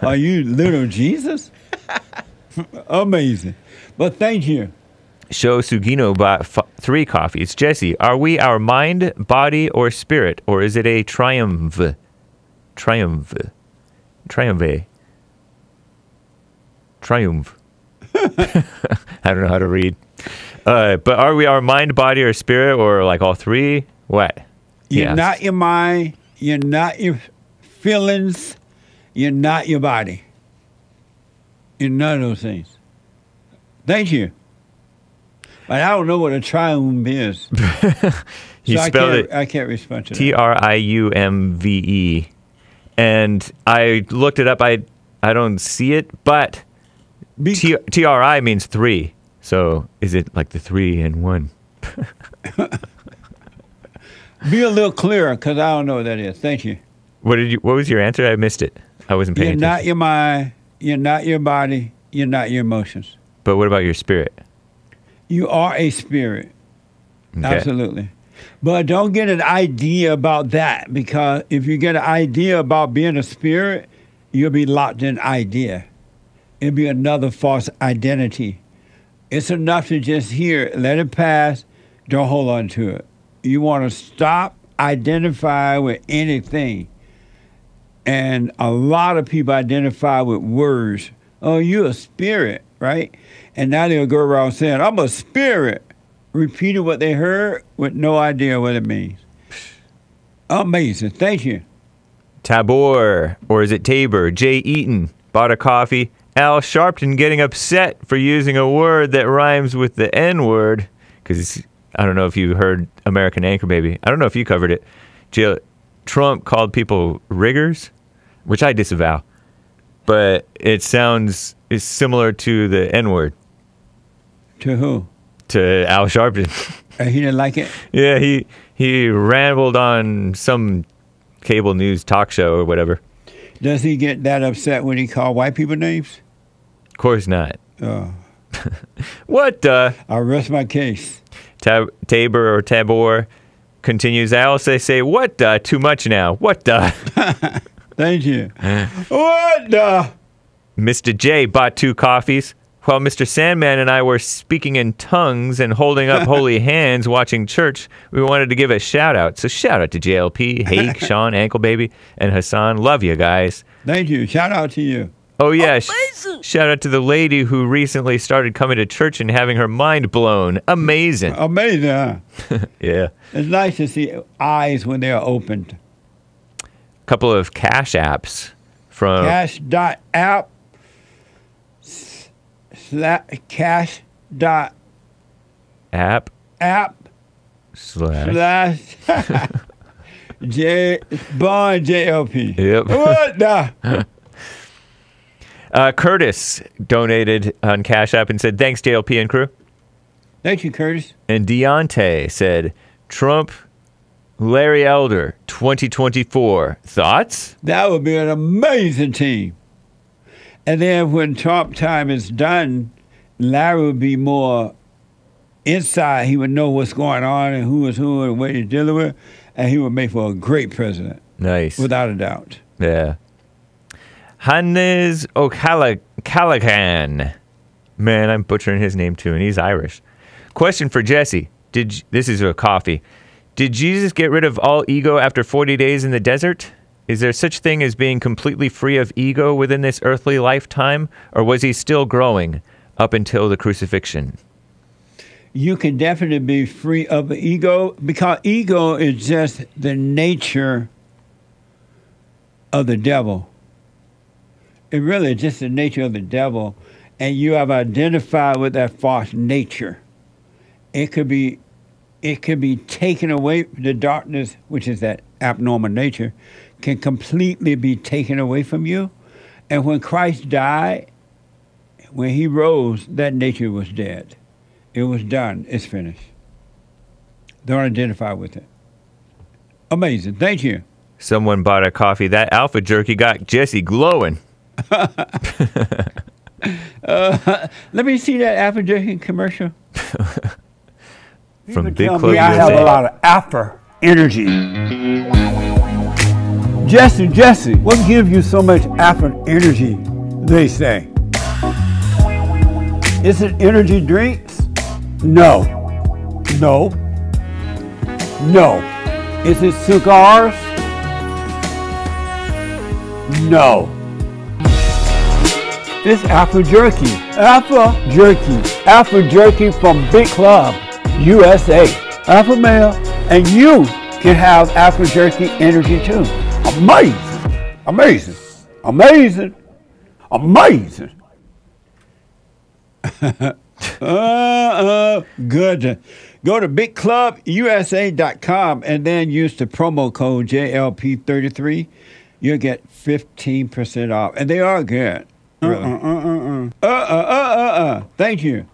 Are you little Jesus? Amazing. But thank you. Sho Sugino bought 3 coffees. Jesse, are we our mind, body, or spirit? Or is it a triumph? Triumph. I don't know how to read. But are we our mind, body, or spirit, or like all 3? What? You're not your mind. You're not your feelings. You're not your body. You're none of those things. Thank you. But I don't know what a triumph is. You so spelled it. I can't respond to that. Triumve. And I looked it up. I don't see it, but TRI means 3. So is it like the 3 and 1? Be a little clearer, because I don't know what that is. Thank you. What was your answer? I missed it. I wasn't paying attention. You're not your mind. You're not your body. You're not your emotions. But what about your spirit? You are a spirit. Okay. Absolutely. But don't get an idea about that, because if you get an idea about being a spirit, you'll be locked in idea. It'll be another false identity. It's enough to just hear it, let it pass, don't hold on to it. You want to stop identifying with anything. And a lot of people identify with words. Oh, you're a spirit, right? And now they'll go around saying, I'm a spirit. Repeating what they heard with no idea what it means. Amazing. Thank you. Tabor, or is it Tabor? Jay Eaton bought a coffee. Al Sharpton getting upset for using a word that rhymes with the N-word. Because I don't know if you heard American Anchor Baby. I don't know if you covered it. Trump called people riggers, which I disavow. But it's similar to the N-word. To who? To Al Sharpton. He didn't like it? Yeah, he rambled on some cable news talk show or whatever. Does he get that upset when he called white people names? Of course not. Oh. What the? I'll rest my case. Tabor or Tabor continues. I also say, what the? Too much now. What the? Thank you. What the? Mr. J bought 2 coffees. While Mr. Sandman and I were speaking in tongues and holding up holy hands watching church, we wanted to give a shout out. So shout out to JLP, Hake, Sean, Ankle Baby, and Hassan. Love you guys. Thank you. Shout out to you. Oh, yeah. Shout out to the lady who recently started coming to church and having her mind blown. Amazing. Amazing, huh? Yeah. It's nice to see eyes when they are opened. A couple of cash apps from... Cash.app. Cash dot app slash Bond JLP. Yep. What the? Curtis donated on Cash App and said, thanks, JLP and crew. Thank you, Curtis. And Deontay said, Trump, Larry Elder, 2024. Thoughts? That would be an amazing team. And then when Trump time is done, Larry would be more inside. He would know what's going on and who is who and what he's dealing with, and he would make for a great president. Nice. Without a doubt. Yeah. Hannes O'Callaghan. Man, I'm butchering his name too, and he's Irish. Question for Jesse. This is a coffee. Did Jesus get rid of all ego after 40 days in the desert? Is there such thing as being completely free of ego within this earthly lifetime, or was he still growing up until the crucifixion? You can definitely be free of the ego, because ego is just the nature of the devil. It really is just the nature of the devil, and you have identified with that false nature. It could be taken away. The darkness, which is that abnormal nature, can completely be taken away from you. And when Christ died, when he rose, that nature was dead. It was done. It's finished. Don't identify with it. Amazing. Thank you. Someone bought a coffee. That alpha jerky got Jesse glowing. Let me see that alpha jerky commercial. From Big Club I have a lot of alpha energy. Jesse, what gives you so much alpha energy, they say? Is it energy drinks? No. Is it cigars? No. It's Alpha Jerky. Alpha Jerky from Big Club, USA. Alpha male, and you can have Alpha Jerky energy too. Amazing. Good. Go to bigclubusa.com and then use the promo code JLP33. You'll get 15% off. And they are good. Thank you.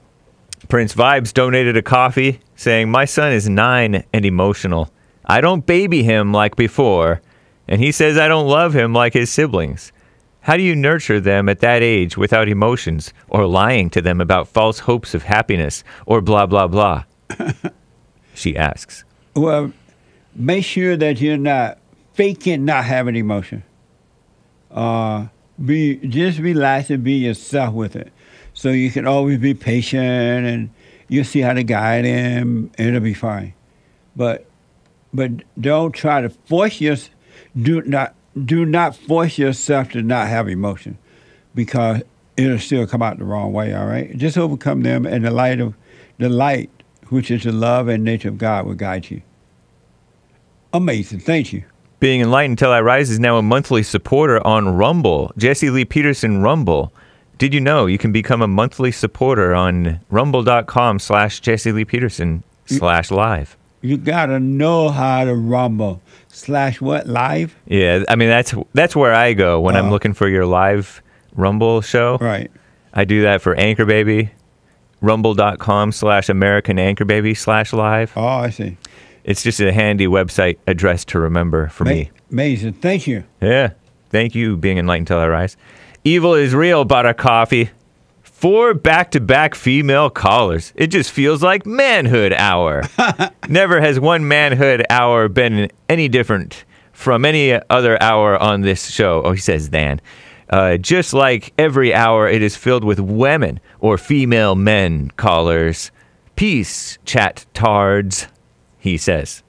Prince Vibes donated a coffee saying, my son is 9 and emotional. I don't baby him like before. And he says I don't love him like his siblings. How do you nurture them at that age without emotions or lying to them about false hopes of happiness or blah, blah, blah? She asks. Well, make sure that you're not faking not having emotion. Just relax and be yourself with it. So you can always be patient and you'll see how to guide him and it'll be fine. But don't try to force yourself. Do not force yourself to not have emotion, because it'll still come out the wrong way, all right? Just overcome them, and the light, which is the love and nature of God, will guide you. Amazing. Thank you. Being Enlightened Until I Rise is now a monthly supporter on Rumble. Jesse Lee Peterson Rumble. Did you know you can become a monthly supporter on rumble.com/Jesse Lee Peterson/live? You gotta know how to rumble. /what? Live? Yeah, I mean, that's where I go when I'm looking for your live Rumble show. Right. I do that for Anchor Baby. Rumble.com/American Anchor Baby/live. Oh, I see. It's just a handy website address to remember for me. Amazing. Thank you. Yeah. Thank you, Being Enlightened Till I Rise. Evil is Real bought a coffee. 4 back-to-back female callers. It just feels like manhood hour. Never has one manhood hour been any different from any other hour on this show. Oh, he says Dan. Just like every hour, it is filled with women or female men callers. Peace, chat tards, he says.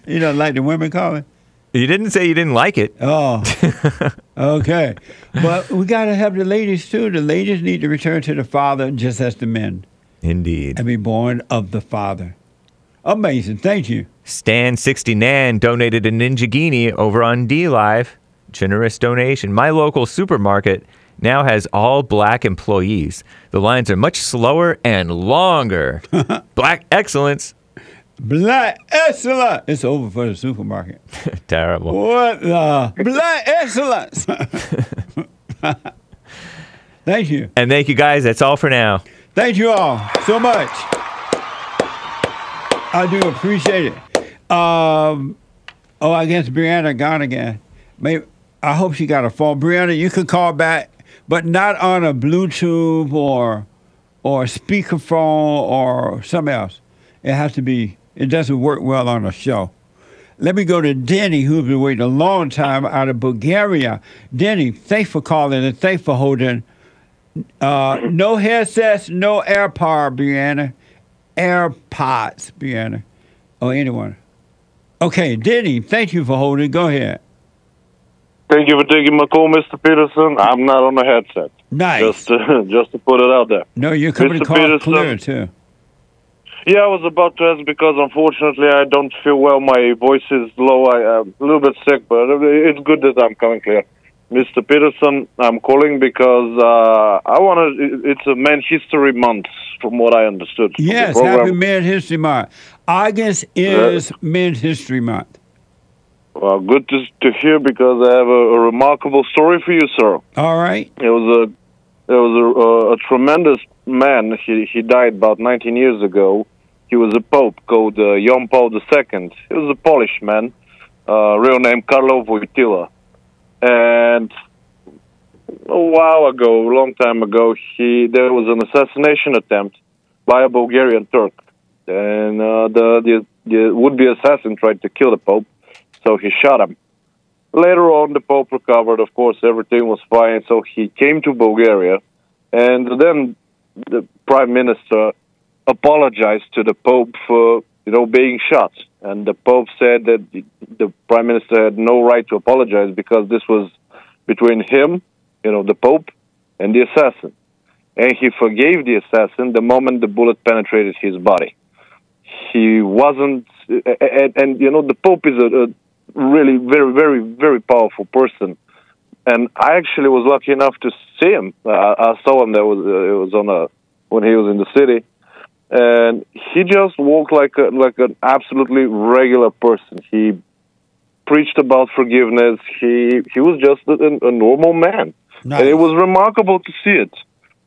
You don't like the women calling? You didn't say you didn't like it. Oh, okay. But we got to have the ladies, too. The ladies need to return to the Father just as the men. Indeed. And be born of the Father. Amazing. Thank you. Stan69 donated a Ninjagini over on D-Live. Generous donation. My local supermarket now has all black employees. The lines are much slower and longer. Black excellence. Black excellence. It's over for the supermarket. Terrible. What the? Black excellence. Thank you. And thank you, guys. That's all for now. Thank you all so much. I do appreciate it. I guess Brianna gone again. I hope she got a phone. Brianna, you can call back but not on a Bluetooth or speakerphone or something else. It has to be. It doesn't work well on a show. Let me go to Denny, who's been waiting a long time out of Bulgaria. Denny, thanks for calling and thanks for holding. No headsets, no AirPod, Brianna. AirPods, Brianna. Or anyone. Okay, Denny, thank you for holding. Go ahead. Thank you for taking my call, Mr. Peterson. I'm not on a headset. Nice. Just to put it out there. No, you're coming to call clear, too. Yeah, I was about to ask because, unfortunately, I don't feel well. My voice is low. I'm a little bit sick, but it's good that I'm coming clear. Mr. Peterson, I'm calling because I want to. It's a Men History Month, from what I understood. Yes, happy Men's History Month. August is Men's History Month. Well, good to hear because I have a remarkable story for you, sir. All right. It was a tremendous man. He died about 19 years ago. He was a pope called Jan Paul II. He was a Polish man, real name Karlo Wojtyla. And a while ago, a long time ago, there was an assassination attempt by a Bulgarian Turk. And the would-be assassin tried to kill the pope, so he shot him. Later on, the pope recovered. Of course, everything was fine, so he came to Bulgaria. And then the prime minister apologized to the pope for, being shot. And the pope said that the prime minister had no right to apologize because this was between him, the pope, and the assassin. And he forgave the assassin the moment the bullet penetrated his body. He wasn't, and the pope is a really very, very, very powerful person. And I actually was lucky enough to see him. I saw him. It was when he was in the city. And he just walked like an absolutely regular person. He preached about forgiveness. He was just a normal man. Nice. And it was remarkable to see it.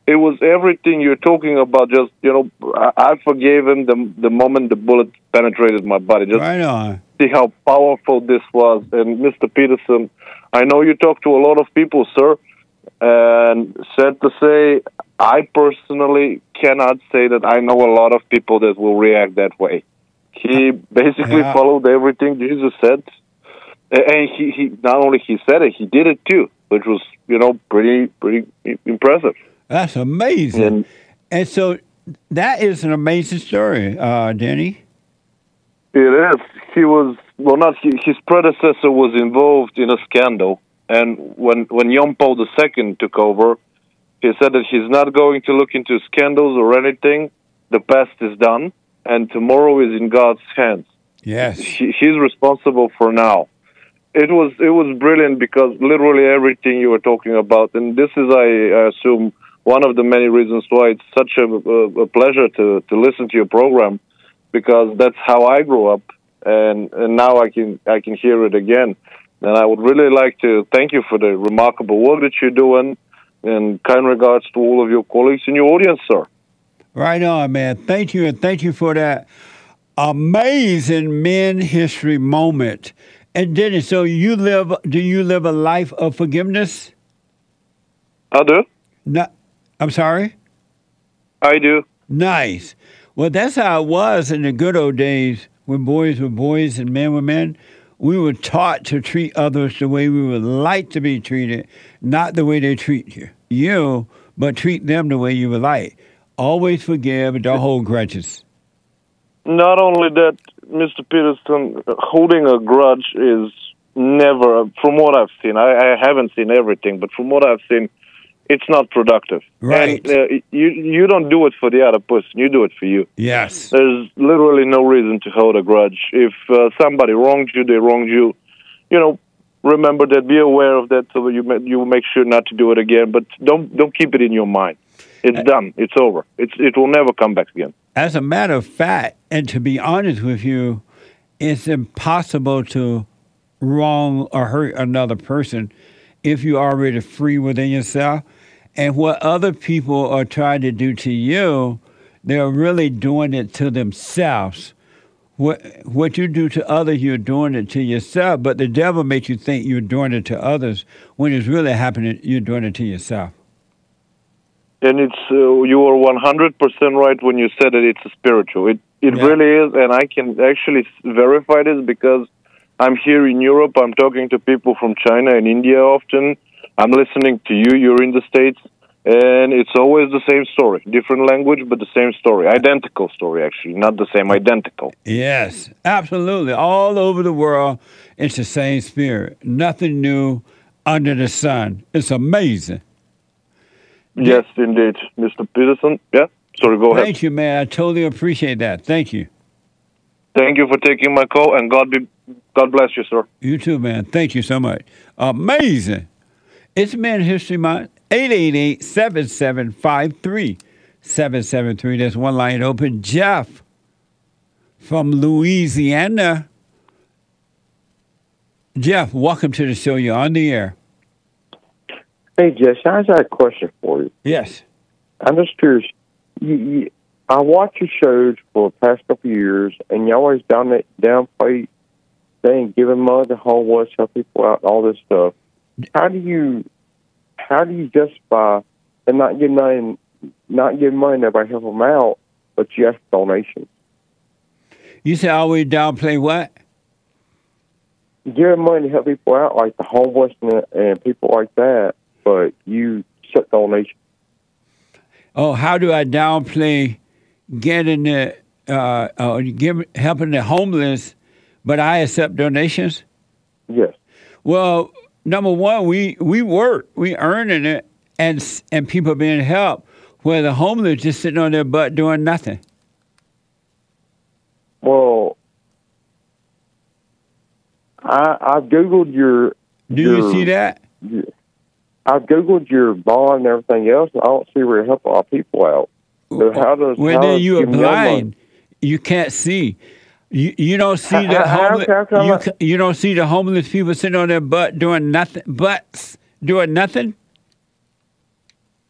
It was everything you're talking about. Just, I forgave him the moment the bullet penetrated my body. Just right on. See how powerful this was. And Mr. Peterson, I know you talk to a lot of people, sir. And sad to say, I personally cannot say that I know a lot of people that will react that way. He basically followed everything Jesus said. And he not only he said it, he did it too, which was, pretty impressive. That's amazing. And so that is an amazing story, Danny. It is. He was, his predecessor was involved in a scandal. And when Jan Paul II took over, he said that he's not going to look into scandals or anything. The past is done, and tomorrow is in God's hands. Yes. He's responsible for now. It was brilliant because literally everything you were talking about, and this is, I assume, one of the many reasons why it's such a pleasure to listen to your program, because that's how I grew up, and now I can hear it again. And I would really like to thank you for the remarkable work that you're doing, and kind regards to all of your colleagues in your audience, sir. Right on, man. Thank you, and thank you for that amazing Men History moment. And Dennis, so do you live a life of forgiveness? I do. No, I'm sorry? I do. Nice. Well, that's how it was in the good old days when boys were boys and men were men. We were taught to treat others the way we would like to be treated, not the way they treat you, but treat them the way you would like. Always forgive and don't hold grudges. Not only that, Mr. Peterson, holding a grudge is never, from what I've seen, I haven't seen everything, but from what I've seen, it's not productive. Right. And you don't do it for the other person, you do it for you. Yes. There's literally no reason to hold a grudge. If somebody wronged you, they wronged you, remember that, be aware of that, so that you make sure not to do it again, but don't keep it in your mind. It's done. It's over. It will never come back again. As a matter of fact, and to be honest with you, it's impossible to wrong or hurt another person if you're already free within yourself. And what other people are trying to do to you, they're really doing it to themselves. What you do to others, you're doing it to yourself, but the devil makes you think you're doing it to others when it's really happening, you're doing it to yourself. And it's you were 100% right when you said that it's a spiritual. It really is, and I can actually verify this because I'm here in Europe. I'm talking to people from China and India often. I'm listening to you. You're in the States, and it's always the same story. Different language, but the same story. Identical story, actually. Not the same, identical. Yes, absolutely. All over the world, it's the same spirit. Nothing new under the sun. It's amazing. Yes, indeed. Mr. Peterson, yeah? Sorry, go ahead. Thank you, man. I totally appreciate that. Thank you. Thank you for taking my call, and God bless you, sir. You too, man. Thank you so much. Amazing. It's Men History Month. 888-7753-773. There's one line open. Jeff from Louisiana. Jeff, welcome to the show. You're on the air. Hey, Jess, I just had a question for you. Yes. I'm just curious. I watch your shows for the past couple of years, and you always downplay saying giving money to homeless, help people out, all this stuff. How do you justify and not give money to everybody, help them out, but you ask donations? You say always downplay what? Giving money to help people out, like the homeless and people like that, but you accept donations. Oh, how do I downplay getting helping the homeless, but I accept donations? Yes. Well, number one, we work, we earning it, and people being helped, where the homeless just sitting on their butt doing nothing. Well, I've Googled your... Do you see that? I've Googled your bond and everything else, and I don't see where you help a lot of people out. So then you are blind. You can't see. You don't see the homeless. You don't see the homeless people sitting on their butt doing nothing. Doing nothing.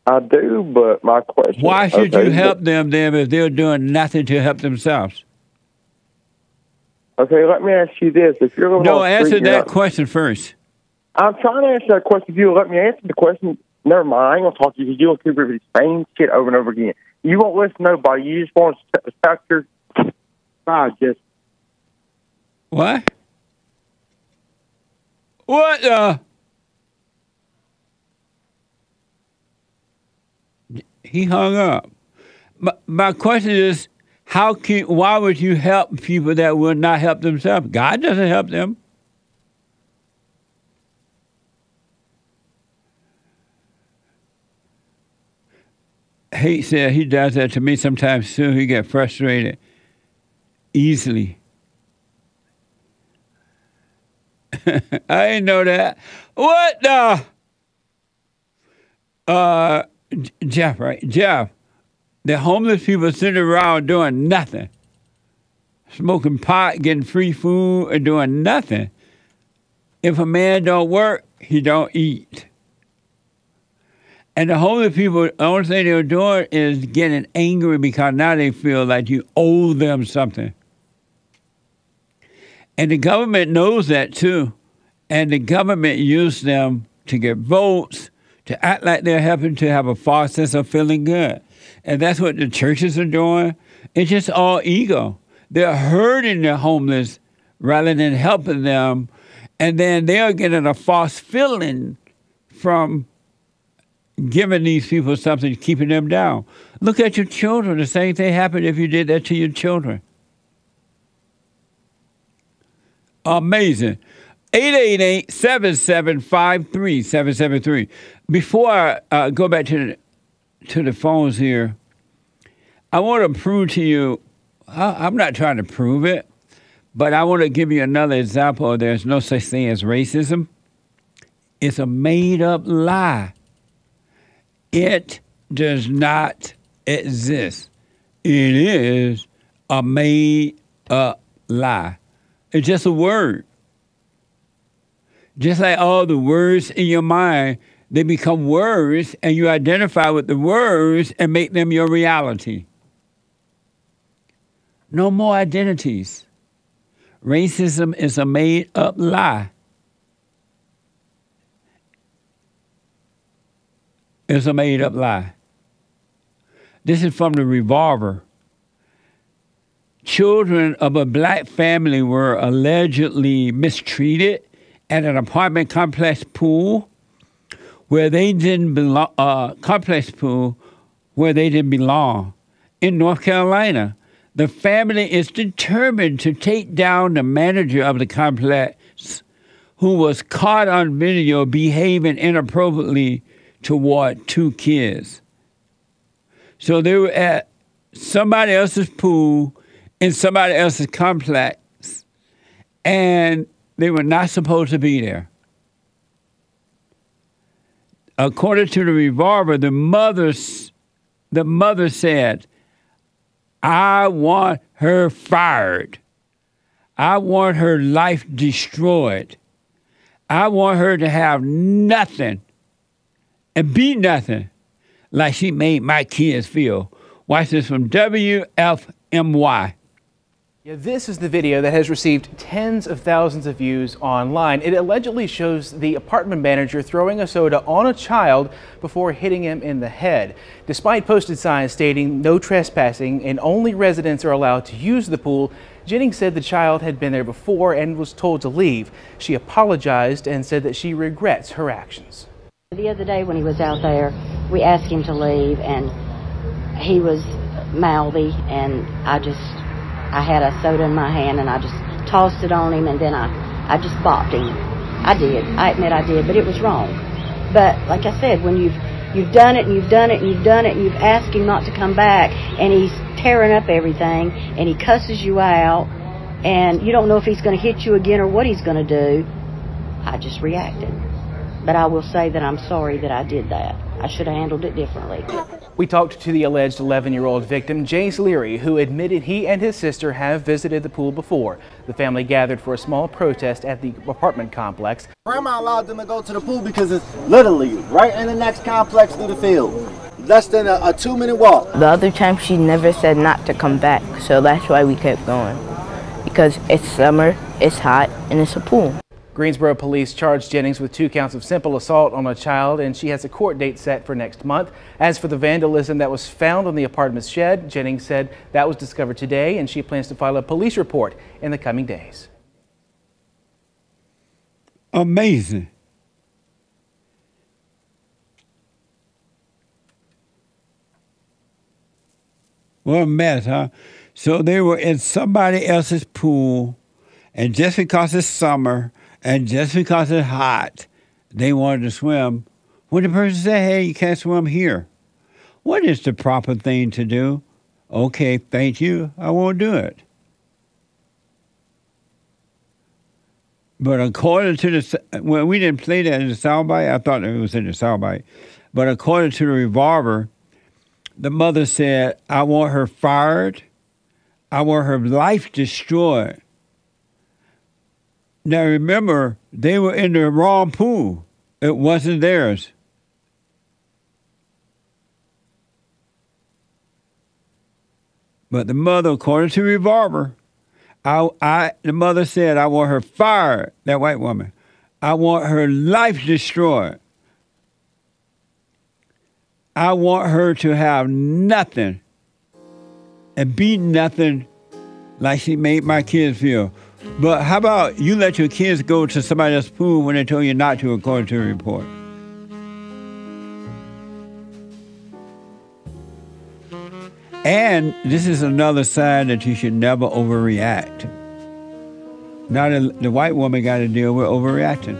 I do, but my question. Why should you help them then if they're doing nothing to help themselves? Okay, let me ask you this: if you're no, answer that question first. I'm trying to answer that question. If you let me answer the question, never mind. I ain't gonna talk to you because you don't keep repeating the same shit over and over again. You won't listen to nobody. You just want to start your side. Just what? What? He hung up. My question is, why would you help people that will not help themselves? God doesn't help them. Hake said he does that to me sometimes too. He gets frustrated easily. I didn't know that. What the? Jeff, right? Jeff, the homeless people sitting around doing nothing. Smoking pot, getting free food, and doing nothing. If a man don't work, he don't eat. And the homeless people, the only thing they're doing is getting angry because now they feel like you owe them something. And the government knows that too. And the government used them to get votes, to act like they're helping, to have a false sense of feeling good. And that's what the churches are doing. It's just all ego. They're hurting the homeless rather than helping them. And then they're getting a false feeling from giving these people something, keeping them down. Look at your children. The same thing happened if you did that to your children. Amazing. 888-7753-773. Before I go back to the phones here, I want to prove to you, I'm not trying to prove it, but I want to give you another example. There's no such thing as racism. It's a made-up lie. It does not exist. It is a made-up lie. It's just a word. Just like all the words in your mind, they become words, and you identify with the words and make them your reality. No more identities. Racism is a made-up lie. It's a made-up lie. This is from the Revolver. Children of a black family were allegedly mistreated at an apartment complex pool where they didn't belong. In North Carolina. The family is determined to take down the manager of the complex, who was caught on video behaving inappropriately toward 2 kids. So they were at somebody else's pool in somebody else's complex, and they were not supposed to be there. According to the Revolver, the mother said, I want her fired. I want her life destroyed. I want her to have nothing and be nothing like she made my kids feel. Watch this from WFMY. Yeah, this is the video that has received tens of thousands of views online. It allegedly shows the apartment manager throwing a soda on a child before hitting him in the head. Despite posted signs stating no trespassing and only residents are allowed to use the pool, Jennings said the child had been there before and was told to leave. She apologized and said that she regrets her actions. The other day when he was out there, we asked him to leave and he was mouthy, and I had a soda in my hand and I just tossed it on him, and then I just bopped him. I did. I admit I did, but it was wrong. But like I said, when you've done it and you've done it and you've done it and you've asked him not to come back and he's tearing up everything and he cusses you out and you don't know if he's going to hit you again or what he's going to do, I just reacted. But I will say that I'm sorry that I did that. I should have handled it differently. We talked to the alleged 11-year-old victim, Jace Leary, who admitted he and his sister have visited the pool before. The family gathered for a small protest at the apartment complex. Grandma allowed them to go to the pool because it's literally right in the next complex through the field. Less than a 2-minute walk. The other time she never said not to come back, so that's why we kept going. Because it's summer, it's hot, and it's a pool. Greensboro police charged Jennings with 2 counts of simple assault on a child, and she has a court date set for next month. As for the vandalism that was found on the apartment's shed, Jennings said that was discovered today, and she plans to file a police report in the coming days. Amazing. What a mess, huh? So they were in somebody else's pool, and just because it's summer, and just because it's hot, they wanted to swim. When the person said, hey, you can't swim here. What is the proper thing to do? Okay, thank you. I won't do it. But according to the... Well, we didn't play that in the soundbite. I thought it was in the soundbite. But according to the Revolver, the mother said, I want her fired. I want her life destroyed. Now, remember, they were in the wrong pool. It wasn't theirs. But the mother, according to Revolver, the mother said, I want her fired, that white woman. I want her life destroyed. I want her to have nothing and be nothing like she made my kids feel. But how about you let your kids go to somebody else's pool when they told you not to, according to the report? And this is another sign that you should never overreact. Now the white woman got to deal with overreacting.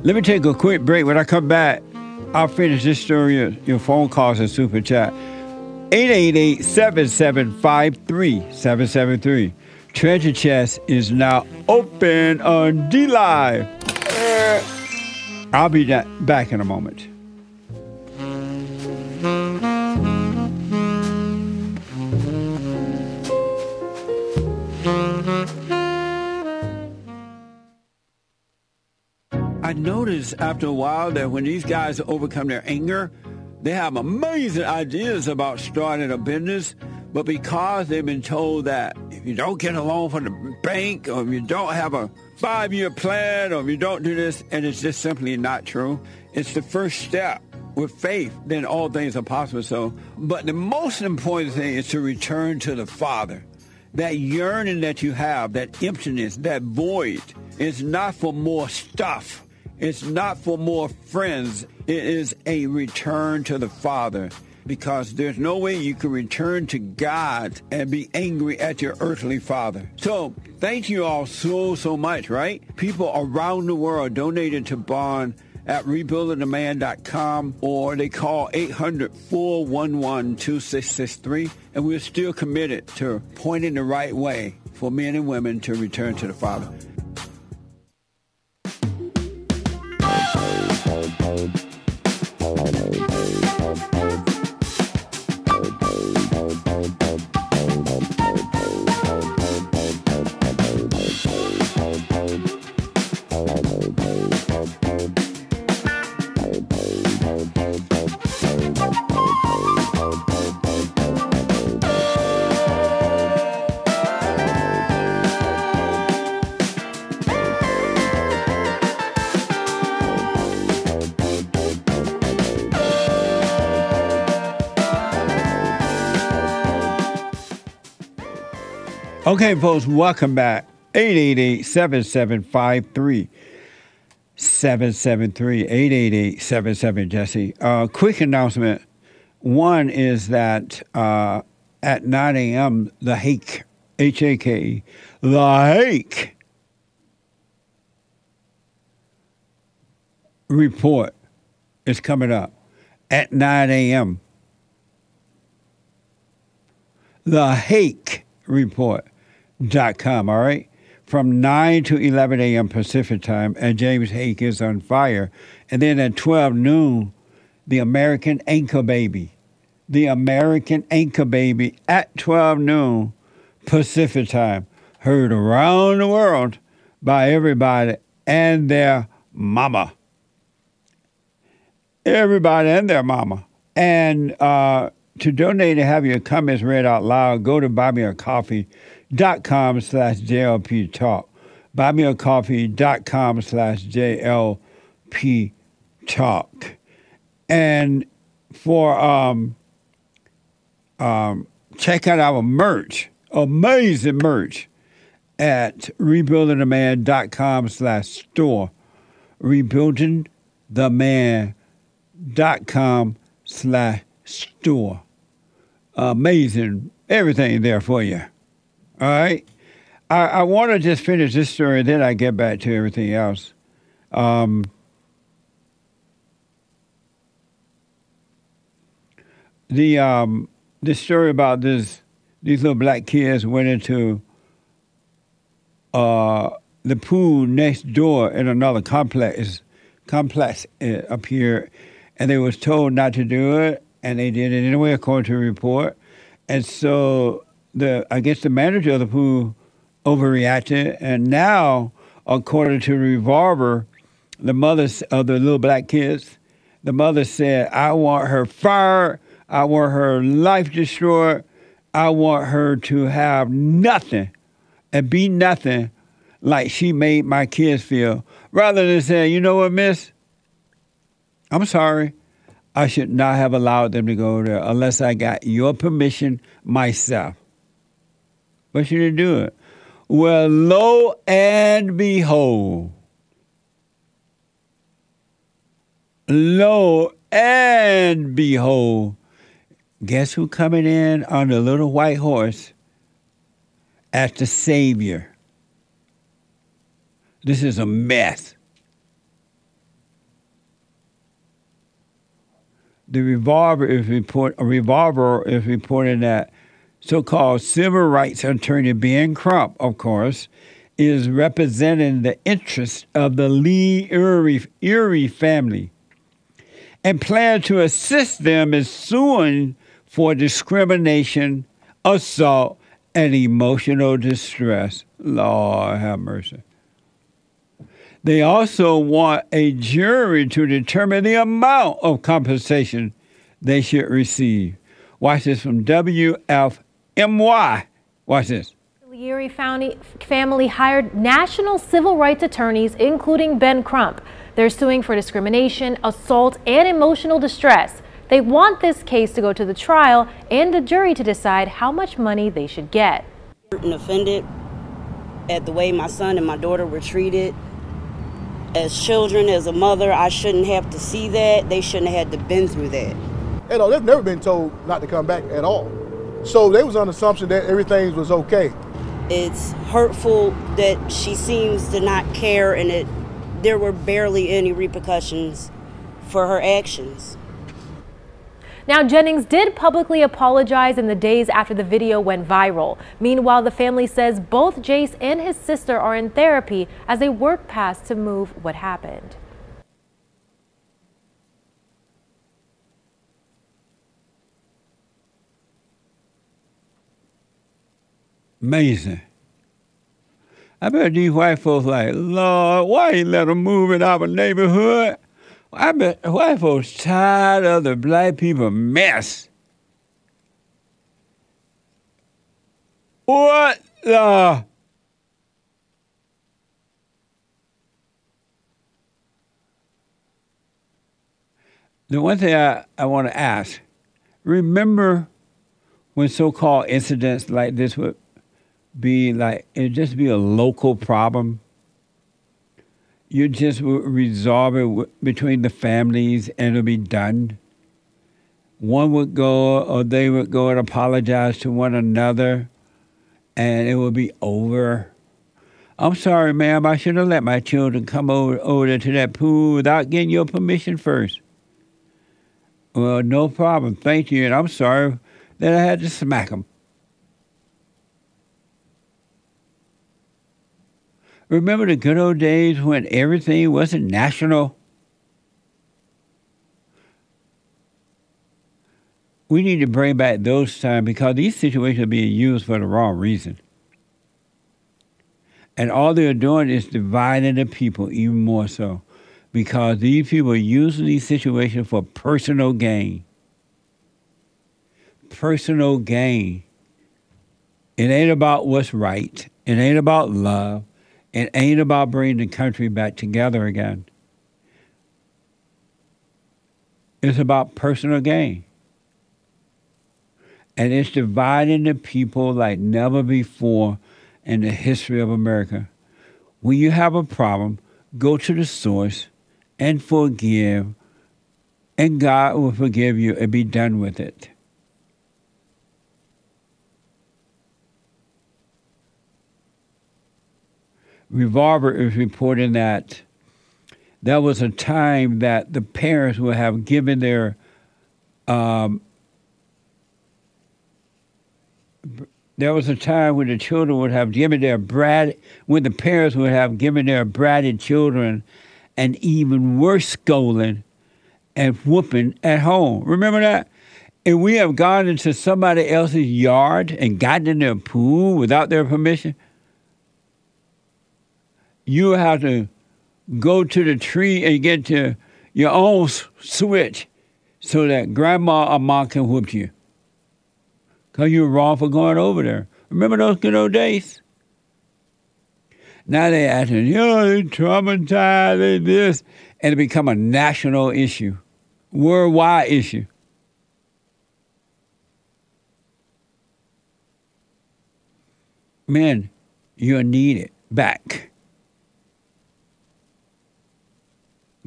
Let me take a quick break. When I come back, I'll finish this story, your phone calls and Super Chat. 888-775-3773. Treasure Chest is now open on D-Live. I'll be back in a moment. I noticed after a while that when these guys overcome their anger, they have amazing ideas about starting a business. But because they've been told that if you don't get a loan from the bank, or if you don't have a 5-year plan, or if you don't do this, and it's just simply not true, it's the first step with faith, then all things are possible. So, but the most important thing is to return to the Father. That yearning that you have, that emptiness, that void, is not for more stuff. It's not for more friends. It is a return to the Father, because there's no way you can return to God and be angry at your earthly father. So thank you all so much, right? People around the world donated to Bond at rebuildingtheman.com, or they call 800-411-2663, and we're still committed to pointing the right way for men and women to return to the Father. Okay, folks, welcome back. 888-7753-773. 888-77-JESSE. Quick announcement. One is that at 9 a.m., the Hake, H-A-K-E, the Hake report is coming up at 9 a.m. The Hake report.com, all right? From 9 to 11 a.m. Pacific time, and James Hake is on fire. And then at 12 noon, the American Anchor Baby. The American Anchor Baby at 12 noon Pacific time. Heard around the world by everybody and their mama. Everybody and their mama. And to donate and have your comments read out loud, go to buymeacoffee.com/JLP Talk. buymeacoffee.com/JLP Talk. And for check out our merch, amazing merch at rebuildingtheman.com/store. rebuildingtheman.com/store. Amazing. Everything there for you. All right? I want to just finish this story, then I get back to everything else. The story about these little black kids went into the pool next door in another complex up here, and they was told not to do it, and they did it anyway, according to the report. And so I guess the manager of the pool overreacted, and now, according to the revolver, the mothers of the little black kids, the mother said, I want her fired, I want her life destroyed, I want her to have nothing and be nothing like she made my kids feel, rather than saying, you know what, miss, I'm sorry, I should not have allowed them to go there unless I got your permission myself. But she didn't do it. Well, lo and behold, guess who coming in on the little white horse as the savior? This is a mess. The revolver is reporting that so-called civil rights attorney Ben Crump, of course, is representing the interests of the Lee Erie family and plan to assist them in suing for discrimination, assault, and emotional distress. Lord have mercy. They also want a jury to determine the amount of compensation they should receive. Watch this from WFMY. Watch this. The Erie family hired national civil rights attorneys, including Ben Crump. They're suing for discrimination, assault, and emotional distress. They want this case to go to the trial and the jury to decide how much money they should get. And offended at the way my son and my daughter were treated. As children, as a mother, I shouldn't have to see that. They shouldn't have had to been through that. You know, they've never been told not to come back at all. So they was on the assumption that everything was okay. It's hurtful that she seems to not care and that there were barely any repercussions for her actions. Now, Jennings did publicly apologize in the days after the video went viral. Meanwhile, the family says both Jace and his sister are in therapy as they work past to move what happened. Amazing. I bet these white folks like, Lord, why you let them move in our neighborhood? I bet white folks tired of the black people mess. What the? The one thing I want to ask, remember when so-called incidents like this would be like, it'd just be a local problem? You just would resolve it between the families and it'll be done. One would go, or they would go and apologize to one another, and it would be over. I'm sorry, ma'am, I should have let my children come over there to that pool without getting your permission first. Well, no problem, thank you, and I'm sorry that I had to smack them. Remember the good old days when everything wasn't national? We need to bring back those times because these situations are being used for the wrong reason. And all they're doing is dividing the people even more so because these people are using these situations for personal gain. Personal gain. It ain't about what's right. It ain't about love. It ain't about bringing the country back together again. It's about personal gain. And it's dividing the people like never before in the history of America. When you have a problem, go to the source and forgive, and God will forgive you and be done with it. Revolver is reporting that there was a time that the parents would have given their there was a time when the children would have given their when the parents would have given their bratted children an even worse scolding and whooping at home. Remember that? And we have gone into somebody else's yard and gotten in their pool without their permission. You have to go to the tree and get to your own switch so that grandma or mom can whoop you. Because you were wrong for going over there. Remember those good old days? Now they're acting, they're traumatized, they're this, and it become a national issue, worldwide issue. Men, you'll need it back.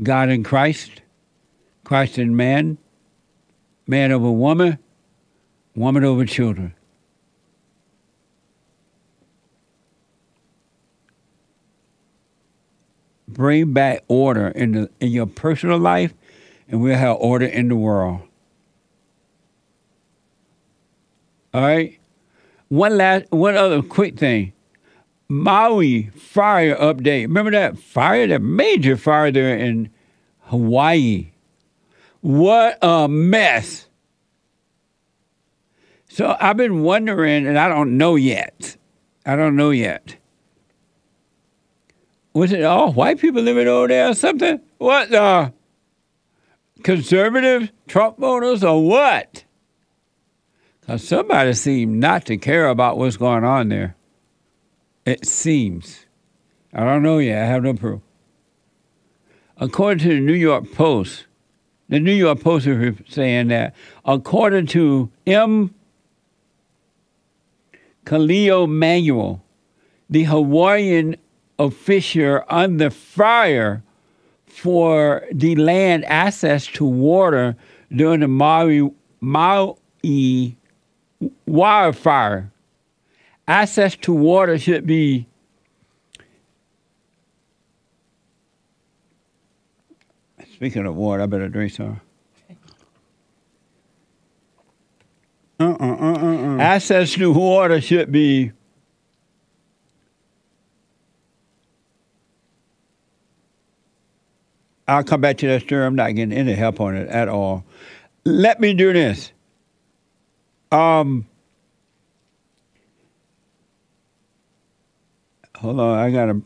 God in Christ, Christ in man, man over woman, woman over children. Bring back order in your personal life, and we'll have order in the world. All right? One other quick thing. Maui fire update. Remember that fire, that major fire there in Hawaii? What a mess. So I've been wondering, and I don't know yet. Was it all white people living over there or something? What, conservative Trump voters or what? Because somebody seemed not to care about what's going on there. It seems. I don't know yet. I have no proof. according to the New York Post is saying that according to M. Kaleo Manuel, the Hawaiian official under fire for the land access to water during the Maui wildfire. Access to water should be speaking of water, I better drink some. Access to water should be I'll come back to that story. I'm not getting any help on it at all. Let me do this. Hold on, I gotta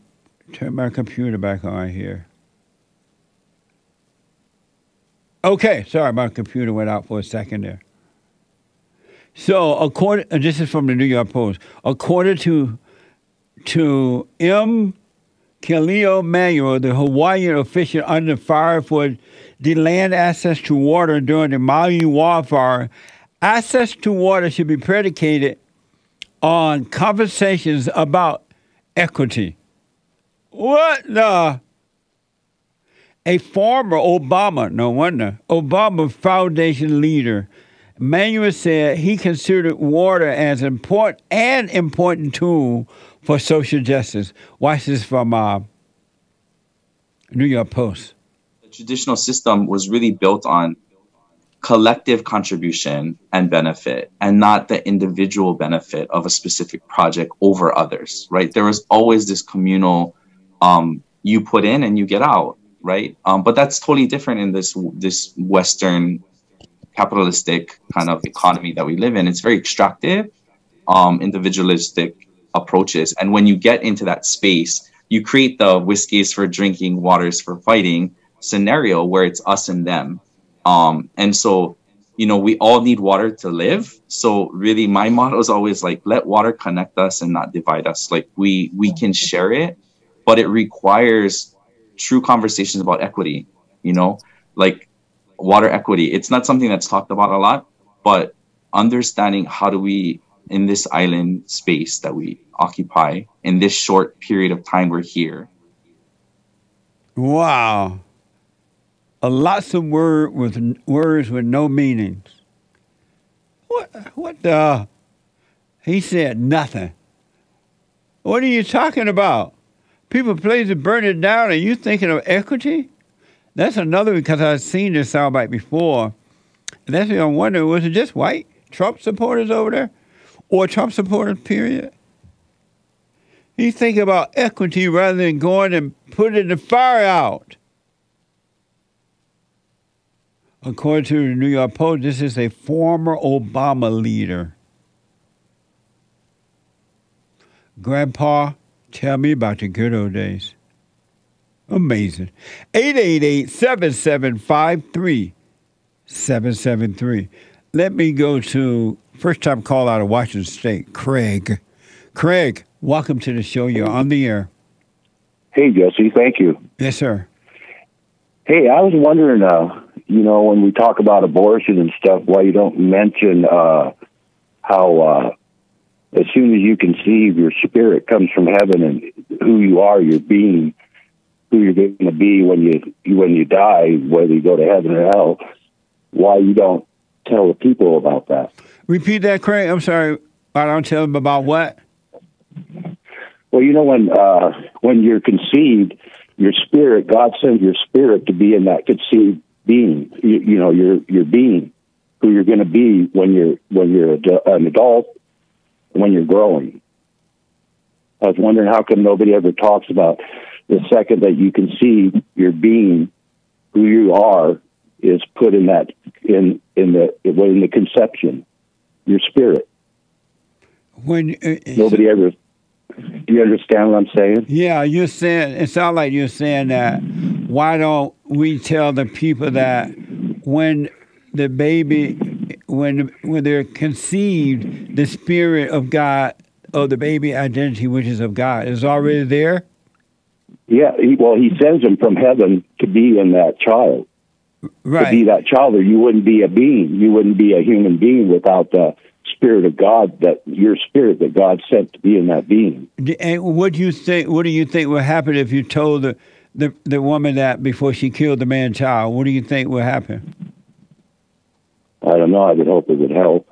turn my computer back on here. Okay, sorry, my computer went out for a second there. So, this is from the New York Post. According to M. Kaleo Manuel, the Hawaiian official under fire for the land access to water during the Maui wildfire, access to water should be predicated on conversations about equity. What the? A former Obama Foundation leader, Manuel said he considered water as an important tool for social justice. Watch this from New York Post. The traditional system was really built on collective contribution and benefit, and not the individual benefit of a specific project over others, right? There was always this communal, you put in and you get out, right? But that's totally different in this Western capitalistic kind of economy that we live in. It's very extractive, individualistic approaches. And when you get into that space, you create the whiskeys for drinking, waters for fighting scenario where it's us and them. And so, we all need water to live. So really my motto is always like, let water connect us and not divide us. Like we can share it, but it requires true conversations about equity, like water equity. It's not something that's talked about a lot, but understanding how do we, in this island space that we occupy, in this short period of time we're here. Wow. Lots of words with no meanings. What the? He said nothing. What are you talking about? People place to burn it down and you thinking of equity? That's another, because I've seen this soundbite before. And that's what I'm wondering, was it just white Trump supporters over there? Or Trump supporters, period? He's thinking about equity rather than going and putting the fire out. According to the New York Post, this is a former Obama leader. Grandpa, tell me about the good old days. Amazing. 888-7753-773. Let me go to first-time call out of Washington State, Craig. Craig, welcome to the show. You're on the air. Hey, Jesse. Thank you. Yes, sir. Hey, I was wondering, when we talk about abortion and stuff, why you don't mention how as soon as you conceive, your spirit comes from heaven and who you are, your being, who you're going to be when you die, whether you go to heaven or hell. Why you don't tell the people about that? Repeat that, Craig. I'm sorry. I don't tell them about what? Well, when you're conceived, your spirit, God sends your spirit to be in that conceived being. Your being, who you're going to be when you're an adult, when you're growing. I was wondering how come nobody ever talks about the second that you conceive, your being, who you are, is put in that in the conception, your spirit. Nobody ever. Do you understand what I'm saying? Yeah, you're saying, it sounds like you're saying that why don't we tell the people that when the baby, when they're conceived, the spirit of God, or the baby identity, which is of God, is already there? Yeah, he sends him from heaven to be in that child. Right. To be that child, or you wouldn't be a being. You wouldn't be a human being without the Spirit of God, your spirit that God sent to be in that being. And what do you think would happen if you told the woman that before she killed the man child? What do you think would happen? I don't know. I would hope it would help.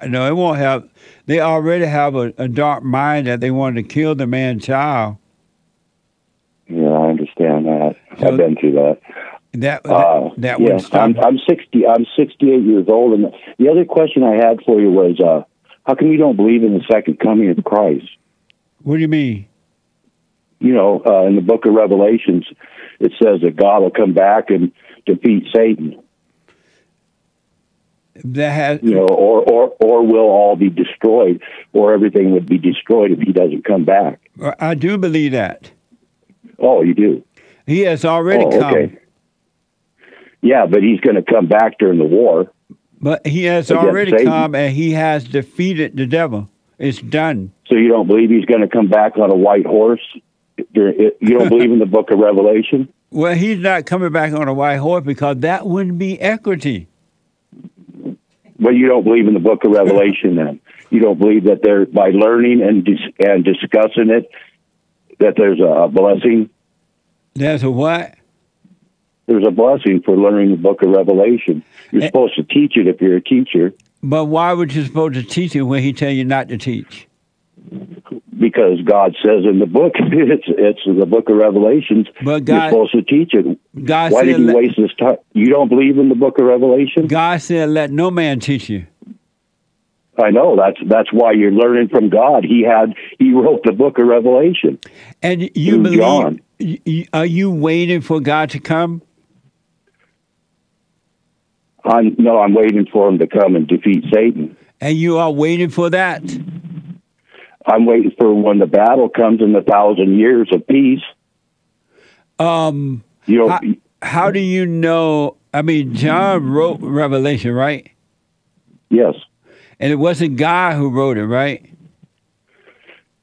No, it won't help. They already have a dark mind that they wanted to kill the man child. Yeah, I understand that. I've been through that. That yeah, would stop. I'm 60. I'm 68 years old, and the other question I had for you was, how come you don't believe in the second coming of Christ? What do you mean? You know, in the Book of Revelations, it says that God will come back and defeat Satan. That has, you know, or we'll all be destroyed, or everything would be destroyed if he doesn't come back. I do believe that. Oh, you do? He has already come. Okay. Yeah, but he's going to come back during the war. But he has already come, and he has defeated the devil. It's done. So you don't believe he's going to come back on a white horse? You don't believe in the Book of Revelation? Well, he's not coming back on a white horse because that wouldn't be equity. But you don't believe in the Book of Revelation then? You don't believe that there, by learning and discussing it, that there's a blessing? There's a what? There's a blessing for learning the Book of Revelation. You're supposed to teach it if you're a teacher. But why would you supposed to teach it when he tell you not to teach? Because God says in the book, it's the Book of Revelations. But God, you're supposed to teach it. God why said, did you waste this time? You don't believe in the Book of Revelation? God said, "Let no man teach you." I know that's why you're learning from God. He wrote the Book of Revelation. And you believe? John. Are you waiting for God to come? I'm waiting for him to come and defeat Satan. And you are waiting for that? I'm waiting for when the battle comes in the 1,000 years of peace. How do you know? I mean, John wrote Revelation, right? Yes. And it wasn't God who wrote it, right?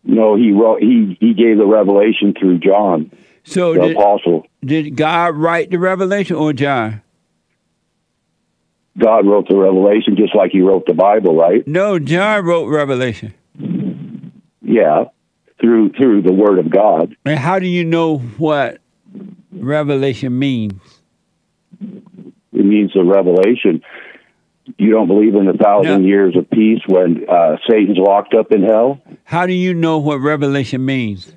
No, he gave the revelation through John, the apostle. Did God write the revelation or John? God wrote the revelation just like he wrote the Bible, right? No, John wrote Revelation. Yeah, through the Word of God. And how do you know what revelation means? It means the revelation. You don't believe in the 1,000 years of peace when Satan's locked up in hell? How do you know what revelation means?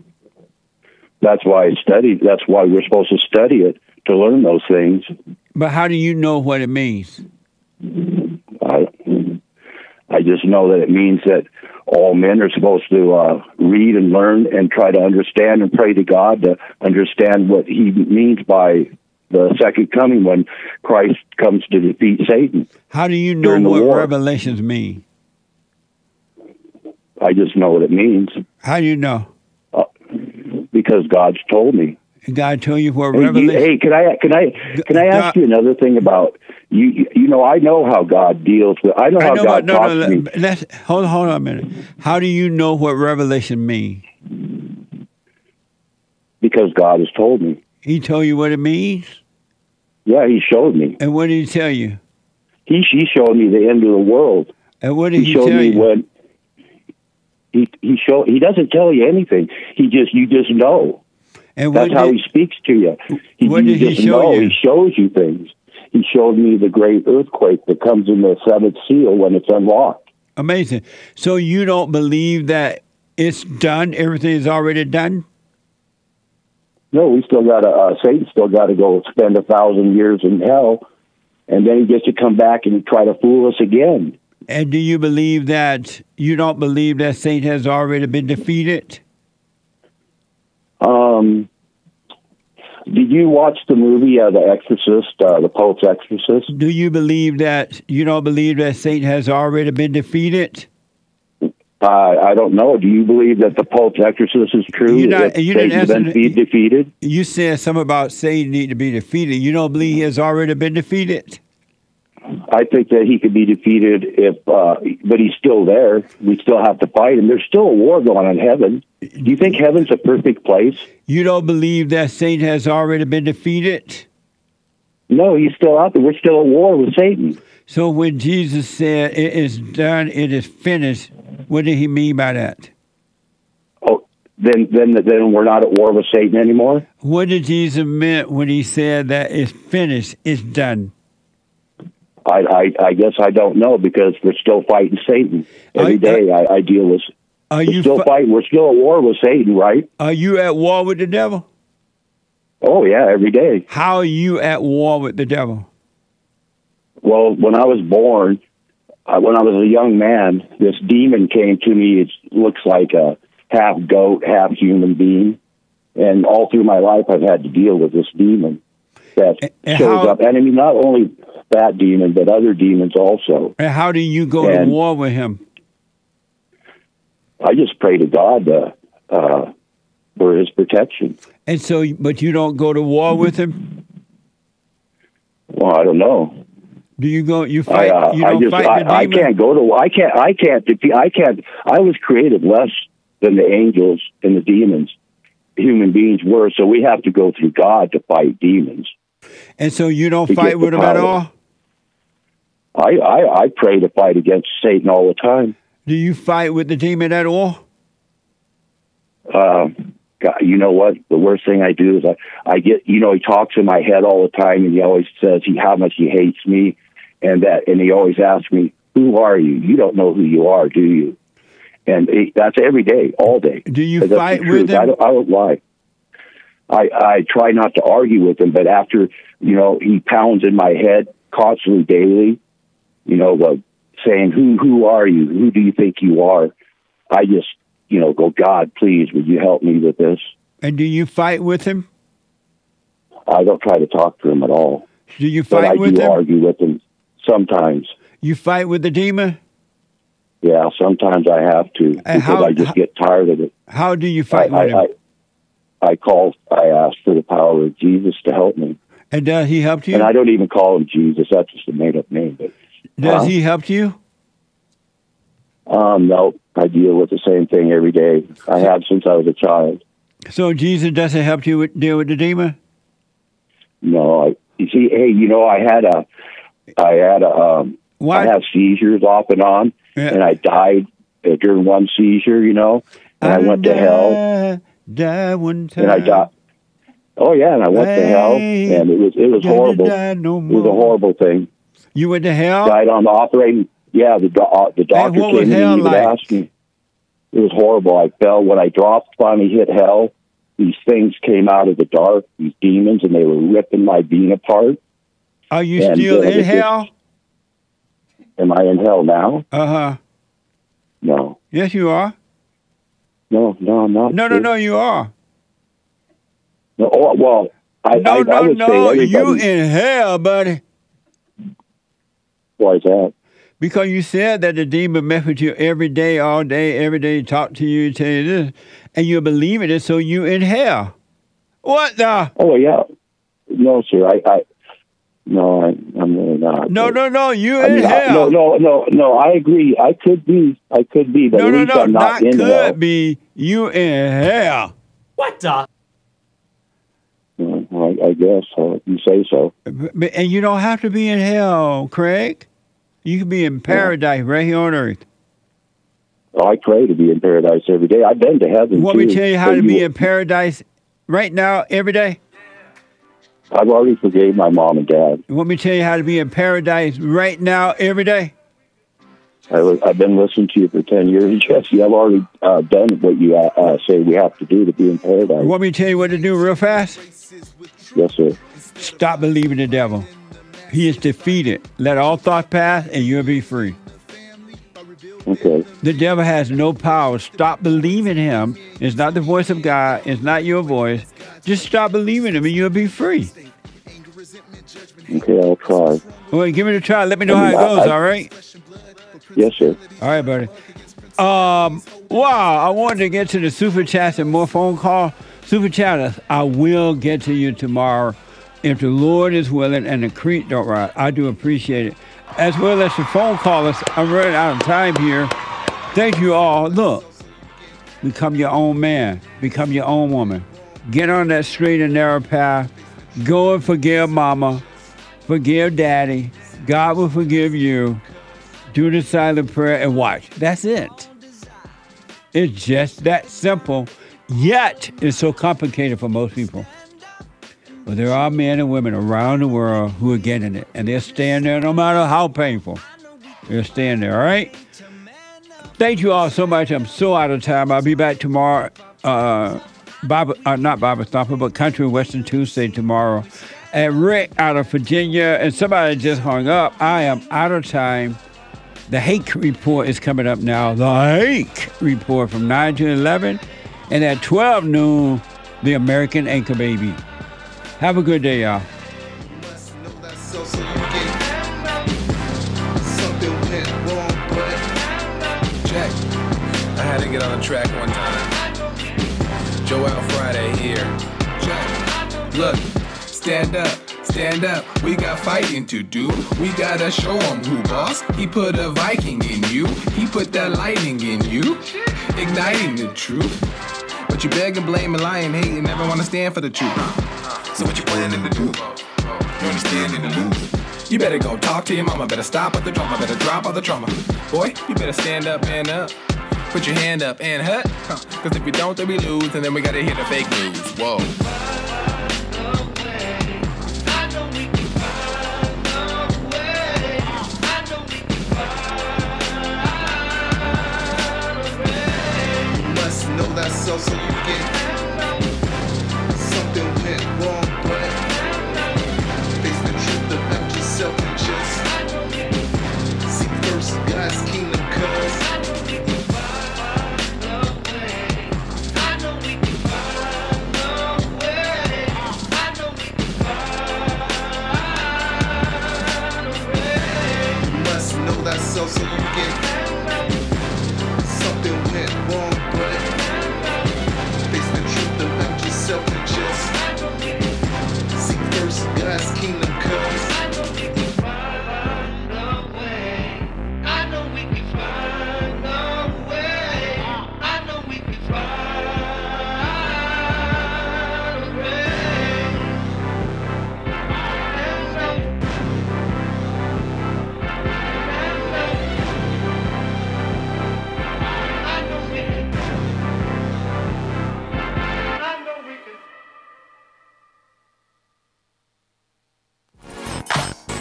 That's why that's why we're supposed to study it, to learn those things. But how do you know what it means? I just know that it means that all men are supposed to read and learn and try to understand and pray to God to understand what he means by the second coming when Christ comes to defeat Satan. How do you know what revelations mean? I just know what it means. How do you know? Because God's told me. God told you what revelation. Hey, can I ask you another thing about you? You know, I know how God deals with. I know how God talks to me. Hold on a minute. How do you know what revelation means? Because God has told me. He told you what it means? Yeah, he showed me. And what did he tell you? He showed me the end of the world. And what did he showed tell me you? When he doesn't tell you anything. You just know. And that's how he speaks to you. What did he show you? He shows you things. He showed me the great earthquake that comes in the seventh seal when it's unlocked. Amazing. So you don't believe that it's done? Everything is already done? No, we still got Satan still got to go spend 1,000 years in hell, and then he gets to come back and try to fool us again. And do you believe that you don't believe that Satan has already been defeated? Did you watch the movie The Exorcist, the Pope's Exorcist? Do you believe that you don't believe that Satan has already been defeated? I don't know. Do you believe that the Pope's Exorcist is true? You didn't answer. Been defeated? You said something about Satan need to be defeated. You don't believe he has already been defeated? I think that he could be defeated but he's still there. We still have to fight him. There's still a war going on in heaven. Do you think heaven's a perfect place? You don't believe that Satan has already been defeated? No, he's still out there. We're still at war with Satan. So when Jesus said, it is done, it is finished, what did he mean by that? Oh, then we're not at war with Satan anymore? What did Jesus meant when he said that it's finished, it's done? I guess I don't know, because we're still fighting Satan. Every day I deal with... We're still fighting. We're still at war with Satan, right? Are you at war with the devil? Oh, yeah, every day. How are you at war with the devil? Well, when I was born, when I was a young man, this demon came to me. It looks like a half goat, half human being. And all through my life, I've had to deal with this demon that shows up. And I mean, not only that demon, but other demons also. And how do you go to war with him? I just pray to God for his protection. And so, but you don't go to war with him? Well, I don't know. Do you go? You fight? You don't fight the demon? I can't go to. I can't defeat. I can't. I was created less than the angels and the demons, human beings were. So we have to go through God to fight demons. And so you don't fight with them at all? I pray to fight against Satan all the time. Do you fight with the demon at all? God, you know what? The worst thing I do is I get, he talks in my head all the time, and he always says how much he hates me, and he always asks me, "Who are you? You don't know who you are, do you?" And that's every day, all day. Do you fight with him? I don't lie. I try not to argue with him, but after he pounds in my head constantly, daily, saying, "Who are you? Who do you think you are?" I just, go, "God, please, would you help me with this?" And do you fight with him? I don't try to talk to him at all. Do you fight with him? I do argue with him sometimes. You fight with the demon? Yeah, sometimes I have to, because I just get tired of it. How do you fight with him? I ask for the power of Jesus to help me. And does he help you? And I don't even call him Jesus. That's just a made-up name. But does he help you? No, I deal with the same thing every day. I have since I was a child. So Jesus doesn't help you deal with the demon? No, you see, hey, I have seizures off and on, and I died during one seizure, and I went to hell. Died one time. And I died. Oh yeah, and I went to hell, and it was horrible. It was a horrible thing. You went to hell? Died on the operating. Yeah, the doctor came in and he asked me. It was horrible. I fell when I dropped. Finally hit hell. These things came out of the dark. These demons, and they were ripping my being apart. Are you still in hell? Am I in hell now? No. Yes, you are. No, I'm not. No, you are. No, well, I would say you in hell, buddy. Why is that? Because you said that the demon mess with you every day, all day, every day, talk to you, tell you this, and you're believing it, so you in hell. What the? Oh, yeah. No, sir, I'm really not. No, you in hell. No, I agree. I could be, but at least I'm not in hell. Could be. You in hell. What the? Well, I guess so. You say so. And you don't have to be in hell, Craig. You can be in paradise right here on earth. Oh, I pray to be in paradise every day. I've been to heaven. You want me to tell you how to be in paradise right now, every day? I've already forgave my mom and dad. You want me to tell you how to be in paradise right now, every day? I've been listening to you for 10 years, Jesse. I've already done what you say we have to do to be in paradise. You want me to tell you what to do real fast? Yes, sir. Stop believing the devil. He is defeated. Let all thought pass, and you'll be free. Okay. The devil has no power. Stop believing him. It's not the voice of God. It's not your voice. Just stop believing him, and you'll be free. Okay, I'll try. Well, give it a try. Let me know how it goes, all right? Yes, sir. All right, buddy. Wow, I wanted to get to the super chats and more phone call. Super chatters, I will get to you tomorrow if the Lord is willing and the creek don't rot. I do appreciate it. As well as the phone callers. I'm running out of time here. Thank you all. Look, Become your own man. Become your own woman. Get on that straight and narrow path. Go and forgive mama. Forgive daddy. God will forgive you. Do the silent prayer and watch. That's it. It's just that simple. Yet, it's so complicated for most people. But there are men and women around the world who are getting it. And they're staying there no matter how painful. They're staying there, all right? Thank you all so much. I'm so out of time. I'll be back tomorrow. Not Bible Thumper, but Country and Western Tuesday tomorrow. And Rick out of Virginia. And somebody just hung up. I am out of time. The Hake Report is coming up now. The Hake Report from 9 to 11. And at 12 noon, the American Anchor Baby. Have a good day, y'all. Check. I had to get on the track one time. Joel Friday here. Check. Look, stand up. Stand up, we got fighting to do. We gotta show him who boss. He put a Viking in you. He put that lightning in you. Igniting the truth. But you beg and blame and lie and hate and never wanna stand for the truth. So what you planning to do? You understanding the lose? You better go talk to your mama. Better stop with the drama. Better drop all the trauma. Boy, you better stand up, man up. Put your hand up and hut. Cause if we don't, then we lose. And then we gotta hear the fake news. Whoa. So you get something went wrong, but face the truth about yourself and just seek first God's kingdom, you must know that so you get something went wrong, but face the truth about yourself and just seek first God's kingdom,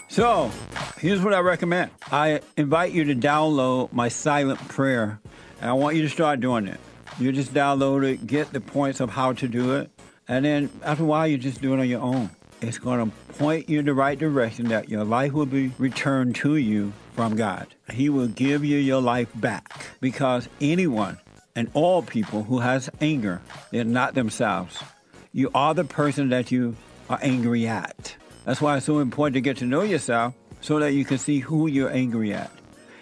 So, here's what I recommend. I invite you to download my silent prayer, and I want you to start doing it. You just download it, get the points of how to do it, and then after a while, you just do it on your own. It's going to point you in the right direction that your life will be returned to you from God. He will give you your life back, because anyone and all people who has anger, they're not themselves. You are the person that you are angry at. That's why it's so important to get to know yourself so that you can see who you're angry at.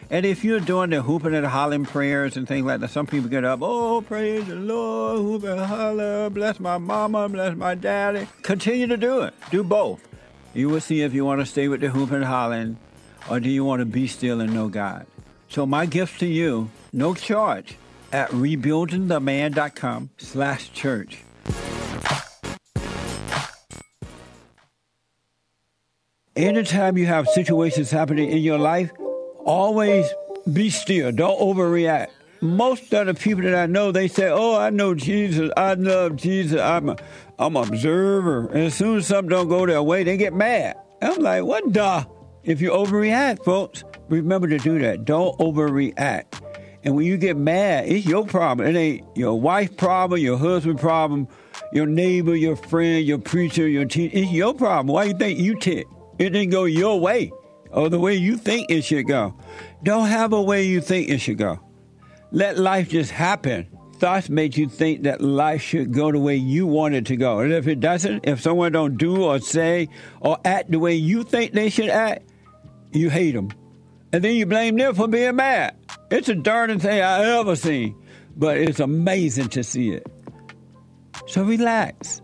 And if you're doing the hooping and hollering prayers and things like that, some people get up, oh, praise the Lord, hoop and holler, bless my mama, bless my daddy. Continue to do it. Do both. You will see if you want to stay with the hooping and hollering or do you want to be still and know God. So my gift to you, no charge, at rebuildingtheman.com/church. Anytime you have situations happening in your life, always be still. Don't overreact. Most of the people that I know, they say, oh, I know Jesus. I love Jesus. I'm an observer. And as soon as something don't go their way, they get mad. I'm like, what the? If you overreact, folks, remember to do that. Don't overreact. And when you get mad, it's your problem. It ain't your wife's problem, your husband's problem, your neighbor, your friend, your preacher, your teacher. It's your problem. Why you think you tick? It didn't go your way or the way you think it should go. Don't have a way you think it should go. Let life just happen. Thoughts make you think that life should go the way you want it to go. And if it doesn't, if someone don't do or say or act the way you think they should act, you hate them. And then you blame them for being mad. It's the darndest thing I ever seen. But it's amazing to see it. So relax.